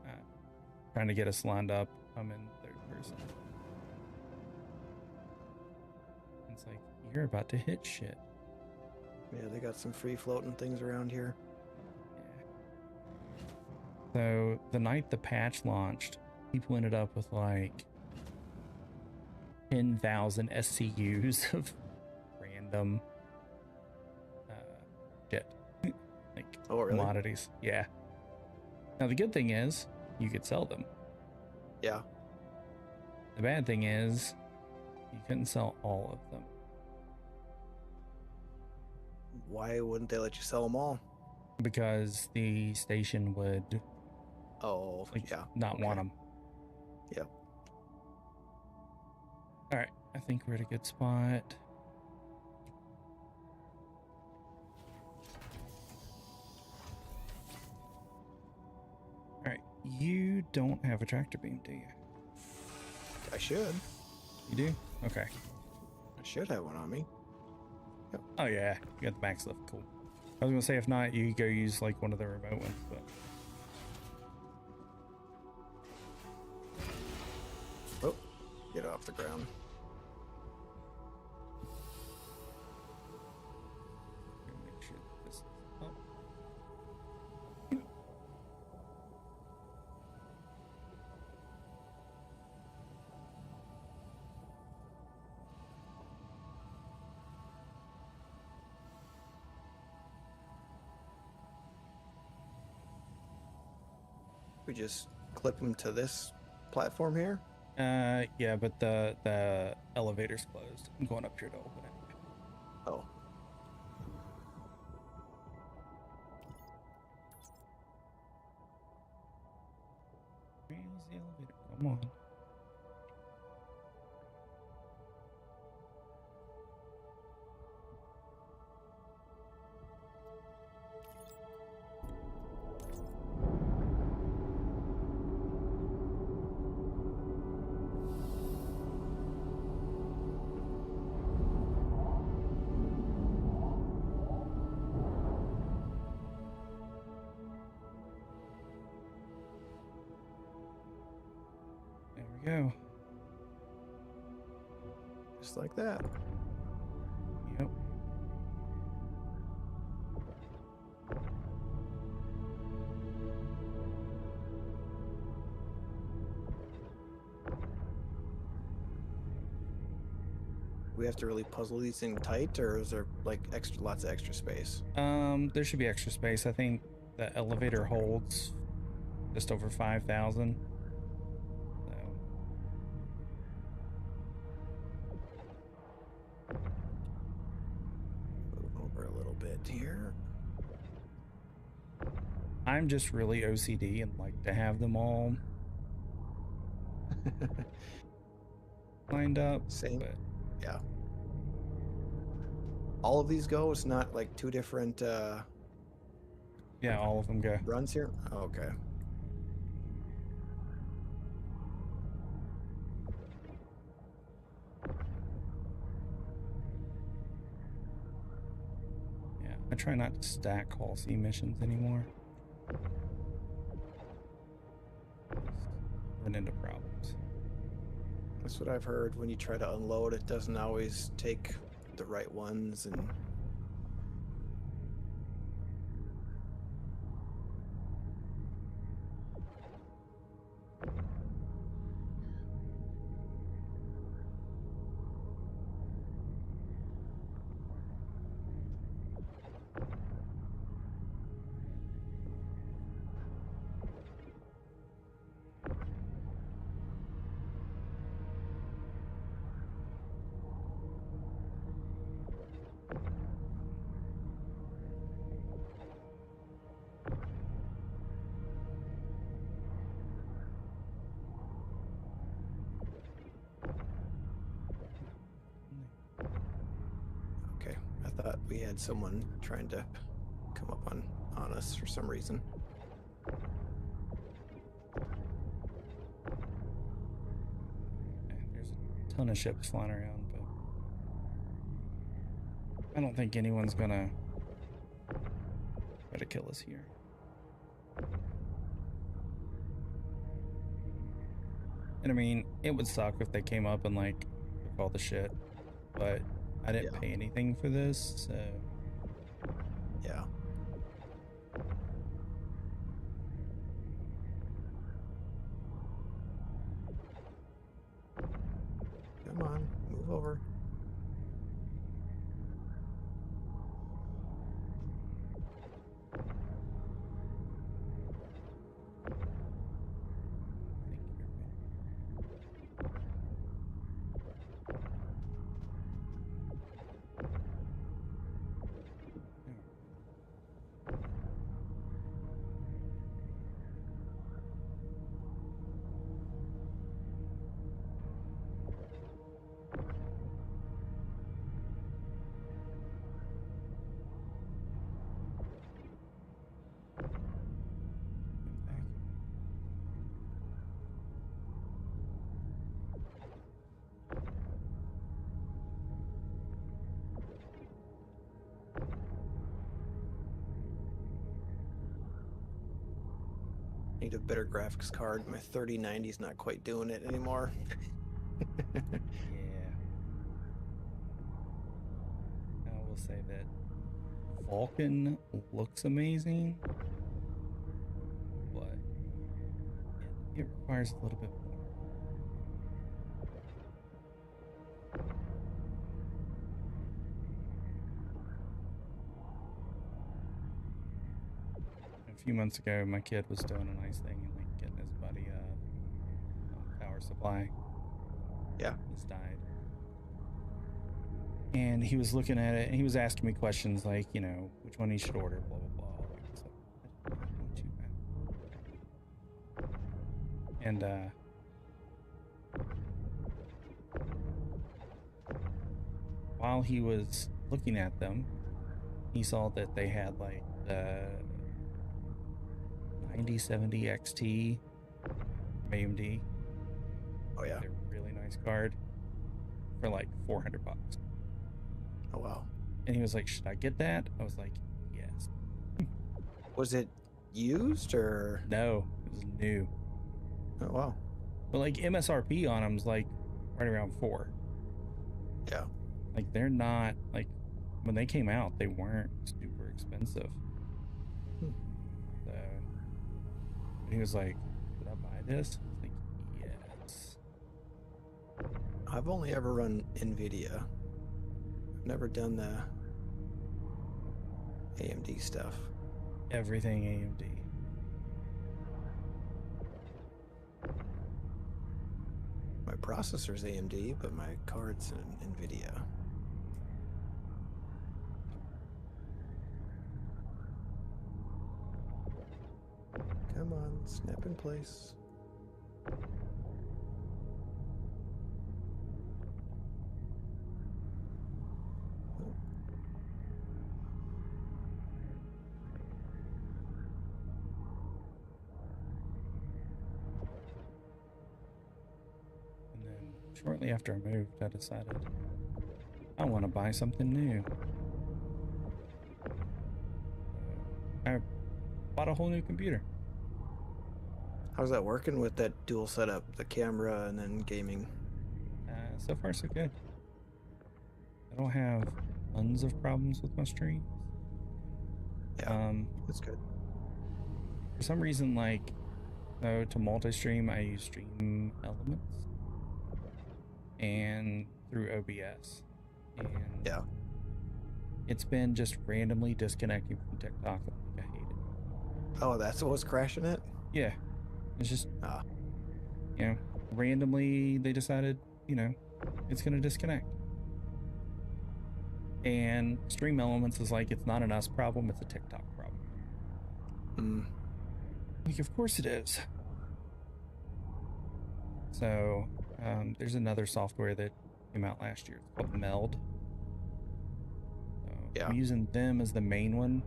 Trying to get us lined up. I'm in third person. It's like, you're about to hit shit. Yeah, they got some free floating things around here. Yeah. So the night the patch launched, people ended up with like 10,000 SCUs of random shit. Like commodities. Yeah. Now the good thing is you could sell them. Yeah. The bad thing is you couldn't sell all of them. Why wouldn't they let you sell them all? Because the station would not want them. Yep. All right, I think we're at a good spot. All right, you don't have a tractor beam, do you? I should. You do? Okay. I should have one on me. Yep. Oh yeah, you got the max lift. Cool. I was gonna say if not, you go use like one of the remote ones, but. Oh, get off the ground. Make sure that this is up. We just clip them to this platform here? Yeah, but the elevator's closed. I'm going up here to open it. Oh. Where's the elevator? Come on. Go. Just like that. Yep. we have to really puzzle these things tight, or is there like lots of extra space? There should be extra space. I think the elevator holds just over 5,000. So. Move over a little bit here. I'm just really OCD and like to have them all lined up. Same. But Yeah. All of these go? It's not like two different yeah, all of them go. runs here? Oh, okay. Yeah, I try not to stack Hall C missions anymore. Run into problems. That's what I've heard. When you try to unload, it doesn't always take the right ones, and okay. I thought we had someone trying to come up on us for some reason. There's a ton of ships flying around, but I don't think anyone's gonna try to kill us here. And I mean, it would suck if they came up and like took all the shit, but I didn't pay anything for this, so yeah. Come on, move over. Need a better graphics card. My 3090 is not quite doing it anymore. yeah. I will say that Vulcan looks amazing, but it requires a little bit more. A few months ago, my kid was doing a nice thing and like getting his buddy a power supply. Yeah. He's died. And he was looking at it and he was asking me questions like, you know, which one he should order, blah, blah, blah. So, I don't know too bad. And, while he was looking at them, he saw that they had like the 9070 XT from AMD. Oh yeah. They're a really nice card for like $400. Oh wow. And he was like, should I get that? I was like, yes. Was it used or? No, it was new. Oh wow. But like MSRP on them's like right around 4. Yeah. Like they're not like when they came out, they weren't super expensive. So he was like, should I buy this? I was like, yes. I've only ever run NVIDIA, never done the AMD stuff. Everything AMD. My processor's AMD, but my card's an NVIDIA. Come on, snap in place. Shortly after I moved, I decided I want to buy something new. I bought a whole new computer. How's that working with that dual setup, the camera and then gaming? So far, so good. I don't have tons of problems with my streams. Yeah, that's good. For some reason, like, to multi-stream, I use Stream Elements and through OBS, and yeah, it's been just randomly disconnecting from TikTok. Like, I hate it. Oh, that's what's crashing it? Yeah, it's just you know, randomly they decided, you know, it's gonna disconnect. And Stream Elements is like, it's not an us problem, it's a TikTok problem. Like, of course it is. So there's another software that came out last year. It's called Meld. So yeah, I'm using them as the main one,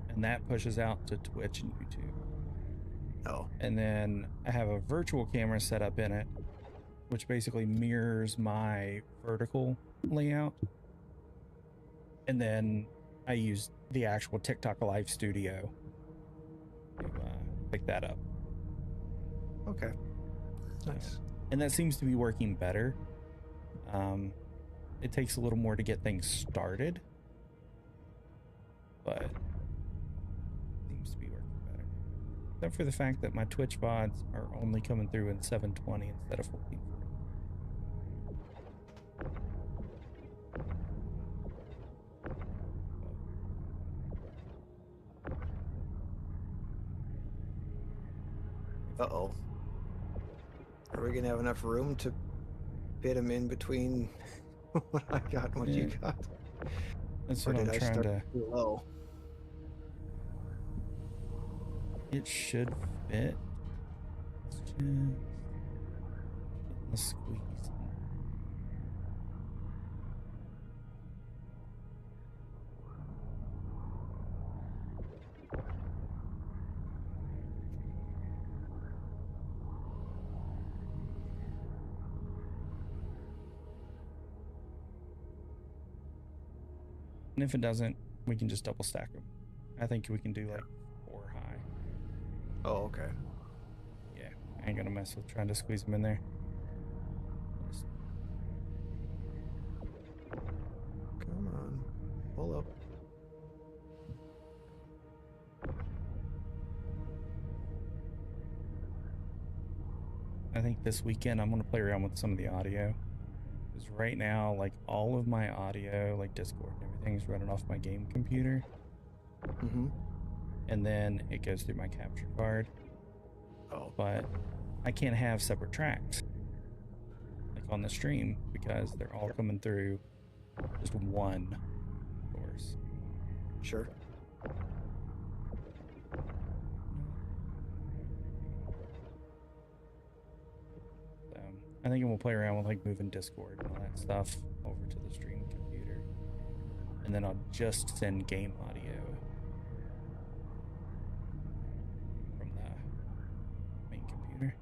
and that pushes out to Twitch and YouTube. Oh. And then I have a virtual camera set up in it, which basically mirrors my vertical layout. And then I use the actual TikTok Live Studio to pick that up. Okay. Nice. And that seems to be working better. It takes a little more to get things started, but it seems to be working better. Except for the fact that my Twitch VODs are only coming through in 720 instead of 1440. Uh-oh. Are we gonna have enough room to fit them in between what I got and what you got? That's or what did I'm I trying start to... too low? It should fit. It's just getting the squeeze. And if it doesn't, we can just double stack them. I think we can do like 4 high. Oh, okay. Yeah, I ain't gonna mess with trying to squeeze them in there. Come on. Pull up. I think this weekend I'm gonna play around with some of the audio. Because right now, like, all of my audio, like Discord and everything, is running off my game computer. And then it goes through my capture card. Oh. But I can't have separate tracks, like, on the stream, because they're all coming through just one source. Sure. I think we'll play around with like moving Discord and all that stuff over to the stream computer, and then I'll just send game audio from the main computer.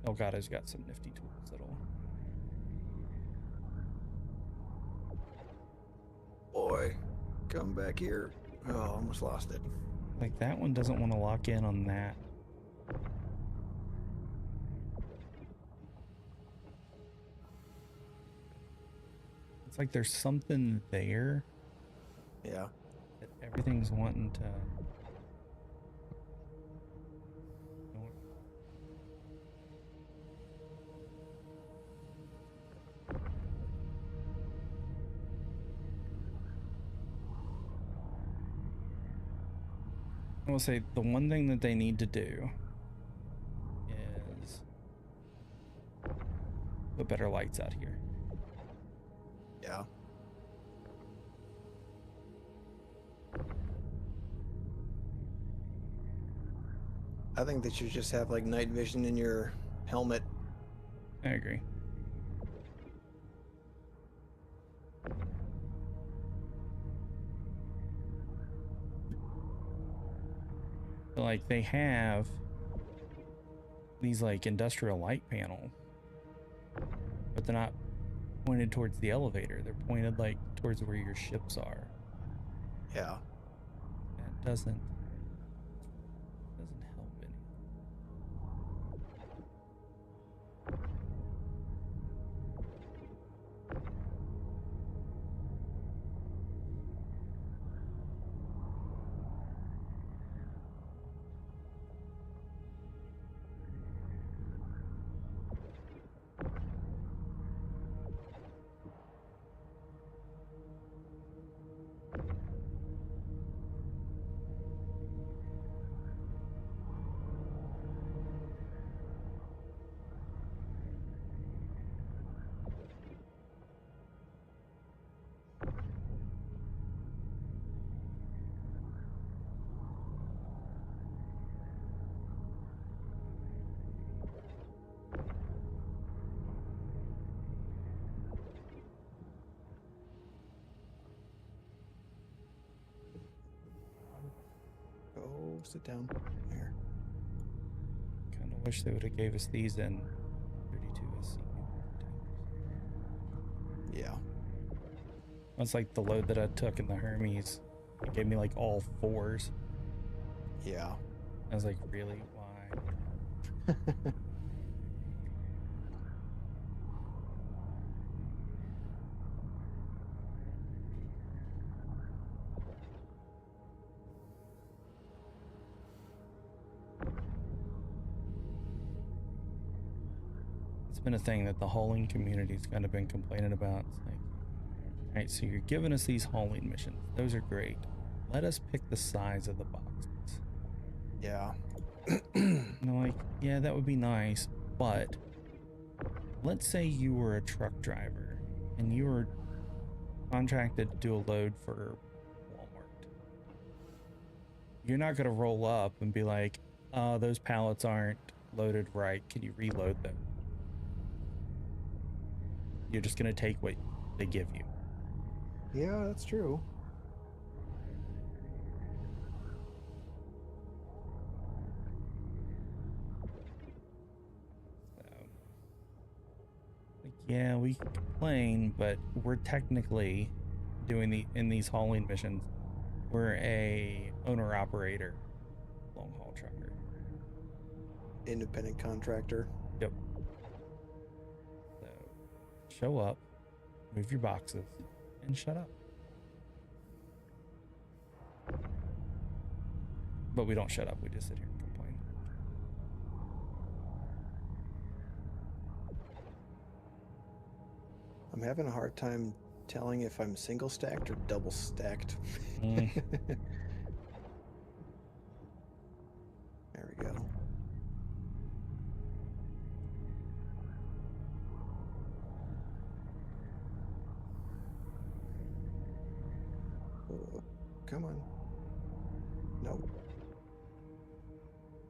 Elgato's got some nifty tools that'll... Boy, come back here. Oh, almost lost it. Like, that one doesn't want to lock in on that. It's like there's something there. Yeah. That everything's wanting to... I will say the one thing that they need to do is put better lights out here. Yeah. I think that you just have like night vision in your helmet. I agree. Like they have these like industrial light panels, but they're not pointed towards the elevator. They're pointed like towards where your ships are. Yeah. That doesn't help any. Go sit down. Here. Kind of wish they would have gave us these in 32 SC. Yeah. That's like the load that I took in the Hermes. It gave me like all 4s. Yeah. I was like, really? Why? It's been a thing that the hauling community's kind of been complaining about. It's like, all right, so you're giving us these hauling missions. Those are great. Let us pick the size of the boxes. Yeah. And I'm like, yeah, that would be nice, but let's say you were a truck driver and you were contracted to do a load for Walmart. You're not going to roll up and be like, oh, those pallets aren't loaded right. Can you reload them? You're just going to take what they give you. Yeah, that's true. Yeah, we can complain, but we're technically doing in these hauling missions, we're a owner-operator long-haul trucker. Independent contractor. Yep. So, show up, move your boxes, and shut up. But we don't shut up, we just sit here and complain. I'm having a hard time telling if I'm single stacked or double stacked. Mm. There we go. Oh, come on. Nope.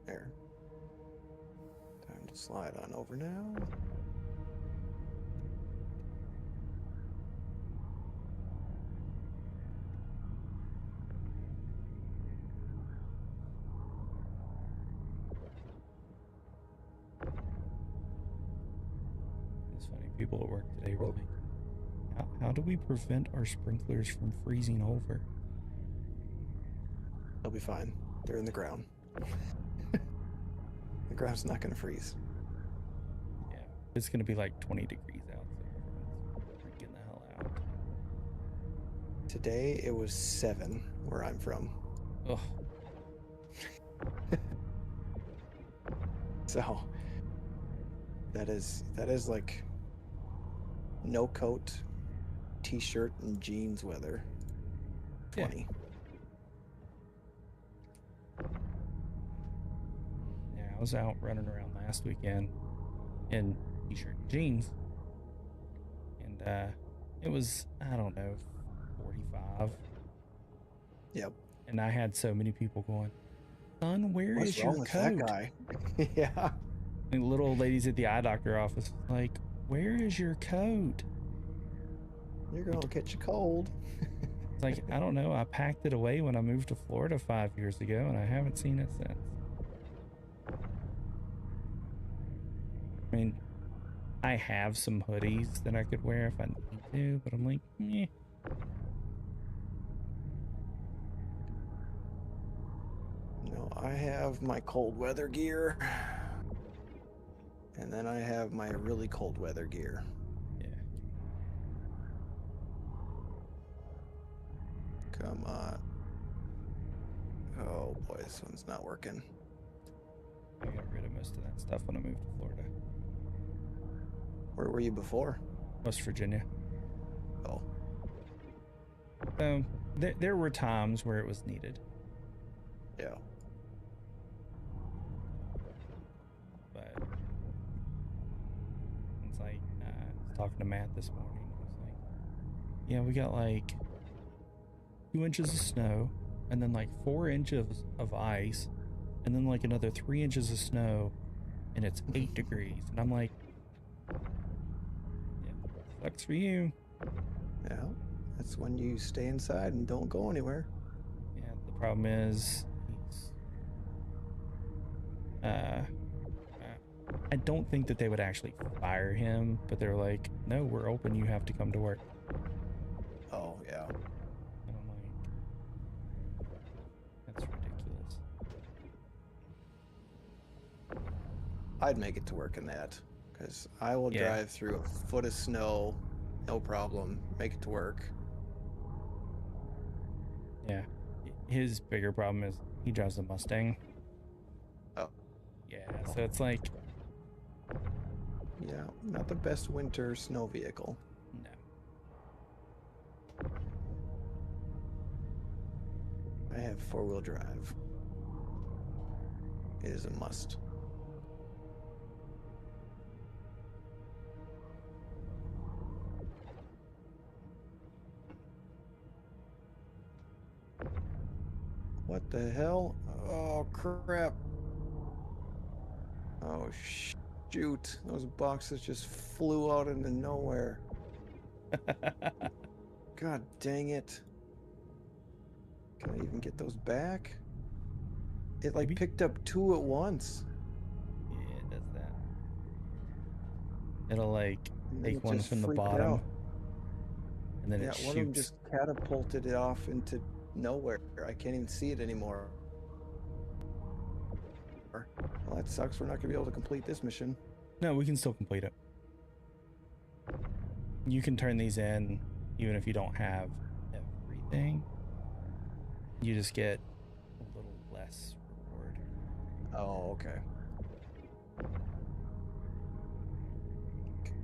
There. Time to slide on over now. People at work today were like, how do we prevent our sprinklers from freezing over? They'll be fine. They're in the ground. The ground's not going to freeze. Yeah, it's going to be like 20 degrees out, so everyone's freaking the hell out. Today it was 7 where I'm from. Ugh. So that is like no coat, t-shirt and jeans weather. 20. Yeah. I was out running around last weekend in t-shirt and jeans, and it was, I don't know, 45. Yep. And I had so many people going, "Son, where What's is wrong your with coat?" that guy? Yeah. And little old ladies at the eye doctor office, like, "Where is your coat?" You're gonna catch a cold. It's like, I don't know. I packed it away when I moved to Florida 5 years ago, and I haven't seen it since. I mean, I have some hoodies that I could wear if I need to, but I'm like, meh. No, I have my cold weather gear. And then I have my really cold weather gear. Yeah. Come on. Oh boy, this one's not working. I got rid of most of that stuff when I moved to Florida. Where were you before? West Virginia. Oh. There were times where it was needed. Yeah. But it's like, I was talking to Matt this morning. I was like, yeah, we got like 2 inches of snow, and then like 4 inches of ice, and then like another 3 inches of snow, and it's 8 degrees. And I'm like, yeah, sucks for you. Yeah. That's when you stay inside and don't go anywhere. Yeah, the problem is I don't think that they would actually fire him, but they're like, no, we're open, you have to come to work. Oh, yeah. And I'm like, that's ridiculous. I'd make it to work in that, because I will drive through a foot of snow, no problem, make it to work. Yeah. His bigger problem is he drives a Mustang. Oh. Yeah, so it's like, yeah, not the best winter snow vehicle. no. I have four-wheel drive. It is a must. What the hell? Oh, crap. Oh, shoot. Those boxes just flew out into nowhere. God dang it. Can I even get those back? It like picked up 2 at once. Yeah, it does that. It'll like And then take it one just from the freaked bottom, out. and then Yeah, it one of them shoots. just catapulted it off into nowhere. I can't even see it anymore. Well, that sucks. We're not going to be able to complete this mission. No, we can still complete it. You can turn these in even if you don't have everything. You just get a little less reward. Oh, okay.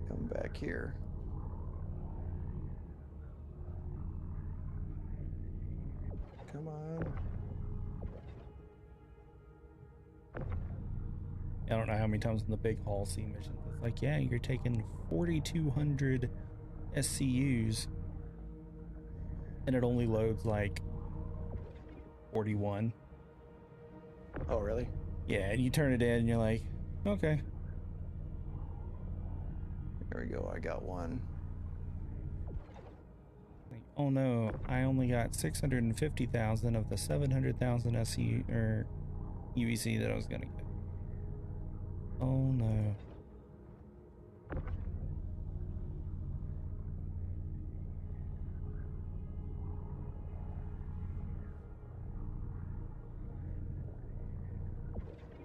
Come back here. Come on. I don't know how many times in the big haul C missions it's like, yeah, you're taking 4,200 SCUs, and it only loads like 41. Oh, really? Yeah, and you turn it in and you're like, okay. There we go. I got one. Like, oh no, I only got 650,000 of the 700,000 SCU or UEC that I was gonna get. Oh no.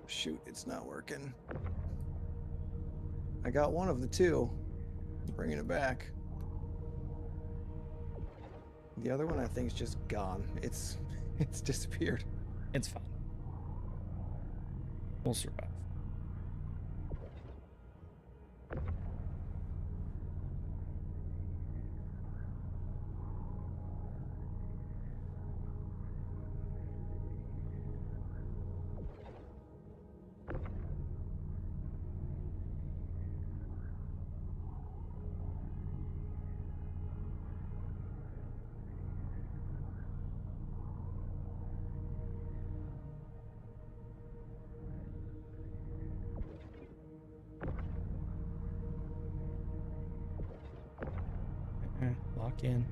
Shoot, it's not working. I got one of the 2. Bringing it back. The other one I think is just gone. It's disappeared. It's fine. We'll survive. Lock in.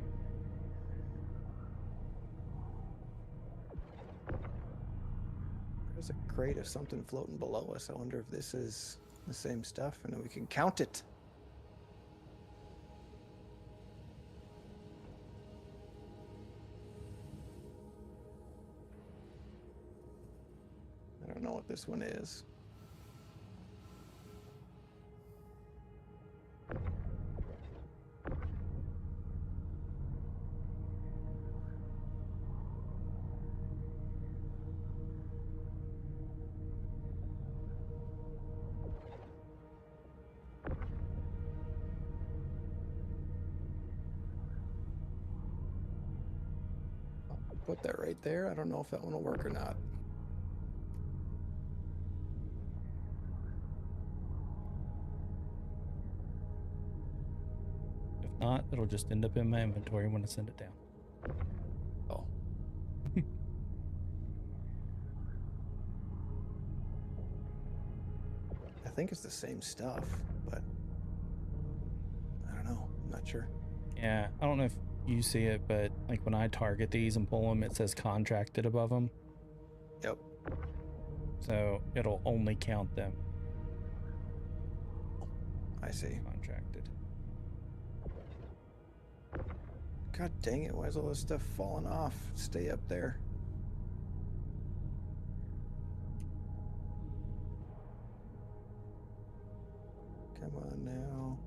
There's a crate of something floating below us. I wonder if this is the same stuff and then we can count it. I don't know what this one is. Put that right there. I don't know if that one will work or not. If not, it'll just end up in my inventory when I send it down. Oh. I think it's the same stuff, but I don't know. I'm not sure. Yeah, I don't know if you see it, but like when I target these and pull them, it says contracted above them. Yep. So it'll only count them. I see. Contracted. God dang it, why is all this stuff falling off? Stay up there. Come on now.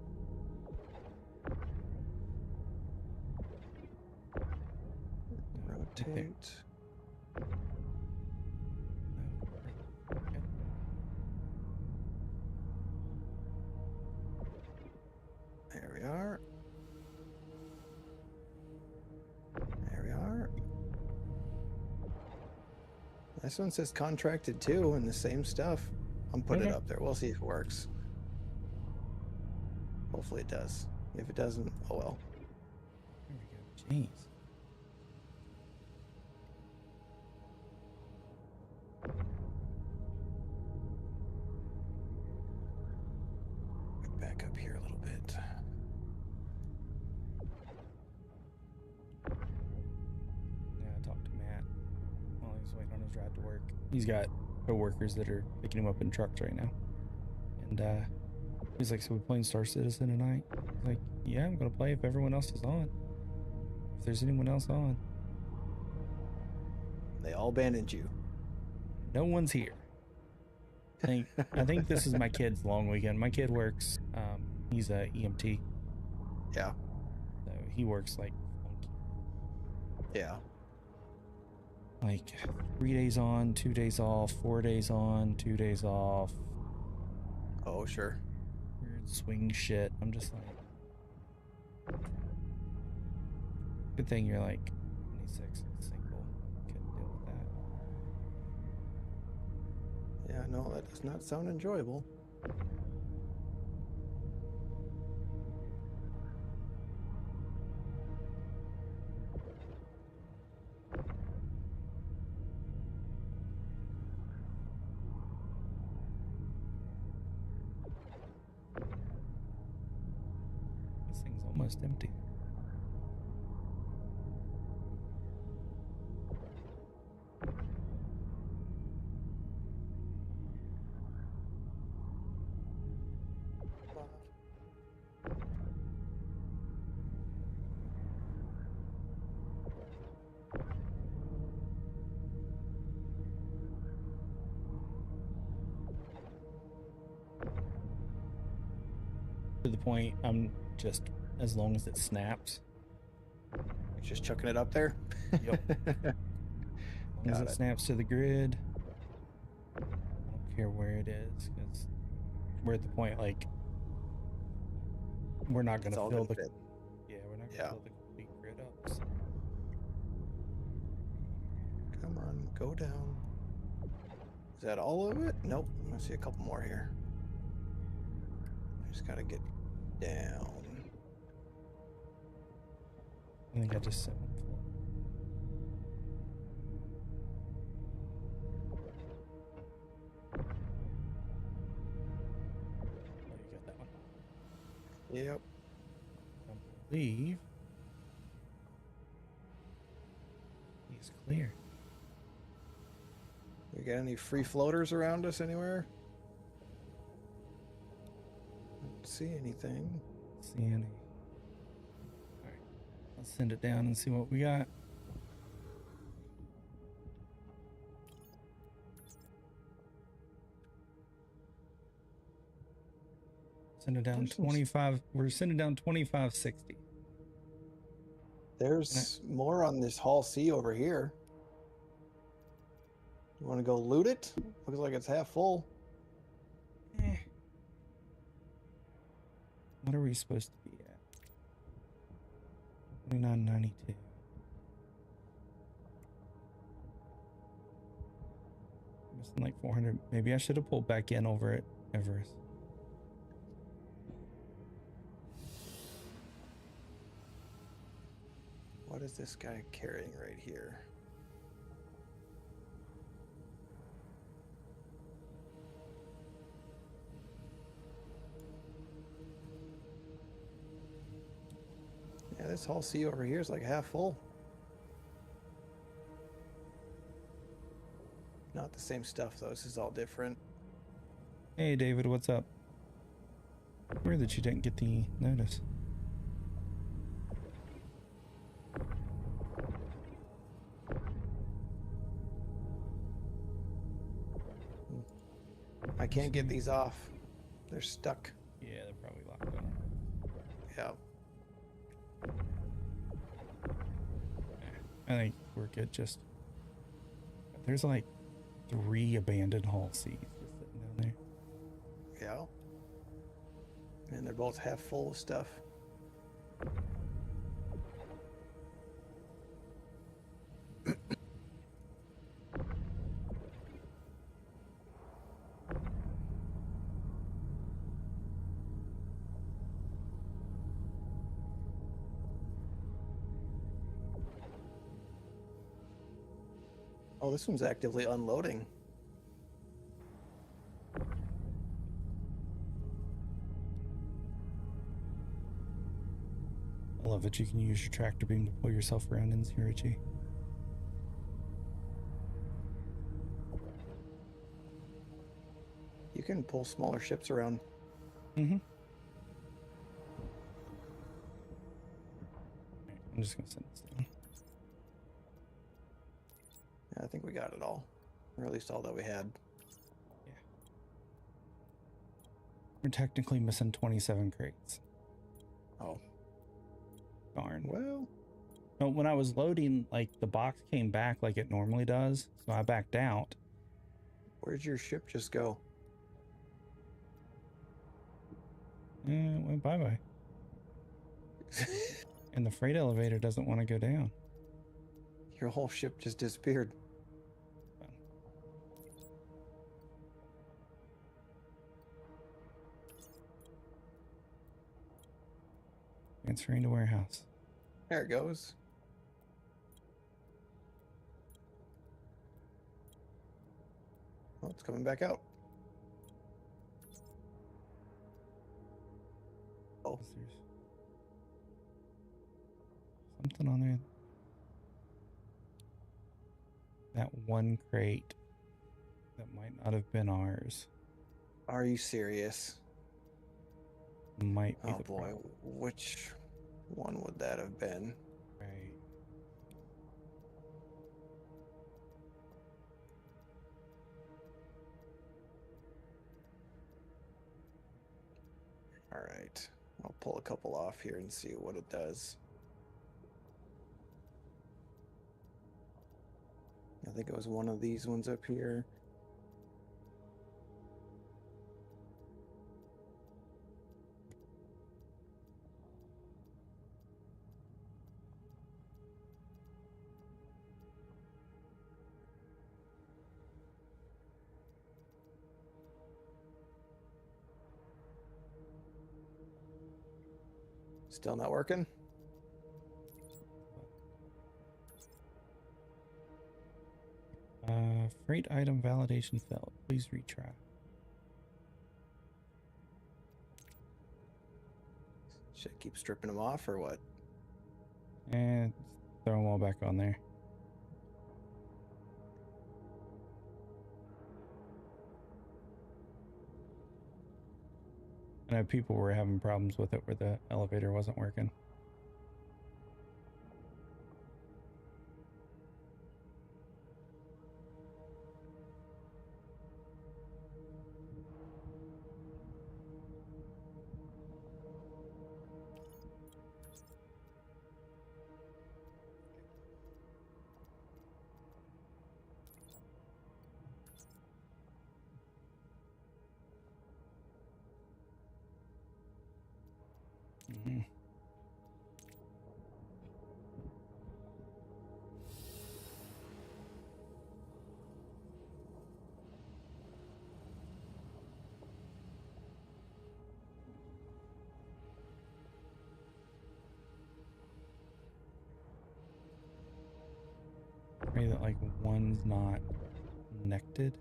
Rotate. There we are. There we are. This one says contracted too, and the same stuff. I'm putting it up there. We'll see if it works. Hopefully it does. If it doesn't, oh well. There we go. Jeez. Back up here a little bit. Yeah, I talked to Matt while he's waiting on his ride to work. He's got co-workers that are picking him up in trucks right now. And he's like, so we're playing Star Citizen tonight? I was like, yeah, I'm going to play if everyone else is on. If there's anyone else on. They all abandoned you. No one's here. I think this is my kid's long weekend. My kid works, he's a EMT. Yeah. So he works like funky. Yeah. Like 3 days on, 2 days off, 4 days on, 2 days off. Oh, sure. Weird swing shit. I'm just like, good thing you're like 26 and single. Couldn't deal with that. Yeah, no, that does not sound enjoyable. This thing's almost empty. To the point, I'm just, as long as it snaps. You're just chucking it up there? Yep. As long as it snaps to the grid. I don't care where it is, because we're at the point, like, we're not going to fill the... fit. Yeah, we're not going to fill the complete grid up. So. Come on, go down. Is that all of it? Nope. I see a couple more here. Just gotta get down. I think I just set one floor. Oh, you got that one? Yep. I believe It's clear. We got any free floaters around us anywhere? Don't see anything. See any. Alright. Let's send it down and see what we got. Send it down 25. We're sending down 2560. There's more on this Hall C over here. You want to go loot it? Looks like it's half full. What are we supposed to be at? 2992. Missing like 400. Maybe I should have pulled back in over at Everest. What is this guy carrying right here? Yeah, this Hall C over here is like half full. Not the same stuff though, this is all different. Hey David, what's up? Weird that you didn't get the notice. I can't get these off. They're stuck. Yeah, they're probably locked on. Yeah. I think we're good. Just there's like 3 abandoned Hall Cs just sitting down there. Yeah. And they're both half full of stuff. Oh, this one's actively unloading. I love that you can use your tractor beam to pull yourself around in zero G. You can pull smaller ships around. Mm-hmm. I'm just gonna send this down. Yeah, I think we got it all. Or at least all that we had. Yeah. We're technically missing 27 crates. Oh. Darn. Well. No, when I was loading, like, the box came back like it normally does, so I backed out. Where'd your ship just go? Yeah, it went bye-bye. And the freight elevator doesn't want to go down. Your whole ship just disappeared. Transferring to warehouse. There it goes. Oh, it's coming back out. Oh. There's something on there. That one crate that might not have been ours. Are you serious? Might be the boy, problem. which one would that have been? Right. All right, I'll pull a couple off here and see what it does. I think it was one of these ones up here. Still not working? Freight item validation failed. Please retry. Should I keep stripping them off or what? And throw them all back on there. I know people were having problems with it where the elevator wasn't working. Mhm. Maybe that like one's not connected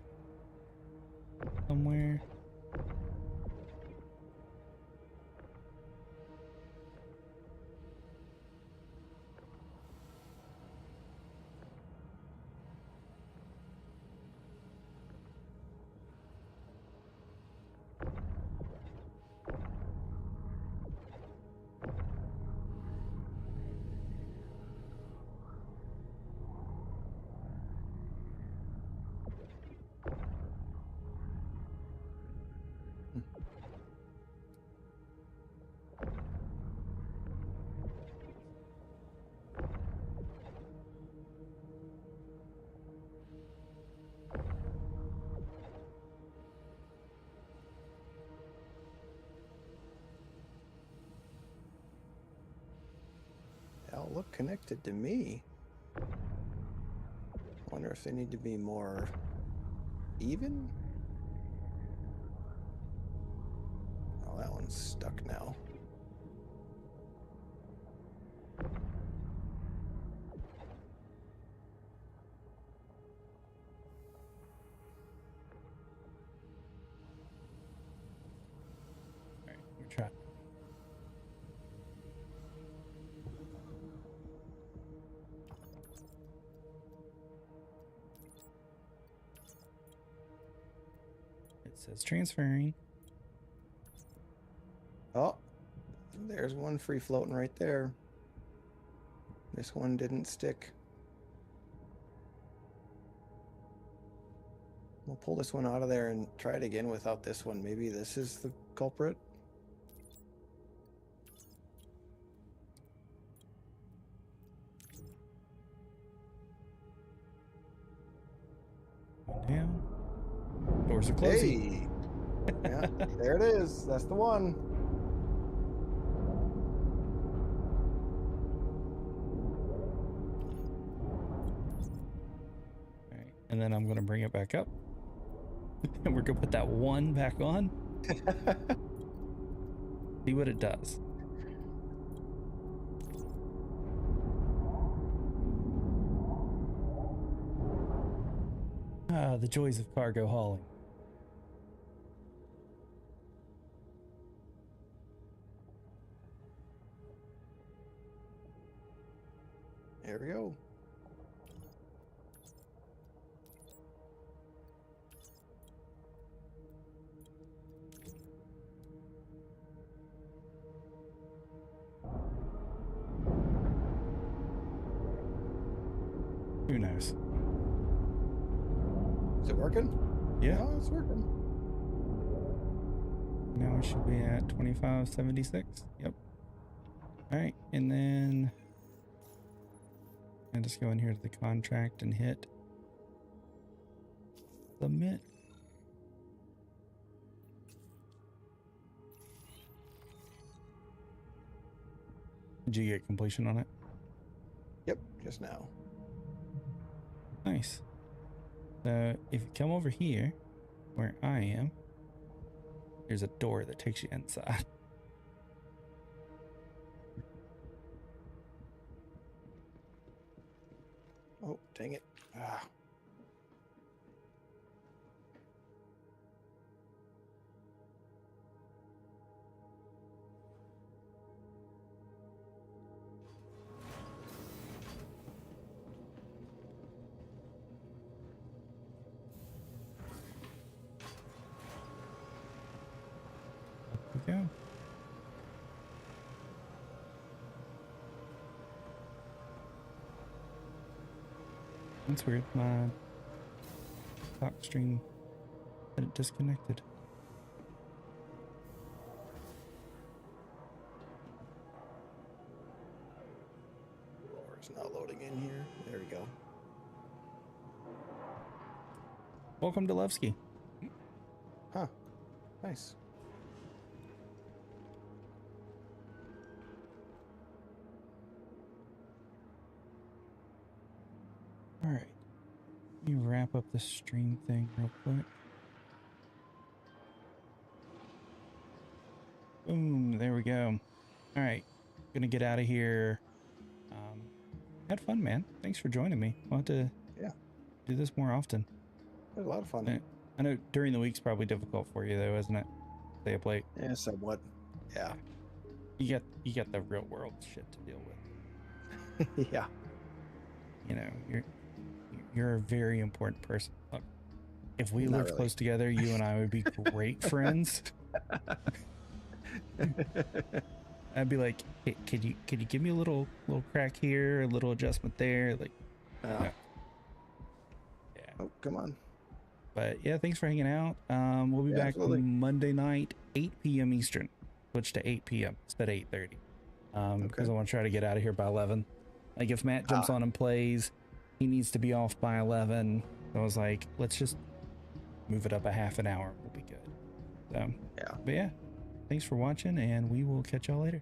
somewhere. They all look connected to me. Wonder if they need to be more even? Oh, that one's stuck now. Alright, we try. It says transferring. Oh, there's one free floating right there. This one didn't stick. We'll pull this one out of there and try it again without this one. Maybe this is the culprit. Down. Doors are closing. Hey! Yeah, there it is. That's the one. All right, and then I'm going to bring it back up. And we're going to put that one back on. See what it does. Ah, the joys of cargo hauling. There we go. Who knows? Is it working? Yeah. Oh, it's working. Now we should be at 2576. Yep. All right, and then I just go in here to the contract and hit submit. Did you get completion on it? Yep, just now. Nice. So if you come over here where I am, there's a door that takes you inside. Oh, dang it. Ah. There we go. That's weird. My talk stream had it disconnected. It's not loading in here. There we go. Welcome to Levski. Huh. Nice. All right. Let me wrap up the stream thing real quick. Boom. There we go. All right. Gonna get out of here. Had fun, man. Thanks for joining me. I'll have to do this more often. It was a lot of fun. I know during the week's probably difficult for you though, isn't it? Stay up late. Yeah, somewhat. Yeah. You got the real world shit to deal with. Yeah. You know, you're a very important person. Look, if we Not lived really. close together, you and I would be great friends. I'd be like, hey, could you give me a little crack here, a little adjustment there, like. Yeah. Oh, come on. But yeah, thanks for hanging out. We'll be back absolutely. Monday night, 8 p.m. Eastern. Switch to 8 p.m. instead of 8:30. Because I want to try to get out of here by 11. Like if Matt jumps on and plays, he needs to be off by 11. So I was like, let's just move it up a half an hour. We'll be good. So yeah. But yeah, thanks for watching, and we will catch y'all later.